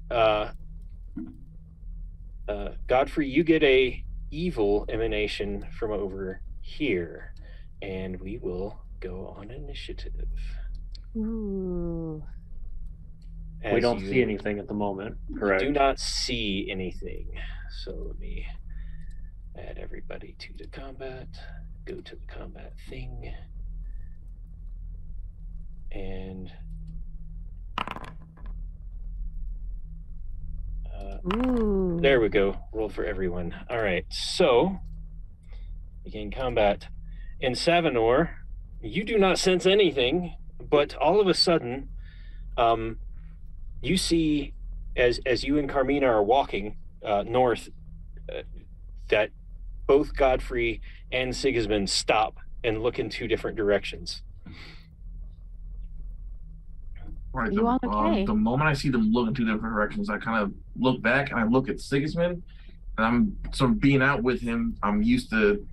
Godfrey, you get a evil emanation from over here, and we will go on initiative. Ooh. We don't see anything at the moment, correct? Do not see anything. So let me add everybody to the combat. Go to the combat thing. And Ooh. there we go. Roll for everyone. All right. So begin combat. In Savanor, you do not sense anything, but all of a sudden, you see, as you and Carmina are walking north, that both Godfrey and Sigismund stop and look in two different directions. Right. You all okay? The moment I see them look in two different directions, I kind of look back and I look at Sigismund, and I'm sort of being out with him. I'm used to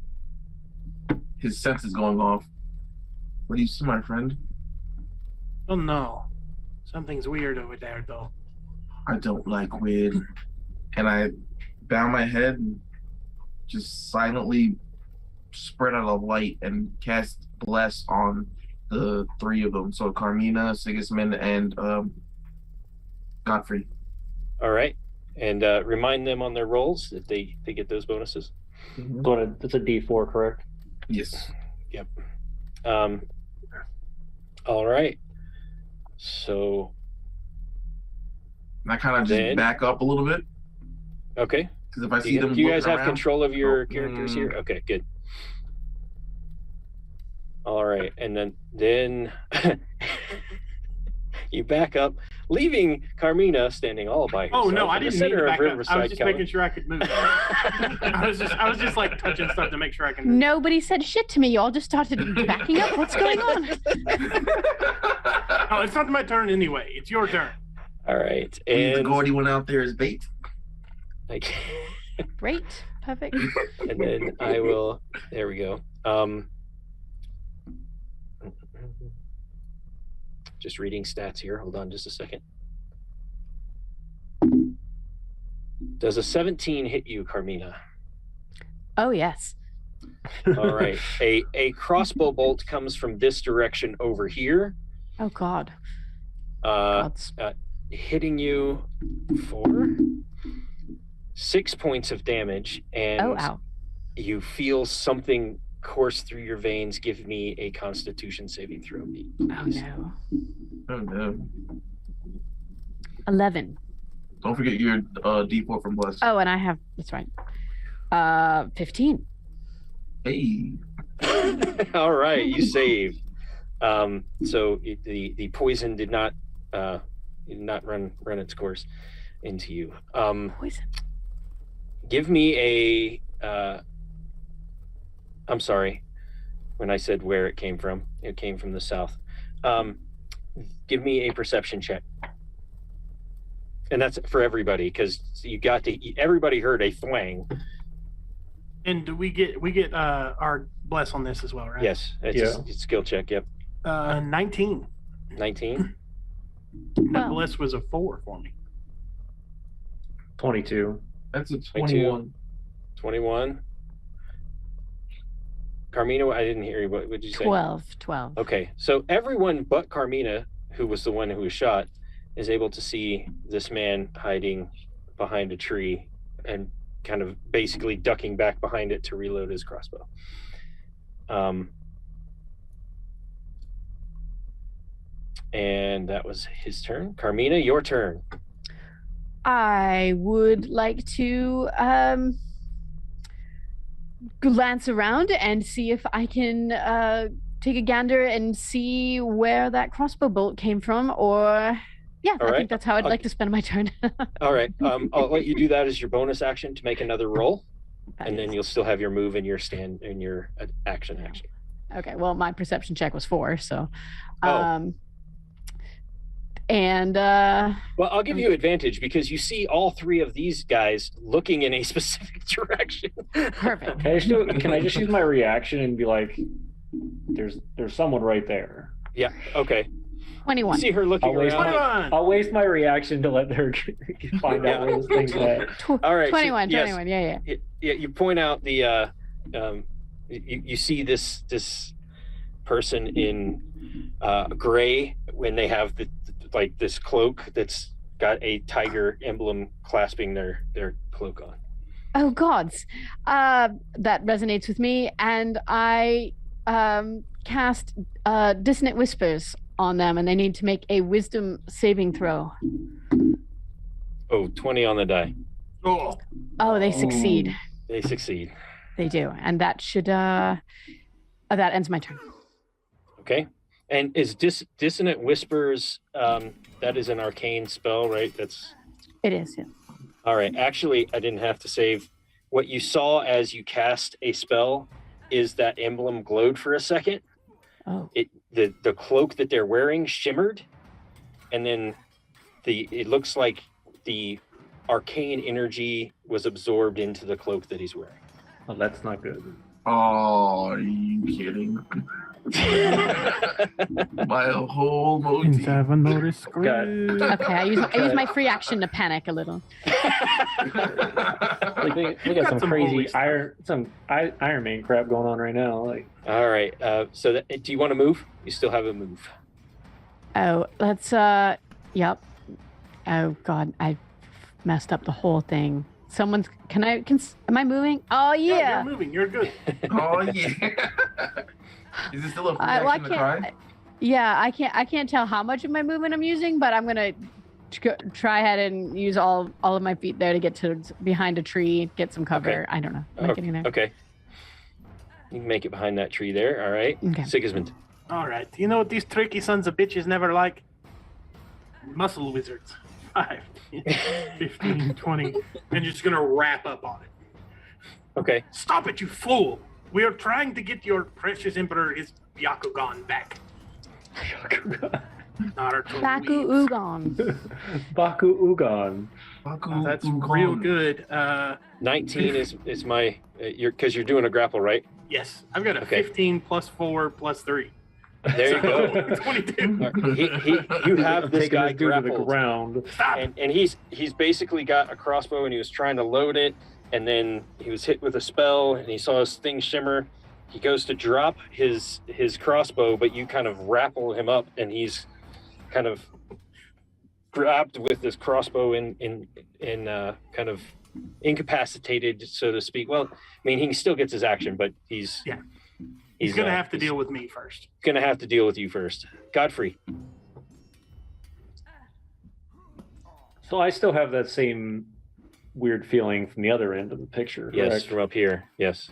his senses going off. What do you see, my friend? Oh no. Something's weird over there, though. I don't like weird. And I bow my head and just silently spread out a light and cast Bless on the three of them. So Carmina, Sigismund, and Godfrey. All right. And remind them on their rolls that they get those bonuses. Mm-hmm. So it's a D4, correct? Yes. Yep. All right. So I kind of just back up a little bit. Okay. Because if I see them, do you guys have around, control of your characters here? Okay, good. All right, and then you back up, leaving Carmina standing all by herself. Oh no, I didn't mean to back up. I was just making sure I could move. I was just like touching stuff to make sure I can move. Nobody said shit to me. You all just started backing up. What's going on? Oh, it's not my turn anyway. It's your turn. All right, and the and Gordy went out there as bait. Great, perfect. And then I will. There we go. Just reading stats here. Hold on just a second. Does a 17 hit you, Carmina? Oh, yes. All right. A crossbow bolt comes from this direction over here. Oh, God. Hitting you for 6 points of damage. And ow. You feel something course through your veins. Give me a Constitution saving throw. Oh no. Oh no. 11. Don't forget your D4 from Bless. Oh, and I have, that's right. 15. Hey. All right, you saved. So the poison did not run its course into you. Poison. Give me a. I'm sorry, when I said where it came from the south. Give me a perception check. And that's for everybody, because everybody heard a thwang. And do we get our Bless on this as well, right? Yes, it's a skill check, yep. 19. 19? That Bless was a 4 for me. 22. That's a 21. 21. Carmina, I didn't hear you. What did you say? 12. Okay, so everyone but Carmina, who was the one who was shot, is able to see this man hiding behind a tree and kind of basically ducking back behind it to reload his crossbow. And that was his turn. Carmina, your turn. I would like to glance around and see if I can take a gander and see where that crossbow bolt came from, or I think that's how I'd like to spend my turn. All right, I'll let you do that as your bonus action to make another roll, and then you'll still have your move and your stand and your action. Okay, well, my perception check was 4, so And Well, I'll give you advantage because you see all three of these guys looking in a specific direction. perfect. Can I just use my reaction and be like, there's someone right there? Yeah. Okay. 21. You see her looking around. I'll waste my reaction to let her find out where this thing's at. All right. 21, so, yes, 21. Yeah. Yeah. You point out the. You see this person in gray when they have like this cloak that's got a tiger emblem clasping their cloak on. Oh gods, that resonates with me, and I cast dissonant whispers on them, and they need to make a wisdom saving throw. Oh, 20 on the die. Oh, they succeed. They succeed. They do, and that should that ends my turn. Okay. And is dissonant whispers? That is an arcane spell, right? It is. Yeah. All right. Actually, I didn't have to save. What you saw as you cast a spell is that emblem glowed for a second. Oh. The cloak that they're wearing shimmered, and then it looks like the arcane energy was absorbed into the cloak that he's wearing. Oh, that's not good. Oh, are you kidding? My whole motive. Didn't have a notice screen. Okay, I use my free action to panic a little. Like we got some crazy Iron Man crap going on right now. Like, all right. So do you want to move? You still have a move. Oh, let's yep. Oh god, I messed up the whole thing. Am I moving? Oh yeah. Yeah, you're moving. You're good. Oh yeah. Is this still a free action to cry? Yeah, I can't tell how much of my movement I'm using, but I'm gonna try ahead and use all of my feet there to get to behind a tree, get some cover. Okay. I don't know. Am I getting there? Okay. You can make it behind that tree there. All right. Okay. Sigismund. All right. You know what these tricky sons of bitches never like? Muscle wizards. 5, 15, 20. And just going to wrap up on it. Okay. Stop it, you fool. We are trying to get your precious emperor, his Byakugan, back. Not our Baku Ugon. Baku Ugon. Oh, that's real good. 19 is my because you're doing a grapple, right? Yes, I've got a Okay. 15 plus 4 plus 3. There you go. 22. You have this Taking guy this dude to the grappled, ground. Stop. and he's basically got a crossbow, and he was trying to load it, and then he was hit with a spell, and he saw his thing shimmer. He goes to drop his crossbow, but you kind of grapple him up, and he's kind of grabbed with this crossbow in kind of incapacitated, so to speak. Well, I mean, he still gets his action, but he's going to have to deal with me first. Going to have to deal with you first. Godfrey. So I still have that same weird feeling from the other end of the picture. Yes, correct? from up here. Yes.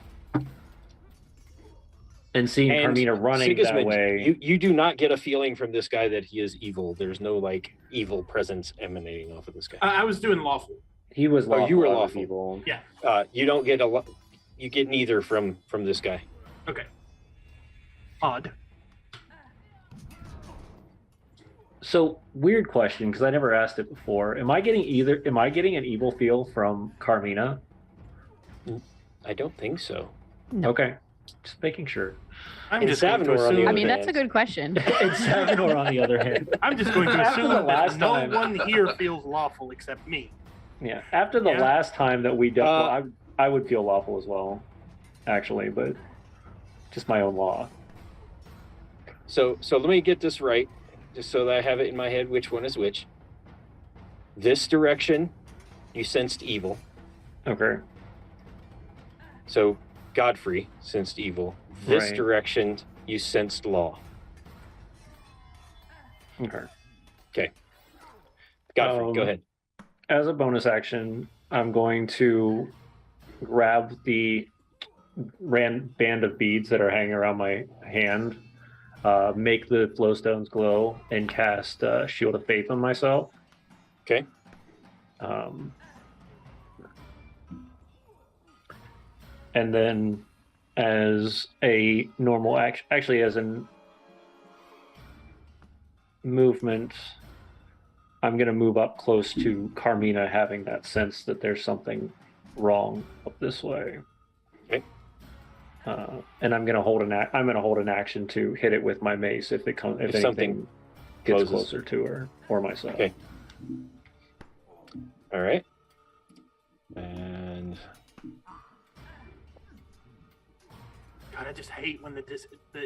And seeing And Carmina running Sigismund, that way. you do not get a feeling from this guy that he is evil. There's no like evil presence emanating off of this guy. I was doing lawful. He was lawful. you were I was lawful. evil. Yeah. You don't get you get neither from this guy. Okay. Odd. So weird question, because I never asked it before. Am I getting an evil feel from Carmina? I don't think so. No. Okay. Just making sure. I'm And just going to Savinor, on the assume. I other mean, that's a hand. good question. And Savinor, on the other hand. I'm just going to After assume the that last no time- one here feels lawful except me. Yeah. After the Yeah. last time that we dealt, I would feel lawful as well, actually, but just my own law. So let me get this right, just so that I have it in my head which one is which. This direction, you sensed evil. Okay. So Godfrey sensed evil. This Right. direction, you sensed law. Okay. Godfrey, go ahead. As a bonus action, I'm going to grab the band of beads that are hanging around my hand, make the flowstones glow, and cast Shield of Faith on myself. Okay. And then, as a normal action, actually, as a movement, I'm going to move up close to Carmina, having that sense that there's something wrong up this way. Okay. And I'm going to hold an action to hit it with my mace if anything something gets closes. closer to her or myself. Okay. All right. And God, I just hate when the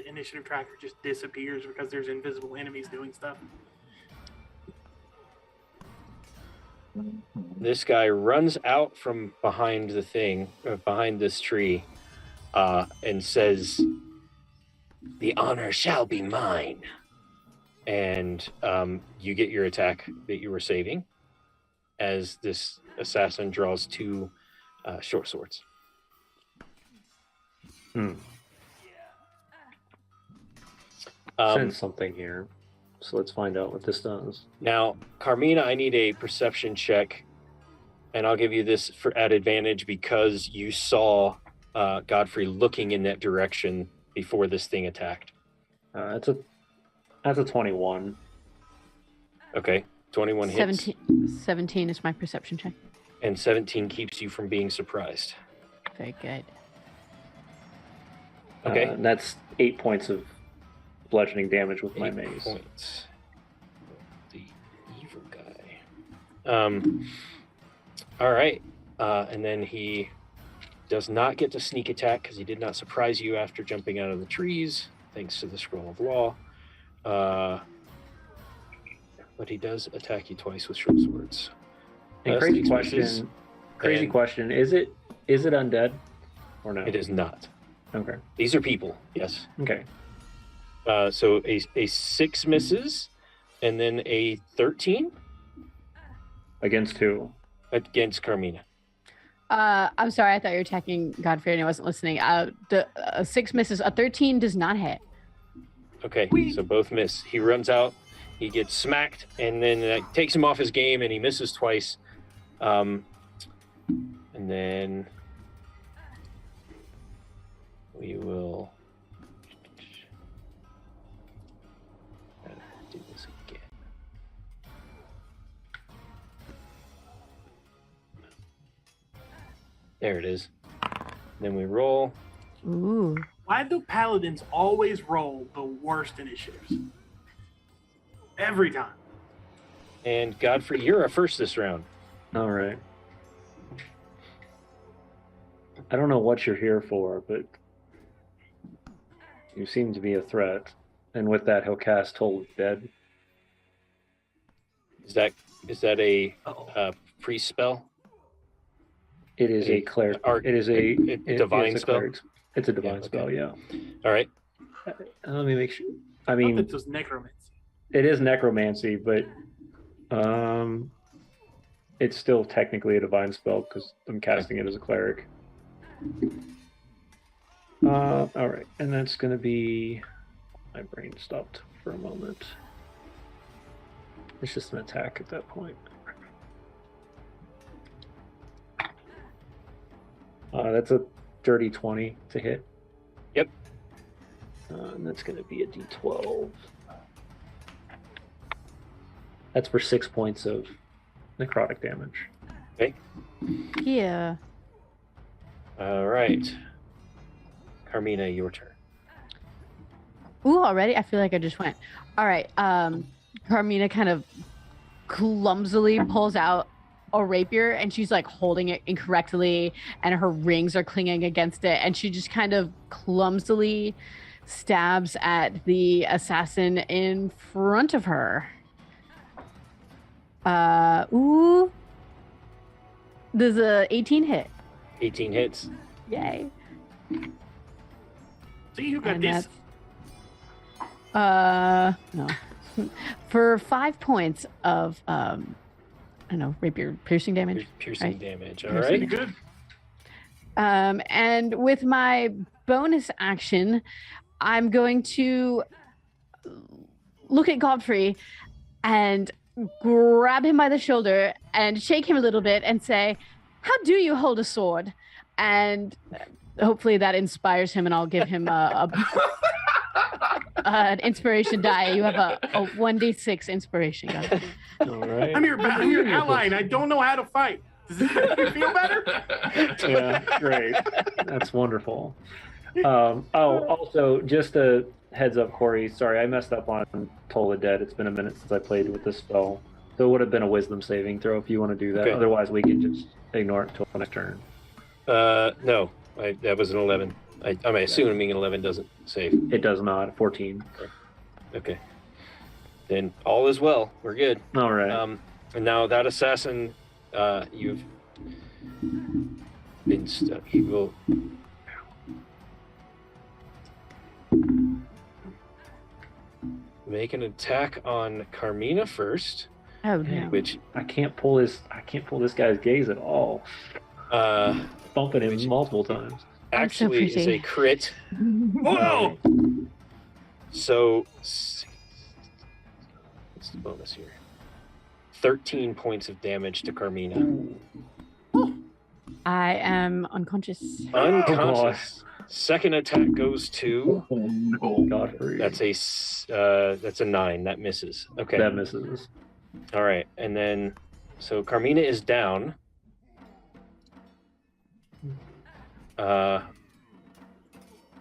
initiative tracker just disappears because there's invisible enemies doing stuff. this guy runs out from behind the thing, behind this tree, and says, "The honor shall be mine." And you get your attack that you were saving as this assassin draws 2 short swords. Sense something here. So let's find out what this does. Now, Carmina, I need a perception check, and I'll give you this at advantage because you saw Godfrey looking in that direction before this thing attacked. That's a 21. Okay, 21 hits. 17 is my perception check. And 17 keeps you from being surprised. Very good. Okay. And that's 8 points of bludgeoning damage with my 8 mace. points. The evil guy. All right. And then he does not get to sneak attack because he did not surprise you after jumping out of the trees, thanks to the scroll of law. But he does attack you twice with short swords. And crazy question. Is it undead or no? It is not. Okay. These are people, yes. Okay. So a 6 misses, and then a 13 Against who? against Carmina. I'm sorry, I thought you were attacking Godfrey and I wasn't listening. 6 misses. A 13 does not hit. Okay, so both miss. He runs out, he gets smacked, and then that takes him off his game, and he misses twice. And then we will do this again. There it is. Then we roll. Ooh. Why do paladins always roll the worst initiatives? Every time. And Godfrey, you're our first this round. All right. I don't know what you're here for, but you seem to be a threat. And with that, he'll cast Toll of Dead. Is that a priest spell? It is a cleric. It is a divine spell. It's a divine okay. spell. Yeah. All right. Let me make sure. I I mean, thought this was necromancy. it is necromancy, but it's still technically a divine spell because I'm casting it as a cleric. All right, and that's going to be. My brain stopped for a moment. It's just an attack at that point. That's a dirty 20 to hit. Yep. And that's going to be a d12. That's for 6 points of necrotic damage. Okay. Yeah. All right. Carmina, your turn. Ooh, already? I feel like I just went. All right. Carmina kind of clumsily pulls out a rapier and she's like holding it incorrectly and her rings are clinging against it. And she just kind of clumsily stabs at the assassin in front of her. Ooh. Does a 18 hit? 18 hits. Yay. See who got And this? No. For 5 points of I don't know, rapier piercing damage. Piercing right? damage. All Piercing. right. Pretty good. And with my bonus action, I'm going to look at Godfrey and grab him by the shoulder and shake him a little bit and say, "How do you hold a sword?" And hopefully that inspires him and I'll give him a an inspiration die. You have a 1d6 inspiration. Godfrey. All right. I'm your ally, and I don't know how to fight. Does this make you feel better? Yeah, great. That's wonderful. Also, just a heads up, Corey. Sorry, I messed up on Toll the Dead. It's been a minute since I played with this spell. So it would have been a wisdom saving throw if you want to do that. Okay. Otherwise, we can just ignore it until next turn. No, that was an 11. I'm assuming an 11 doesn't save. It does not. 14. Okay. Then all is well. We're good. All right. And now that assassin, you've been stuck. He will. Make an attack on Carmina first, Oh no. which I can't pull this guy's gaze at all. Bumping him multiple times. I'm so actually is a pretty. crit. Whoa! So, what's the bonus here? 13 points of damage to Carmina. I am unconscious. Unconscious. Second attack goes to. Oh no. Godfrey. That's a 9. That misses. Okay. That misses. All right, and then so Carmina is down.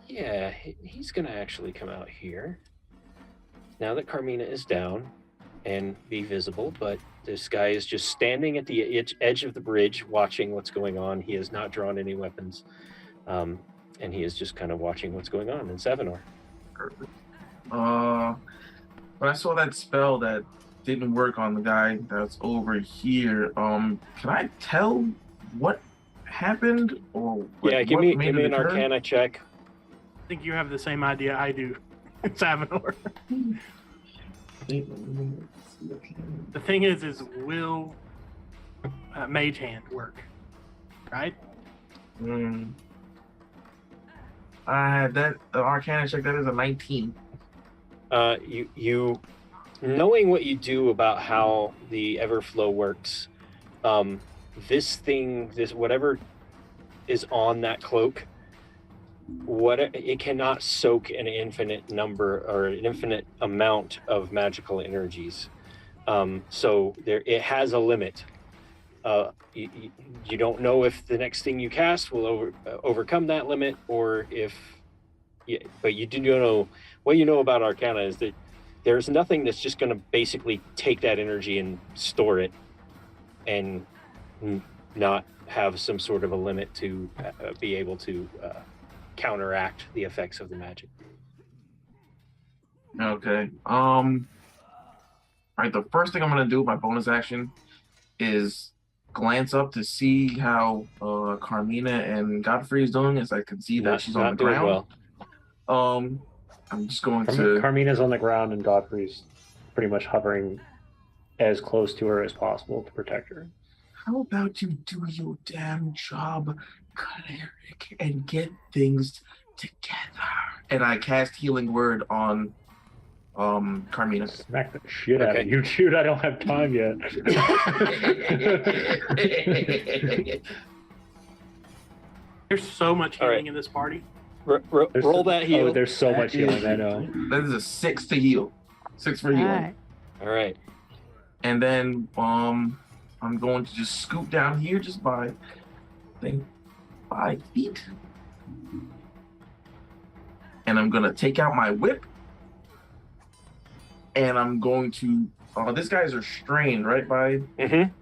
Yeah, he's gonna actually come out here. Now that Carmina is down and be visible, but this guy is just standing at the edge of the bridge watching what's going on. He has not drawn any weapons. And he is just kind of watching what's going on in Savanor. When I saw that spell that didn't work on the guy that's over here, can I tell what happened or Yeah, give me an occur? Arcana check. I think you have the same idea I do. It's Savanor. The thing is will Mage Hand work? Right? That Arcana check, that is a 19. You knowing what you do about how the Everflow works, this whatever is on that cloak, it cannot soak an infinite number or an infinite amount of magical energies. So it has a limit. You don't know if the next thing you cast will overcome that limit, or if. Yeah, but you do know what you know about Arcana is that there's nothing that's just going to basically take that energy and store it, and not have some sort of a limit to be able to counteract the effects of the magic. Okay. All right. The first thing I'm gonna do with my bonus action is glance up to see how Carmina and Godfrey is doing, as I can see that she's on the doing ground. well. I'm just going to. Carmina's on the ground and Godfrey's pretty much hovering as close to her as possible to protect her. How about you do your damn job, cleric, and get things together? And I cast Healing Word on Carmina. Smack the shit out of you, dude. I don't have time yet. There's so much healing in this party. Roll that heal. Oh, there's so much healing, I know. That is a 6 to heal. 6 for healing. All right. And then I'm going to just scoop down here just by, I think, 5 feet. And I'm going to take out my whip. And I'm going to, this guy's restrained, right, by? I'm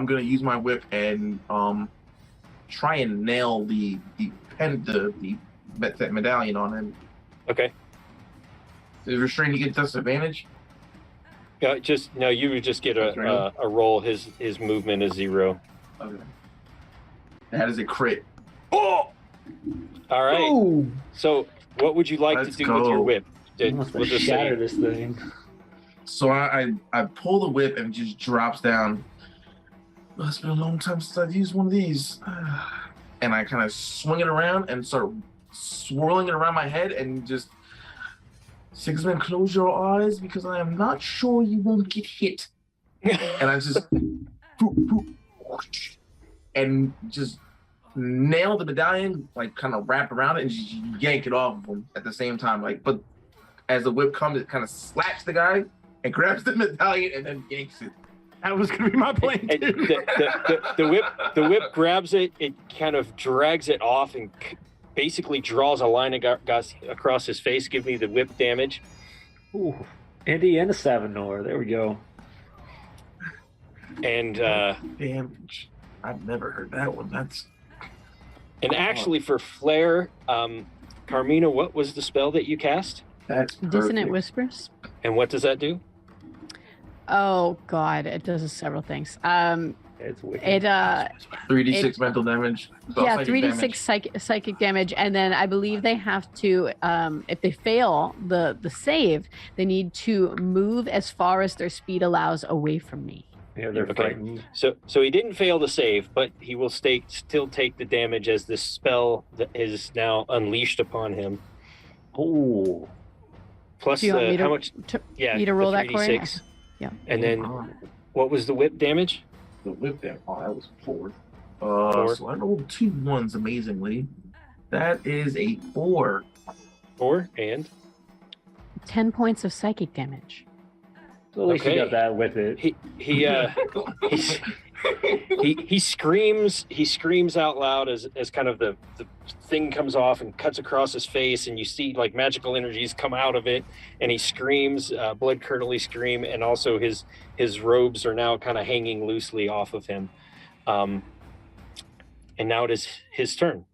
going to use my whip and try and nail the medallion on him. Okay. Is restrained, you get disadvantage? Yeah, you would just get a roll. His movement is 0. Okay. That is a crit. Oh! All right. Ooh. So, what would you like to do with your whip? We'll just shatter this thing. So I pull the whip and it just drops down. Oh, it's been a long time since I've used one of these. And I kind of swing it around and start swirling it around my head and just, Sigismund, close your eyes because I am not sure you won't get hit. And I just and just nail the medallion, like kind of wrap around it and just yank it off of him at the same time. Like, but As the whip comes, it kind of slaps the guy and grabs the medallion and then yanks it. That was going to be my plan And too. the whip grabs it. It kind of drags it off and basically draws a line across his face. Give me the whip damage. Ooh, Andy and a Savinor. There we go. And Damage. I've never heard that one. and actually for Flare, Carmina, what was the spell that you cast? That's Dissonant perfect. Whispers. And what does that do? Oh God, it does several things. It's wicked. It 3d6 mental damage. Well, yeah, psychic 3d6 damage. psychic damage, and then I believe they have to, if they fail the save, they need to move as far as their speed allows away from me. Yeah, they're Okay. frightened. So he didn't fail the save, but he will still take the damage as this spell that is now unleashed upon him. Oh, Plus Do you want me how to, much? Yeah, me to the roll that, Corey? 3d6. Yeah. And then what was the whip damage? The whip there. Oh, that was 4. Four. So I rolled 2 1s amazingly. That is a 4. 4 and 10 points of psychic damage. so at least Okay. you got that with it. he screams out loud as kind of the thing comes off and cuts across his face, and you see like magical energies come out of it, and he screams, blood curdling scream, and also his robes are now kind of hanging loosely off of him, and now it is his turn.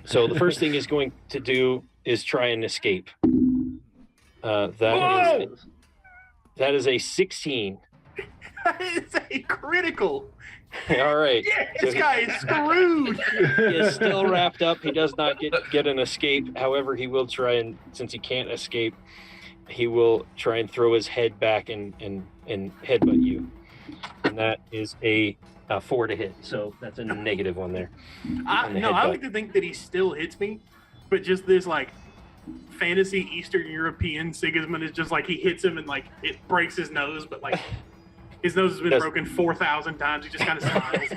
So the first thing he's going to do is try and escape. That is a 16. That is a critical. All right. Yeah, So this guy is screwed. He is still wrapped up. He does not get an escape. However, he will try and, since he can't escape, he will try and throw his head back and headbutt you. And that is a 4 to hit. So that's a negative one there. I On the I headbutt. like to think that he still hits me, but just this like fantasy Eastern European Sigismund is just like he hits him and like it breaks his nose, but like his nose has been Yes. broken 4,000 times. He just kind of smiles.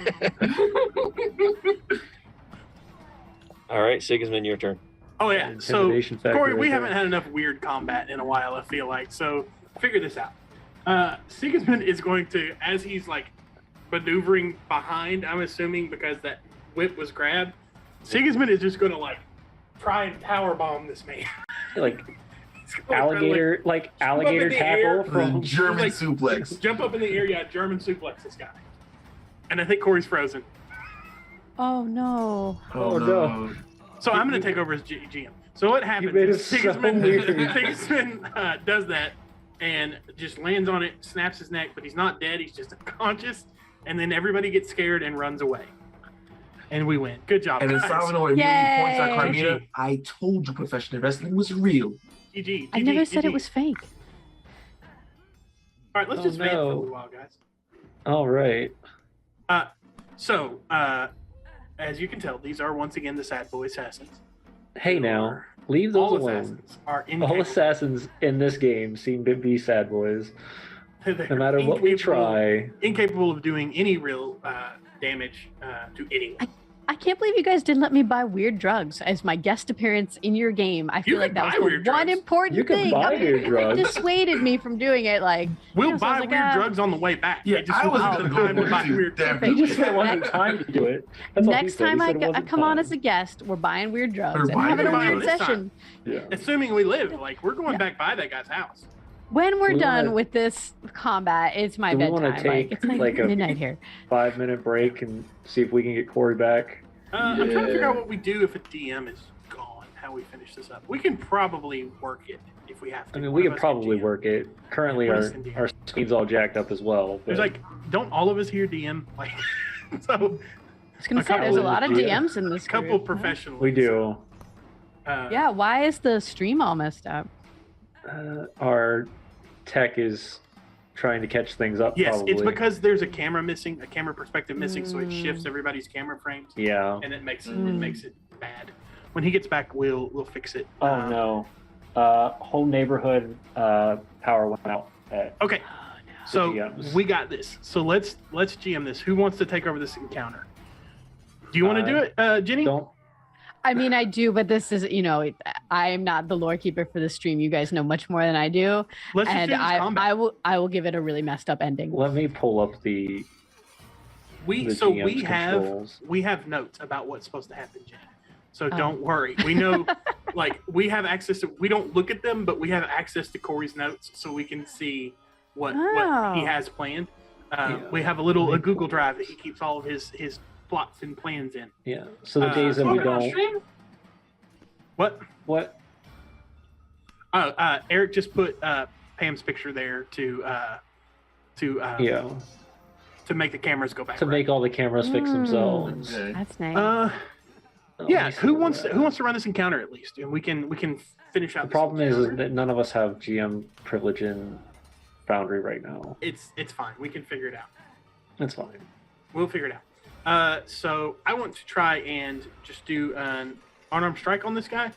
All right, Sigismund, your turn. Oh yeah. So Intimidation factor Corey, right we there. haven't had enough weird combat in a while, I feel like. So figure this out. Sigismund is going to, as he's like maneuvering behind, I'm assuming because that whip was grabbed, Sigismund is just going to like try and power bomb this man. Like He's gonna try to, alligator, like alligator in the air. tackle The from. German like- suplex. jump up in the air, yeah, German suplex this guy. And I think Corey's frozen. Oh no. Oh, no. So I'm going to take over as GM. So what happens made is it so Sigismund, weird. Sigismund does that and just lands on it, snaps his neck, but he's not dead. He's just unconscious. And then everybody gets scared and runs away. And we win. Good job, And then guys. Salvador immediately points out Yay. Carmina. I told you professional wrestling was real. GG. I never said it was fake. All right, let's Oh, just vamp for a no. little while, guys. All right. So, as you can tell, these are once again the Sad Boy Assassins. Hey now, leave those All alone. assassins are All incapable. assassins in this game seem to be sad boys. They're No matter what we incapable- try. Incapable of doing any real damage to anyone. I can't believe you guys didn't let me buy weird drugs as my guest appearance in your game. I feel You like can that was buy the weird one drugs. important You can thing. buy I mean, weird it drugs. dissuaded me from doing it. Like, We'll you know, so I buy was like, weird ah. drugs on the way back. Yeah, It just I was wasn't the gonna time go to buy with weird you, drugs. damn He just said wasn't time to do it. That's all he Next said. He time said it I wasn't come on time. as a guest, we're buying weird drugs Or and buying having a weird weird drugs. session. Yeah. Assuming we live, like we're going Yeah. back by that guy's house. When we're We done wanna- with this combat, it's my Do we bedtime. wanna take, it's like, like, a- midnight here. 5-minute break and see if we can get Corey back. I'm trying to figure Yeah. out what we do if a DM is gone. How we finish this up. We can probably work it if we have to. I mean, One we of could us probably DM. work it. Currently, What our is in DM? our screen's all jacked up as well. There's but- like, don't all of us here DM? Like, so I was gonna A say there's a couple lot of of- DMs in this a couple group. professionals. we do. Yeah, why is the stream all messed up? Our tech is trying to catch things up. Yes, probably. it's because there's a camera missing, a camera perspective missing, so it Mm. shifts everybody's camera frames, Yeah. and it makes it Mm. bad. When he gets back, we'll fix it. Oh no. Whole neighborhood power went out. Okay, so GMs. we got this. So let's GM this. Who wants to take over this encounter? Do you want to do it, Jenny? Don't. I mean, I do, but this is, I am not the lore keeper for the stream. You guys know much more than I do. Let's just And do this combat. I will give it a really messed up ending. Let me pull up the GM's controls. we have notes about what's supposed to happen, Jen. So don't worry. We know, like, we have access to. We don't look at them, but we have access to Corey's notes, so we can see what he has planned. We have a Google Drive that he keeps all of his plots and plans in. Yeah. So the days that we don't. What? Oh, Eric just put Pam's picture there to make the cameras go back. To make all the cameras fix themselves. Okay. That's nice. Yeah. Who wants to run this encounter at least, and we can finish out. The problem is that none of us have GM privilege in Foundry right now. It's fine. We can figure it out. That's fine. We'll figure it out. So I want to try and just do an unarmed strike on this guy. Is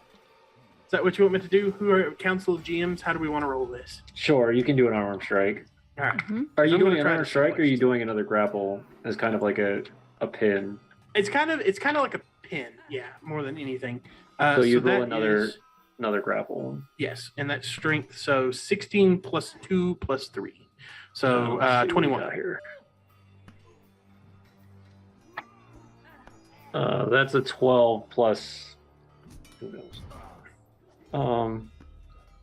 that what you want me to do? Who are Council of GMs? How do we want to roll this? Sure, you can do an unarmed strike. All right. Mm-hmm. Are you I'm gonna doing an try unarmed this strike, or are you first. doing another grapple as kind of like a pin? It's kind of like a pin, yeah, more than anything. So you roll that another grapple. yes, and that's strength. So 16 plus 2 plus 3. So Let's see what we 21. got here. That's a 12 plus. Who knows?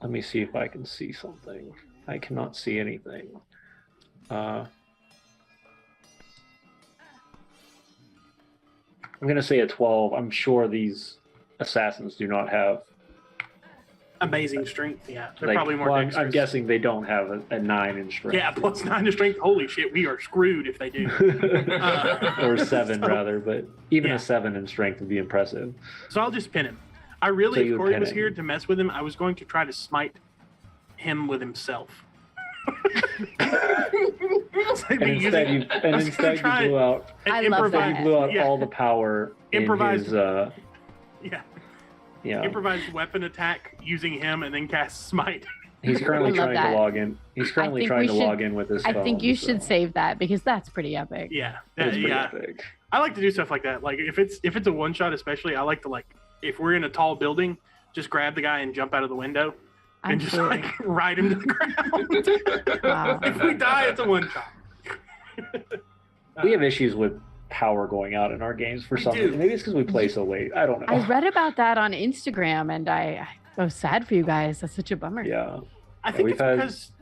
Let me see if I can see something. I cannot see anything. I'm gonna say a 12. I'm sure these assassins do not have. Amazing strength, yeah. They're like, probably more well, I'm dexterous. guessing they don't have a 9 in strength. Yeah, plus 9 to strength. Holy shit, we are screwed if they do. Or 7 so- rather, but even Yeah. a 7 in strength would be impressive. So I'll just pin him. I So really, you if would Corey pin was him. here to mess with him, I was going to try to smite him with himself. And instead you blew out. I love that. You blew out Yeah. all the power Improvised- in his Yeah. Improvised weapon attack using him and then cast smite. He's currently I love trying that. to log in. He's currently think trying we to should- log in with his phone. I think you should so save that because that's pretty epic. Yeah. it's pretty Yeah. epic. I like to do stuff like that. Like if it's a one shot, especially, I like to if we're in a tall building, just grab the guy and jump out of the window and just Absolutely. ride him to the ground. Wow. If we die, it's a one shot. We have issues with power going out in our games for We some do. reason. Maybe it's because we play so late. I don't know. I read about that on Instagram and I was sad for you guys. That's such a bummer. Yeah. I think we've it's had- because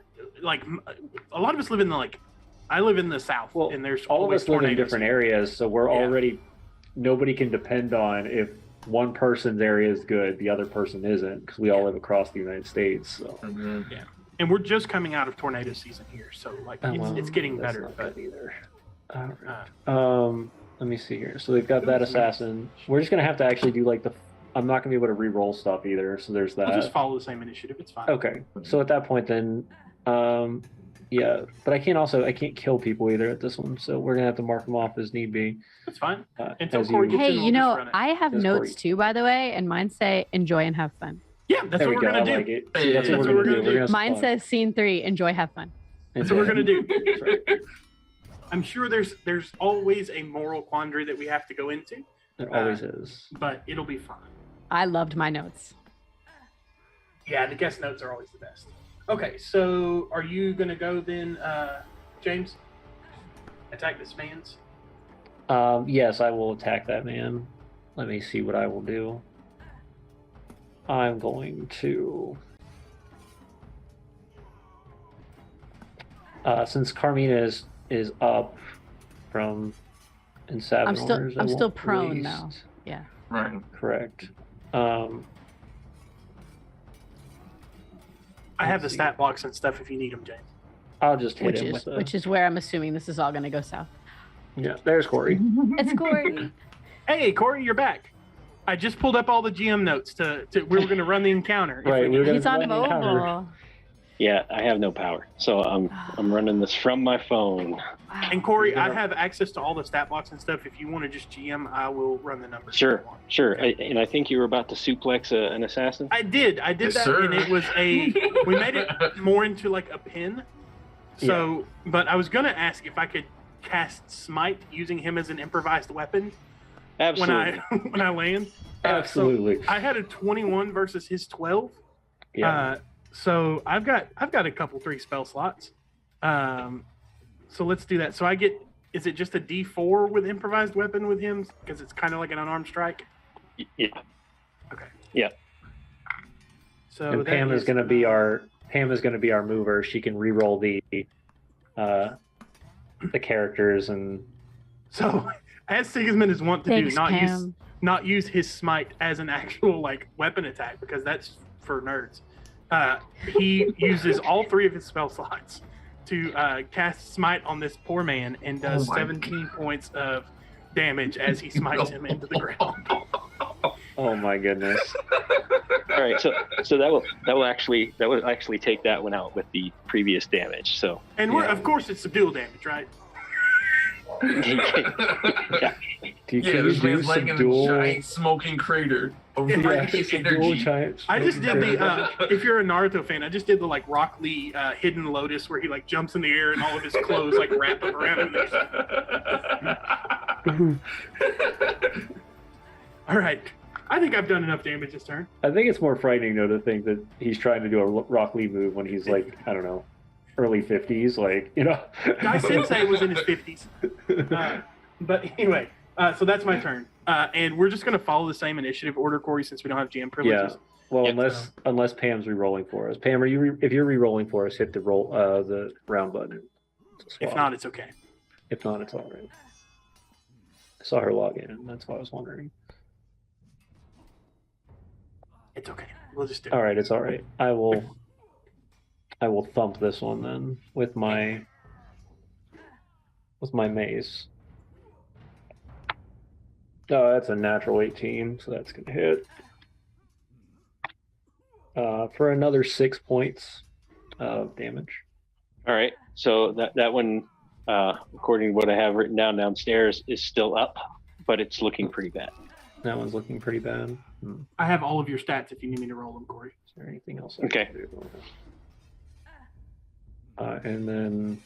a lot of us live in I live in the south, Well, and there's all of always us live in tornadoes different here. areas, so we're Yeah. already nobody can depend on if one person's area is good, the other person isn't, because we all live across the United States. So And we're just coming out of tornado season here, so it's getting that's better. not But good either. All right. Let me see here. So they've got that assassin. We're just gonna have to actually do I'm not gonna be able to re-roll stuff either. So there's that. we'll just follow the same initiative. It's fine. Okay. So at that point, then, yeah. But I can't kill people either at this one. So we're gonna have to mark them off as need be. It's fine. Uh, Until as Corey you- gets Hey, in, we'll just run it. I have That's notes great. too, by the way, and mine say enjoy and have fun. Yeah, that's There what we we're go. gonna I do. like it. Hey, See, that's what we're gonna do. We're gonna Mine spawn. says scene 3, enjoy, have fun. That's what we're gonna do. That's right. I'm sure there's always a moral quandary that we have to go into, There always is. but it'll be fine. I loved my notes. Yeah, the guest notes are always the best. Okay, so are you gonna go then, James? Attack this man's. Yes, I will attack that man. Let me see what I will do. I'm going to. Since Carmina is up from in I'm still Savinors, I I'm still won't prone waste- though. Yeah. Right. Correct. I have the Let's see. stat blocks and stuff if you need them, James. I'll just hit Which him is with which is where I'm assuming this is all gonna go south. yeah. There's Corey. It's Corey. Hey, Corey, you're back. I just pulled up all the GM notes to we were gonna run the encounter. if Right, we we were did. He's on run the encounter. mobile. Yeah, I have no power, so I'm running this from my phone. Wow. And Corey, You're gonna- I have access to all the stat blocks and stuff. If you want to just GM, I will run the numbers. if Sure, you want. sure. And I think you were about to suplex an assassin. I did Yes, that, sir. and it was we made it more into like a pin. So, but I was gonna ask if I could cast smite using him as an improvised weapon Absolutely. when I land. Absolutely. So I had a 21 versus his 12. Yeah. So I've got a couple 3 spell slots. So let's do that. So I get. Is it just a D4 with improvised weapon with him? Because it's kind of like an unarmed strike. Yeah. Okay. Yeah. So And Pam is going to be our mover. She can re-roll the characters and. So as Sigismund is wont to Thanks, do, Pam. not use his smite as an actual like weapon attack because that's for nerds. He uses all 3 of his spell slots to cast smite on this poor man and does 17 points of damage as he smites him into the ground. Oh my goodness! All right, so that will actually take that one out with the previous damage. So And of course it's subdual damage, right? yeah. This man's laying in a giant smoking crater. Giant I just did the if you're a Naruto fan, I just did the like Rock Lee hidden lotus where he like jumps in the air and all of his clothes like wrap up around him. All right. I think I've done enough damage this turn. I think it's more frightening though to think that he's trying to do a Rock Lee move when he's like, I don't know, early 50s, like, you know. Guy Sensei was in his 50s. But anyway, so that's my turn. And we're just going to follow the same initiative order, Corey, since we don't have GM privileges. Yeah. Well, Yep. unless Pam's re-rolling for us. Pam, if you're re-rolling for us, hit the round button. If not, it's okay. If not, it's all right. I saw her log in. That's why I was wondering. It's okay. We'll just do it. All right, it's all right. I will thump this one then with my mace. Oh, that's a natural 18, so that's gonna hit. For another 6 points of damage. All right. So that one, according to what I have written downstairs, is still up, but it's looking pretty bad. That one's looking pretty bad. I have all of your stats if you need me to roll them, Corey. Is there anything else? Okay. Can do? And then.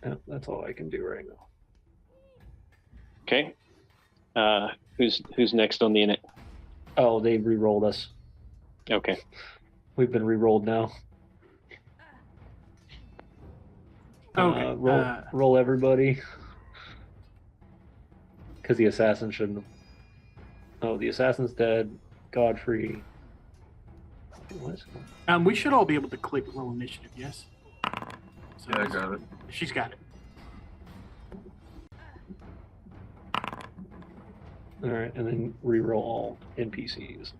Yeah, that's all I can do right now. Okay. Who's next on the init? Oh, they re-rolled us. Okay. We've been re-rolled now. Okay. Roll everybody. Because the assassin shouldn't have. Oh, the assassin's dead. Godfrey. What is it? We should all be able to click roll initiative, yes? So Yeah, I got it. She's got it. All right, and then re-roll all NPCs.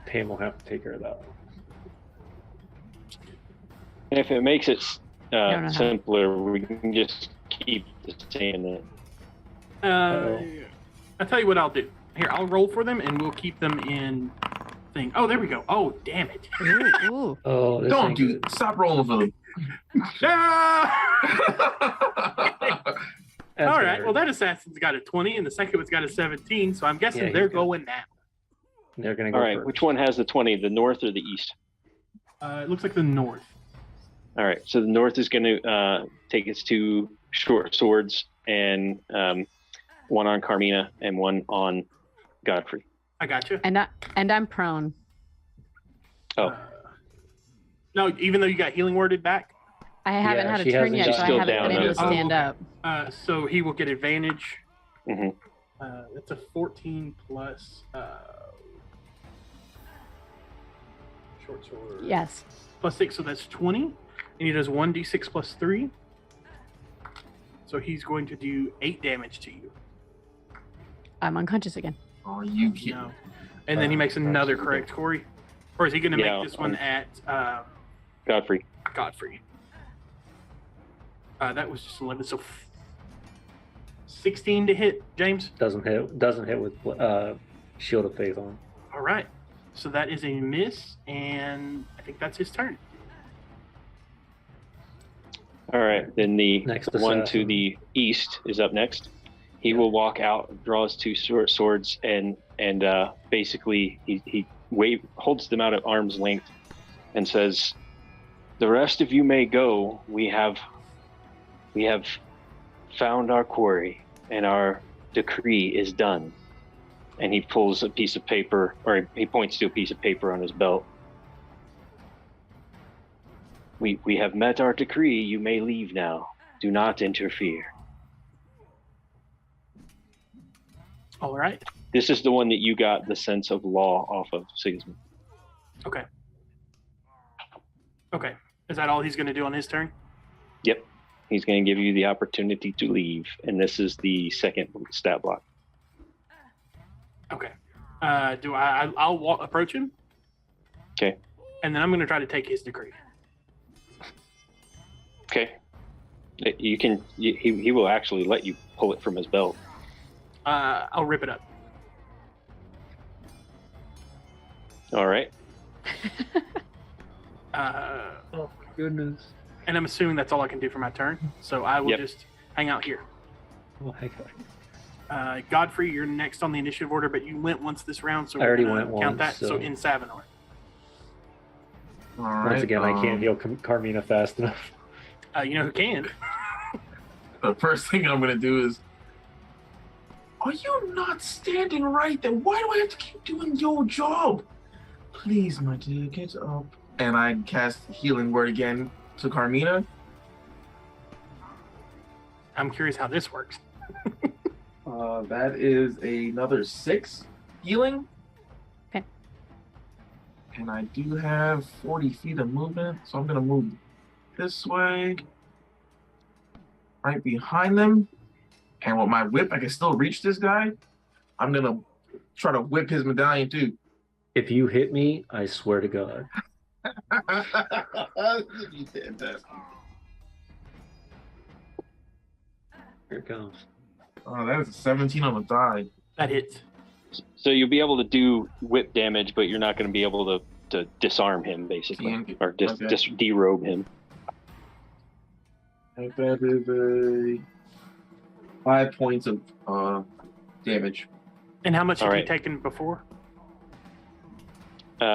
Pam will have to take care of that one. And if it makes it don't know how. simpler, we can just keep the same. I'll tell you what I'll do. Here, I'll roll for them and we'll keep them in thing. Oh, there we go. Oh, damn it. Ooh, ooh. Oh, this Don't ain't do good. Stop rolling for them. That's All gonna right. hurt. Well, that assassin's got a 20 and the second one's got a 17. So I'm guessing Yeah, they're he's good. going now. They're gonna go All right. first. Which one has the 20? The north or the east? It looks like the north. All right. So the north is going to take its 2 short swords and one on Carmina and one on Godfrey. I got you. And I'm prone. Oh. No, even though you got healing worded back. I haven't Yeah, had a she turn hasn't- yet, she's so I still haven't down, been able to though. stand Oh, up. So he will get advantage. hmm That's a 14 plus short sword. Yes. Plus 6, so that's 20. And he does 1d6 plus 3. So he's going to do 8 damage to you. I'm unconscious again. Are you kidding? No. And then he makes another correct, Corey? Or is he going to Yeah, make this one at Godfrey. Godfrey? That was just 11. So 16 to hit, James? Doesn't hit with Shield of Faith on. All right. So that is a miss, and I think that's his turn. All right. Then the Next one to assassin. the east is up next. He will walk out, draw his 2 short swords, and basically he holds them out at arm's length and says, "The rest of you may go. We have found our quarry, and our decree is done. And he pulls a piece of paper, or he points to a piece of paper on his belt. We have met our decree. You may leave now. Do not interfere. All right. This is the one that you got the sense of law off of, Sigismund. Okay. Okay. Is that all he's going to do on his turn? Yep. He's going to give you the opportunity to leave, and this is the second stat block. Okay. I'll approach him. Okay. And then I'm going to try to take his decree. Okay. You can. He will actually let you pull it from his belt. I'll rip it up. All right. Oh my goodness. And I'm assuming that's all I can do for my turn. So I will just hang out here. Oh my god. Godfrey, you're next on the initiative order, but you went once this round, so I already we're gonna went count once, that. So in Savinor. All right. Once again, I can't heal Carmina fast enough. You know who can? The first thing I'm gonna do is, are you not standing right there? Why do I have to keep doing your job? Please, my dear, get up. And I cast Healing Word again to Carmina. I'm curious how this works. That is another 6 healing. Okay. And I do have 40 feet of movement, so I'm gonna move this way, right behind them. And with my whip, I can still reach this guy. I'm gonna try to whip his medallion too. If you hit me, I swear to God. Fantastic. Here it comes. Oh, that is a 17 on the die. That hits. So you'll be able to do whip damage, but you're not going to be able to disarm him, basically, or just derobe him. And that is a 5 points of damage. And how much All have you right. taken before?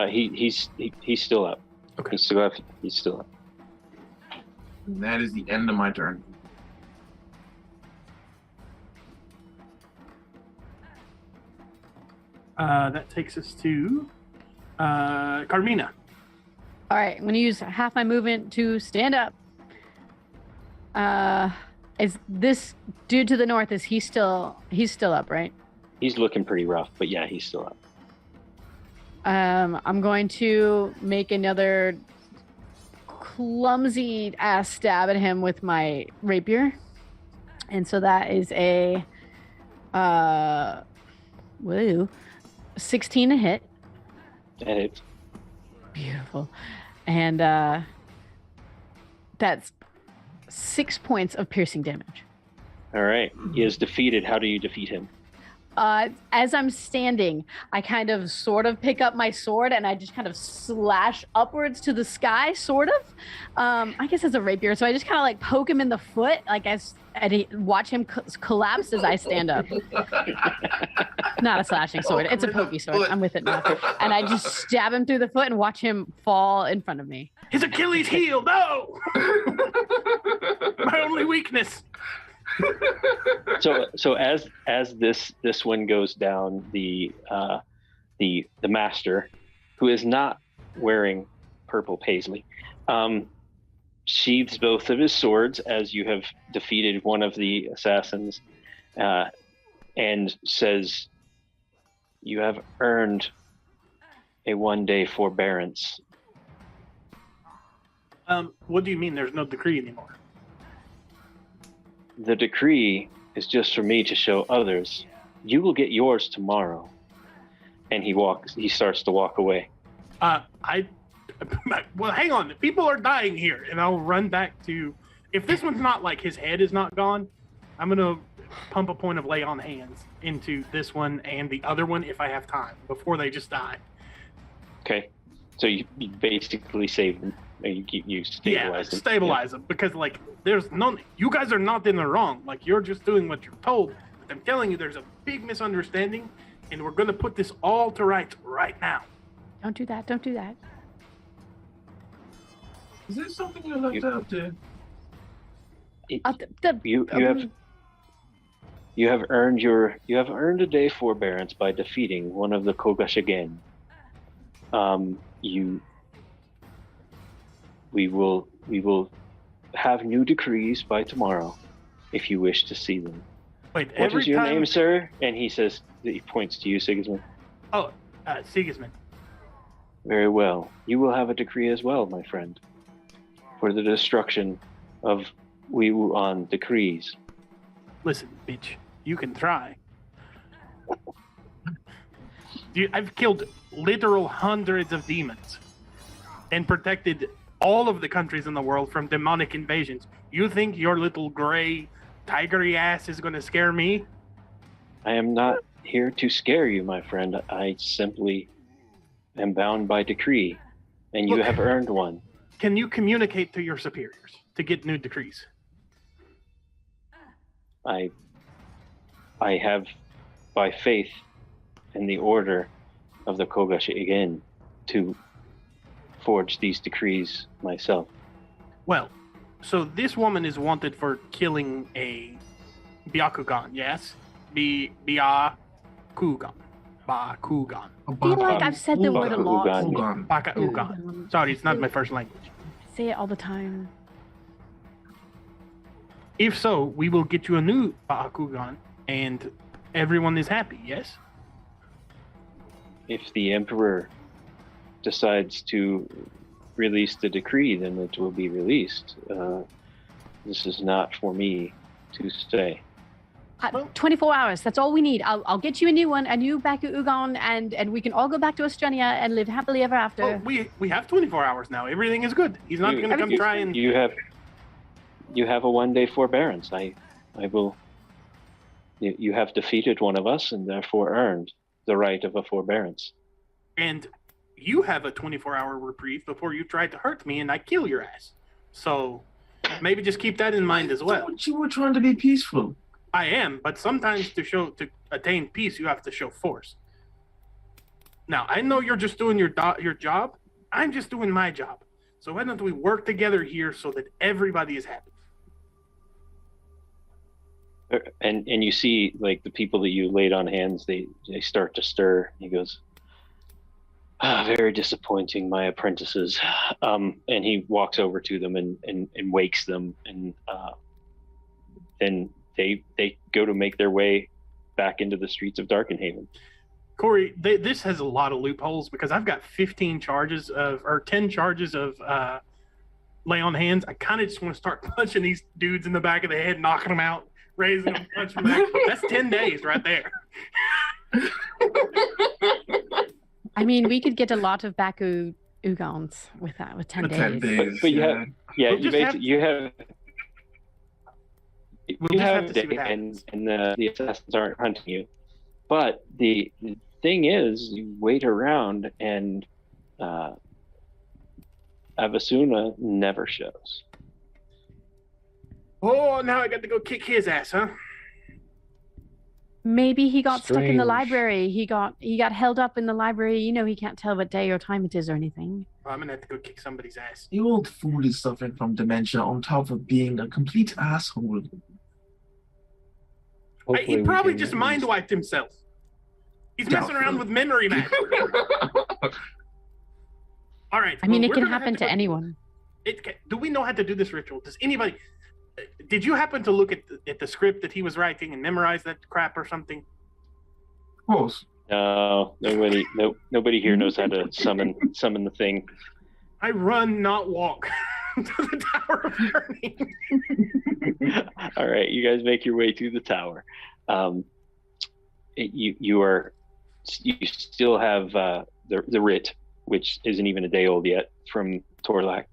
He's still up. Okay. He's still up. And that is the end of my turn. That takes us to Carmina. All right, I'm gonna use half my movement to stand up. Is this dude to the north? Is he's still up, right? He's looking pretty rough, but yeah, he's still up. I'm going to make another clumsy ass stab at him with my rapier, and so that is a 16 to hit. And it's Beautiful. And that's 6 points of piercing damage. all right. He is defeated. How do you defeat him? As I'm standing, I kind of sort of pick up my sword and I just kind of slash upwards to the sky, sort of. I guess it's a rapier, so I just kind of like poke him in the foot, like and watch him collapse as I stand up. Not a slashing sword; it's a pokey sword. I'm with it now, and I just stab him through the foot and watch him fall in front of me. His Achilles heel. No, my only weakness. So as this one goes down, the master, who is not wearing purple paisley, sheathes both of his swords as you have defeated one of the assassins, and says, "You have earned a one-day forbearance." What do you mean? There's no decree anymore? The decree is just for me to show others. You will get yours tomorrow. And he starts to walk away. Well, hang on. People are dying here, and I'll run back to. If this one's not like his head is not gone, I'm gonna pump a point of lay on hands into this one and the other one if I have time before they just die. Okay, so you basically save them. You stabilize them. Stabilize them because like there's no. You guys are not in the wrong. Like you're just doing what you're told. But I'm telling you, there's a big misunderstanding, and we're gonna put this all to rights right now. Don't do that. Don't do that. Is there something you left out there? You have You have earned a day forbearance by defeating one of the Kogashigen. We will have new decrees by tomorrow, if you wish to see them. Wait, What is your name, sir? And he points to you, Sigismund. Oh, Sigismund. Very well. You will have a decree as well, my friend, for the destruction of Wiwu-an decrees. Listen, bitch, you can try. I've killed literal hundreds of demons and protected all of the countries in the world from demonic invasions. You think your little gray tigery ass is going to scare me? I am not here to scare you, my friend. I simply am bound by decree, and you have earned one. Can you communicate to your superiors to get new decrees? I have, by faith in the order of the Kogashi again, to forge these decrees myself. Well, so this woman is wanted for killing a Byakugan, yes? Byakugan. Bakugan. I feel like I've said the word a lot. Bakugan. Bakaugan. Sorry, it's not my first language. I say it all the time. If so, we will get you a new Bakugan, and everyone is happy, yes? If the Emperor decides to release the decree, then it will be released. This is not for me to say. 24 hours. That's all we need. I'll get you a new one, a new Bakugan, and we can all go back to Estrenia and live happily ever after. Oh, we have 24 hours now. Everything is good. He's not going to come try and... You have a one-day forbearance. I will... You have defeated one of us and therefore earned the right of a forbearance. And you have a 24-hour reprieve before you tried to hurt me and I kill your ass. So maybe just keep that in mind as well. You were trying to be peaceful. I am, but sometimes to attain peace, you have to show force. Now, I know you're just doing your job. I'm just doing my job. So why don't we work together here so that everybody is happy? And you see, like, the people that you laid on hands, they start to stir. He goes, very disappointing, my apprentices. And he walks over to them and wakes them, and then they go to make their way back into the streets of Darkenhaven. Corey, this has a lot of loopholes because I've got 10 charges of lay on hands. I kind of just want to start punching these dudes in the back of the head, knocking them out, raising them, punching them back. That's 10 days right there. I mean, we could get a lot of Bakugans with that, with 10 days. 10 days. But you have a day, and the assassins aren't hunting you. But the thing is, you wait around, and Avasuna never shows. Oh, now I got to go kick his ass, huh? Maybe he got stuck in the Strange. library. He got held up in the library. You know, he can't tell what day or time it is or anything. I'm gonna have to go kick somebody's ass. The old fool is suffering from dementia on top of being a complete asshole. Hopefully He we probably can just at mind least- wiped himself. He's messing around with memory man. All right. I mean, well, it we're can gonna have happen to go- anyone. Do we know how to do this ritual? Does anybody? Did you happen to look at the script that he was writing and memorize that crap or something? Of course. No, nobody here knows how to summon the thing. I run, not walk, to the Tower of Learning. All right, you guys make your way to the tower. You still have the writ, which isn't even a day old yet, from Torlak.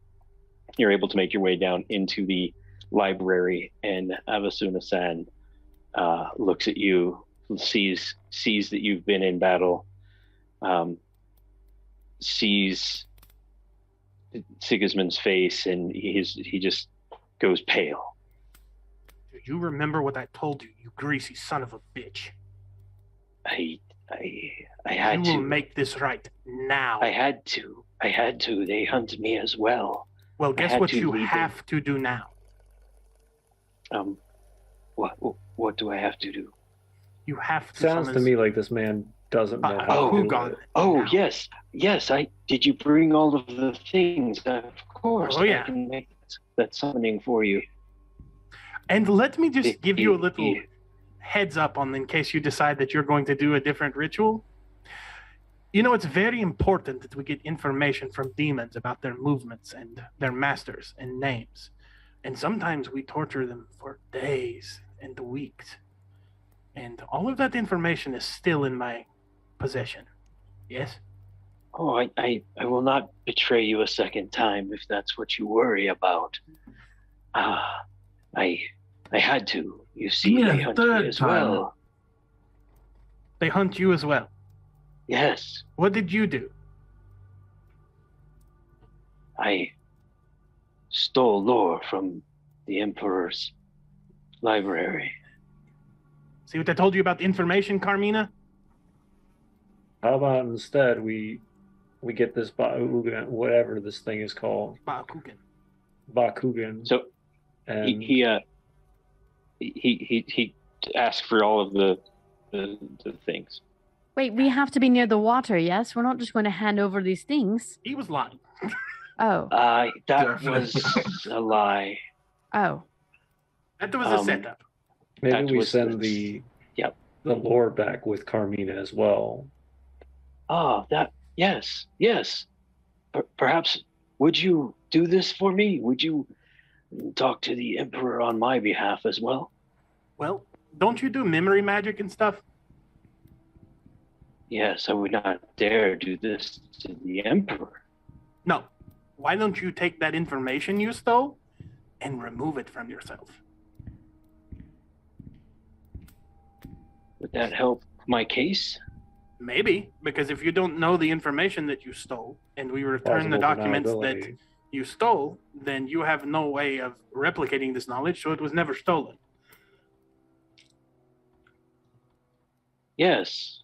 You're able to make your way down into the library, and Avasuna-san looks at you, sees that you've been in battle, sees Sigismund's face, and he just goes pale. Do you remember what I told you, you greasy son of a bitch? I had You to. will make this right now. I had to. They hunted me as well. Well, I guess had what to you leave have to do now? What do I have to do? You have to Sounds to summon me like this man doesn't know how to do Hugon. it. Oh, now. yes. Did you bring all of the things? Of course. Oh, yeah. I can make that summoning for you. And let me just give you a little Yeah. heads up on in case you decide that you're going to do a different ritual. You know, it's very important that we get information from demons about their movements and their masters and names. And sometimes we torture them for days and weeks. And all of that information is still in my possession. Yes? Oh, I will not betray you a second time if that's what you worry about. I had to. You see, mean a they hunt me third as time? well. They hunt you as well. Yes, What did you do? I stole lore from the Emperor's library. See what I told you about the information, Carmina? How about instead we get this whatever this thing is called, Bakugan. Bakugan, So and he asked for all of the things. Wait, we have to be near the water, yes? We're not just going to hand over these things. He was lying. Oh. That Definitely. was a lie. Oh. That was a setup. maybe that we was send the- Yep. the lore back with Carmina as well. Oh, yes. Perhaps, would you do this for me? Would you talk to the Emperor on my behalf as well? Well, don't you do memory magic and stuff? Yes, I would not dare do this to the Emperor. No. Why don't you take that information you stole and remove it from yourself? Would that help my case? Maybe, because if you don't know the information that you stole and we return the Plausible documents that deniability. you stole, then you have no way of replicating this knowledge, so it was never stolen. Yes,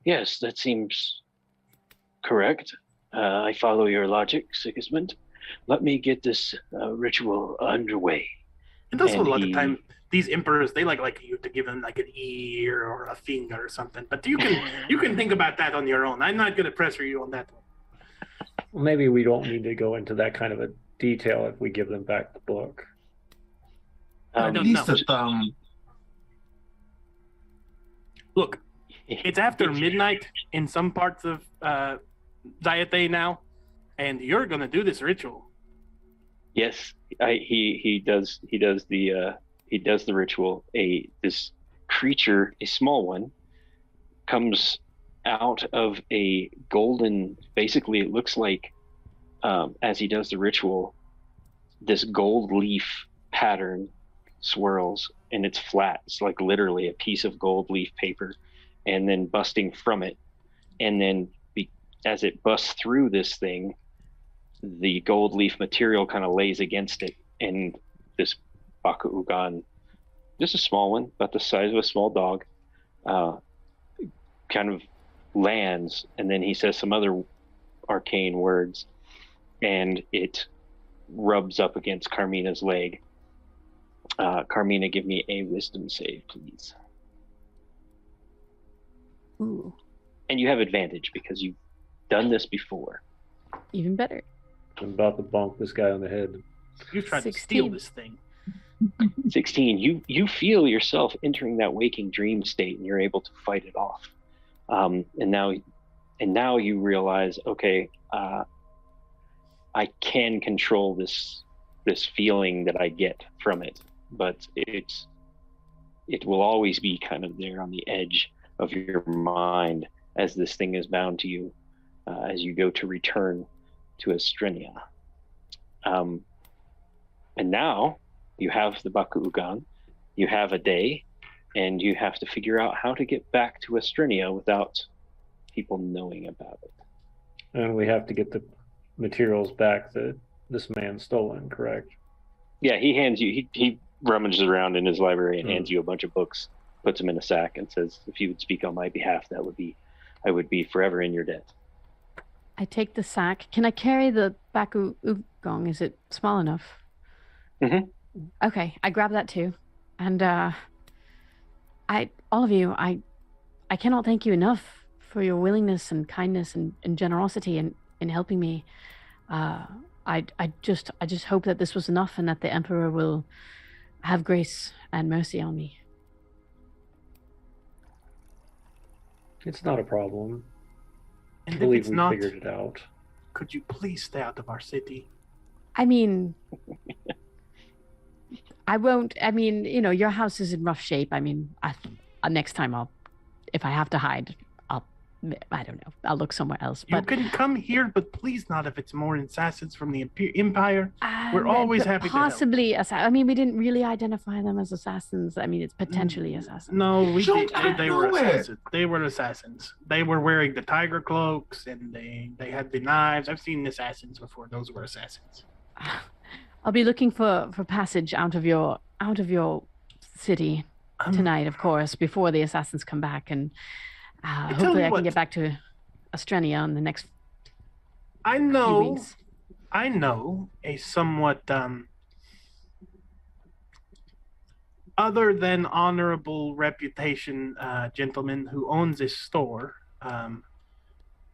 that seems correct. I follow your logic, Sigismund. Let me get this ritual underway. And also And a lot of he- time, these emperors, they like you to give them like an ear or a finger or something. But you can think about that on your own. I'm not going to pressure you on that one. Well, maybe we don't need to go into that kind of a detail if we give them back the book. I At don't least know. a thumb. Look, it's after midnight in some parts of Zayate now, and you're going to do this ritual. Yes, he does the ritual. This creature, a small one, comes out of a golden. Basically, it looks like as he does the ritual, this gold leaf pattern swirls, and it's flat. It's like literally a piece of gold leaf paper, and then busting from it, and then as it busts through this thing, the gold leaf material kind of lays against it, and this Bakugan, just a small one, about the size of a small dog, kind of lands, and then he says some other arcane words, and it rubs up against Carmina's leg. Carmina, give me a wisdom save, please. Ooh, And you have advantage because you've done this before. even better. I'm about to bonk this guy on the head. You tried to steal 16. this thing. 16. You feel yourself entering that waking dream state, and you're able to fight it off. And now you realize, okay, I can control this feeling that I get from it, but it will always be kind of there on the edge of your mind as this thing is bound to you, as you go to return to Estrenia. And now you have the Bakugan, you have a day, and you have to figure out how to get back to Estrenia without people knowing about it. And we have to get the materials back that this man stolen, correct? Yeah, he hands you, he rummages around in his library and hands you a bunch of books, puts them in a sack, and says, if you would speak on my behalf, I would be forever in your debt. I take the sack. Can I carry the Bakugan? Is it small enough? Mhm. Okay, I grab that too. And all of you, I cannot thank you enough for your willingness and kindness and generosity in helping me. I just hope that this was enough and that the Emperor will have grace and mercy on me. It's not a problem. And I if believe it's we not, figured it out. could you please stay out of our city? I mean, I won't. I mean, your house is in rough shape. I mean, next time if I have to hide, I don't know. I'll look somewhere else. You But can come here, but please not if it's more assassins from the Empire. We're always happy to help. possibly. I mean, we didn't really identify them as assassins. I mean, it's potentially assassins. No, we Jump did. out of They were nowhere. assassins. They were assassins. They were wearing the tiger cloaks and they had the knives. I've seen assassins before. Those were assassins. I'll be looking for passage out of your city tonight, of course, before the assassins come back, and hopefully I can get back to Estrenia in the next I few know. weeks. I know a somewhat other than honorable reputation gentleman who owns a store.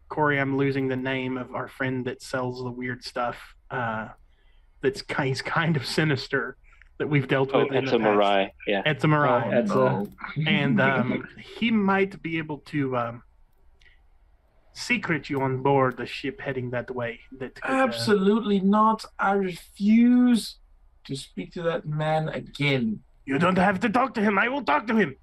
Corey, I'm losing the name of our friend that sells the weird stuff. He's kind of sinister that we've dealt with in the past. Marai. Yeah. It's a Marai. It's no. And he might be able to secret you on board the ship heading that way. That could, Absolutely not. I refuse to speak to that man again. you don't have to talk to him. I will talk to him.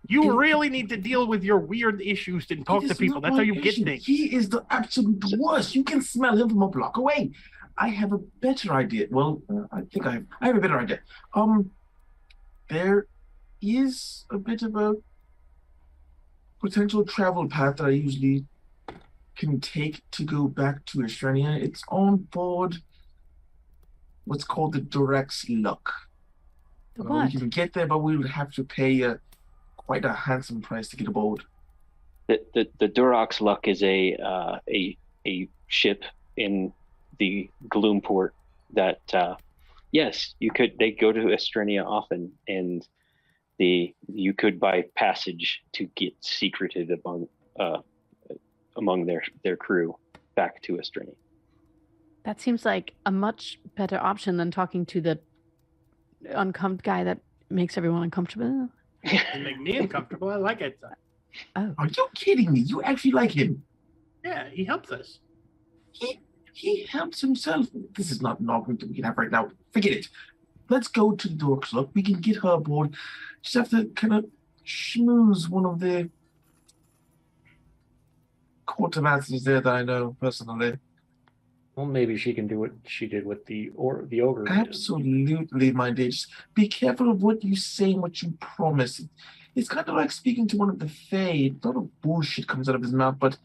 You really need to deal with your weird issues and talk It to is people. not That's my how you get issue. things. He is the absolute worst. You can smell him from a block away. I have a better idea. Well, I think I have a better idea. There is a bit of a potential travel path that I usually can take to go back to Estrenia. It's on board what's called the Durex Luck. The We what? can get there, but we would have to pay quite a handsome price to get aboard. The Durox Luck is a ship in the Gloomport that yes, they go to Estrenia often, and you could buy passage to get secreted among their crew back to Estrenia. That seems like a much better option than talking to the uncomfortable guy that makes everyone uncomfortable. You make me uncomfortable. I like it. Oh, Are you kidding me? You actually like him? Yeah, he helps us. He helps himself. This is not an argument that we can have right now. Forget it. Let's go to the Dorks Look. We can get her aboard. Just have to kind of schmooze one of the quartermasters there that I know personally. Well, maybe she can do what she did with the ogre. Absolutely, my dear. Just be careful of what you say and what you promise. It's kind of like speaking to one of the Fae. A lot of bullshit comes out of his mouth, but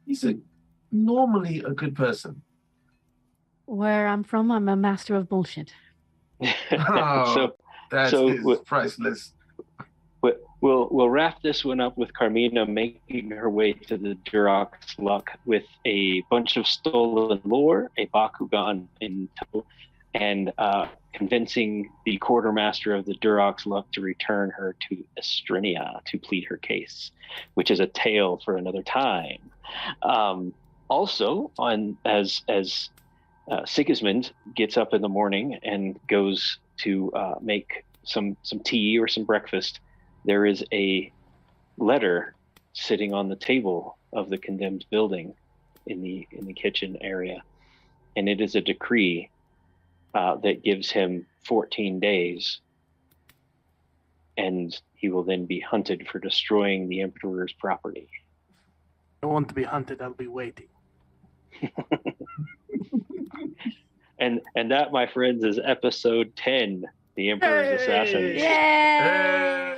he's normally a good person. where I'm from, I'm a master of bullshit. Oh, that is priceless. We'll wrap this one up with Carmina making her way to the Durox Luck with a bunch of stolen lore, a Bakugan in tow, and convincing the quartermaster of the Durox Luck to return her to Estrenia to plead her case, which is a tale for another time. Also, as Sigismund gets up in the morning and goes to make some tea or some breakfast, there is a letter sitting on the table of the condemned building in the kitchen area, and it is a decree that gives him 14 days, and he will then be hunted for destroying the Emperor's property. I want to be hunted. I'll be waiting. And that, my friends, is episode 10, The Emperor's Assassins. Yay!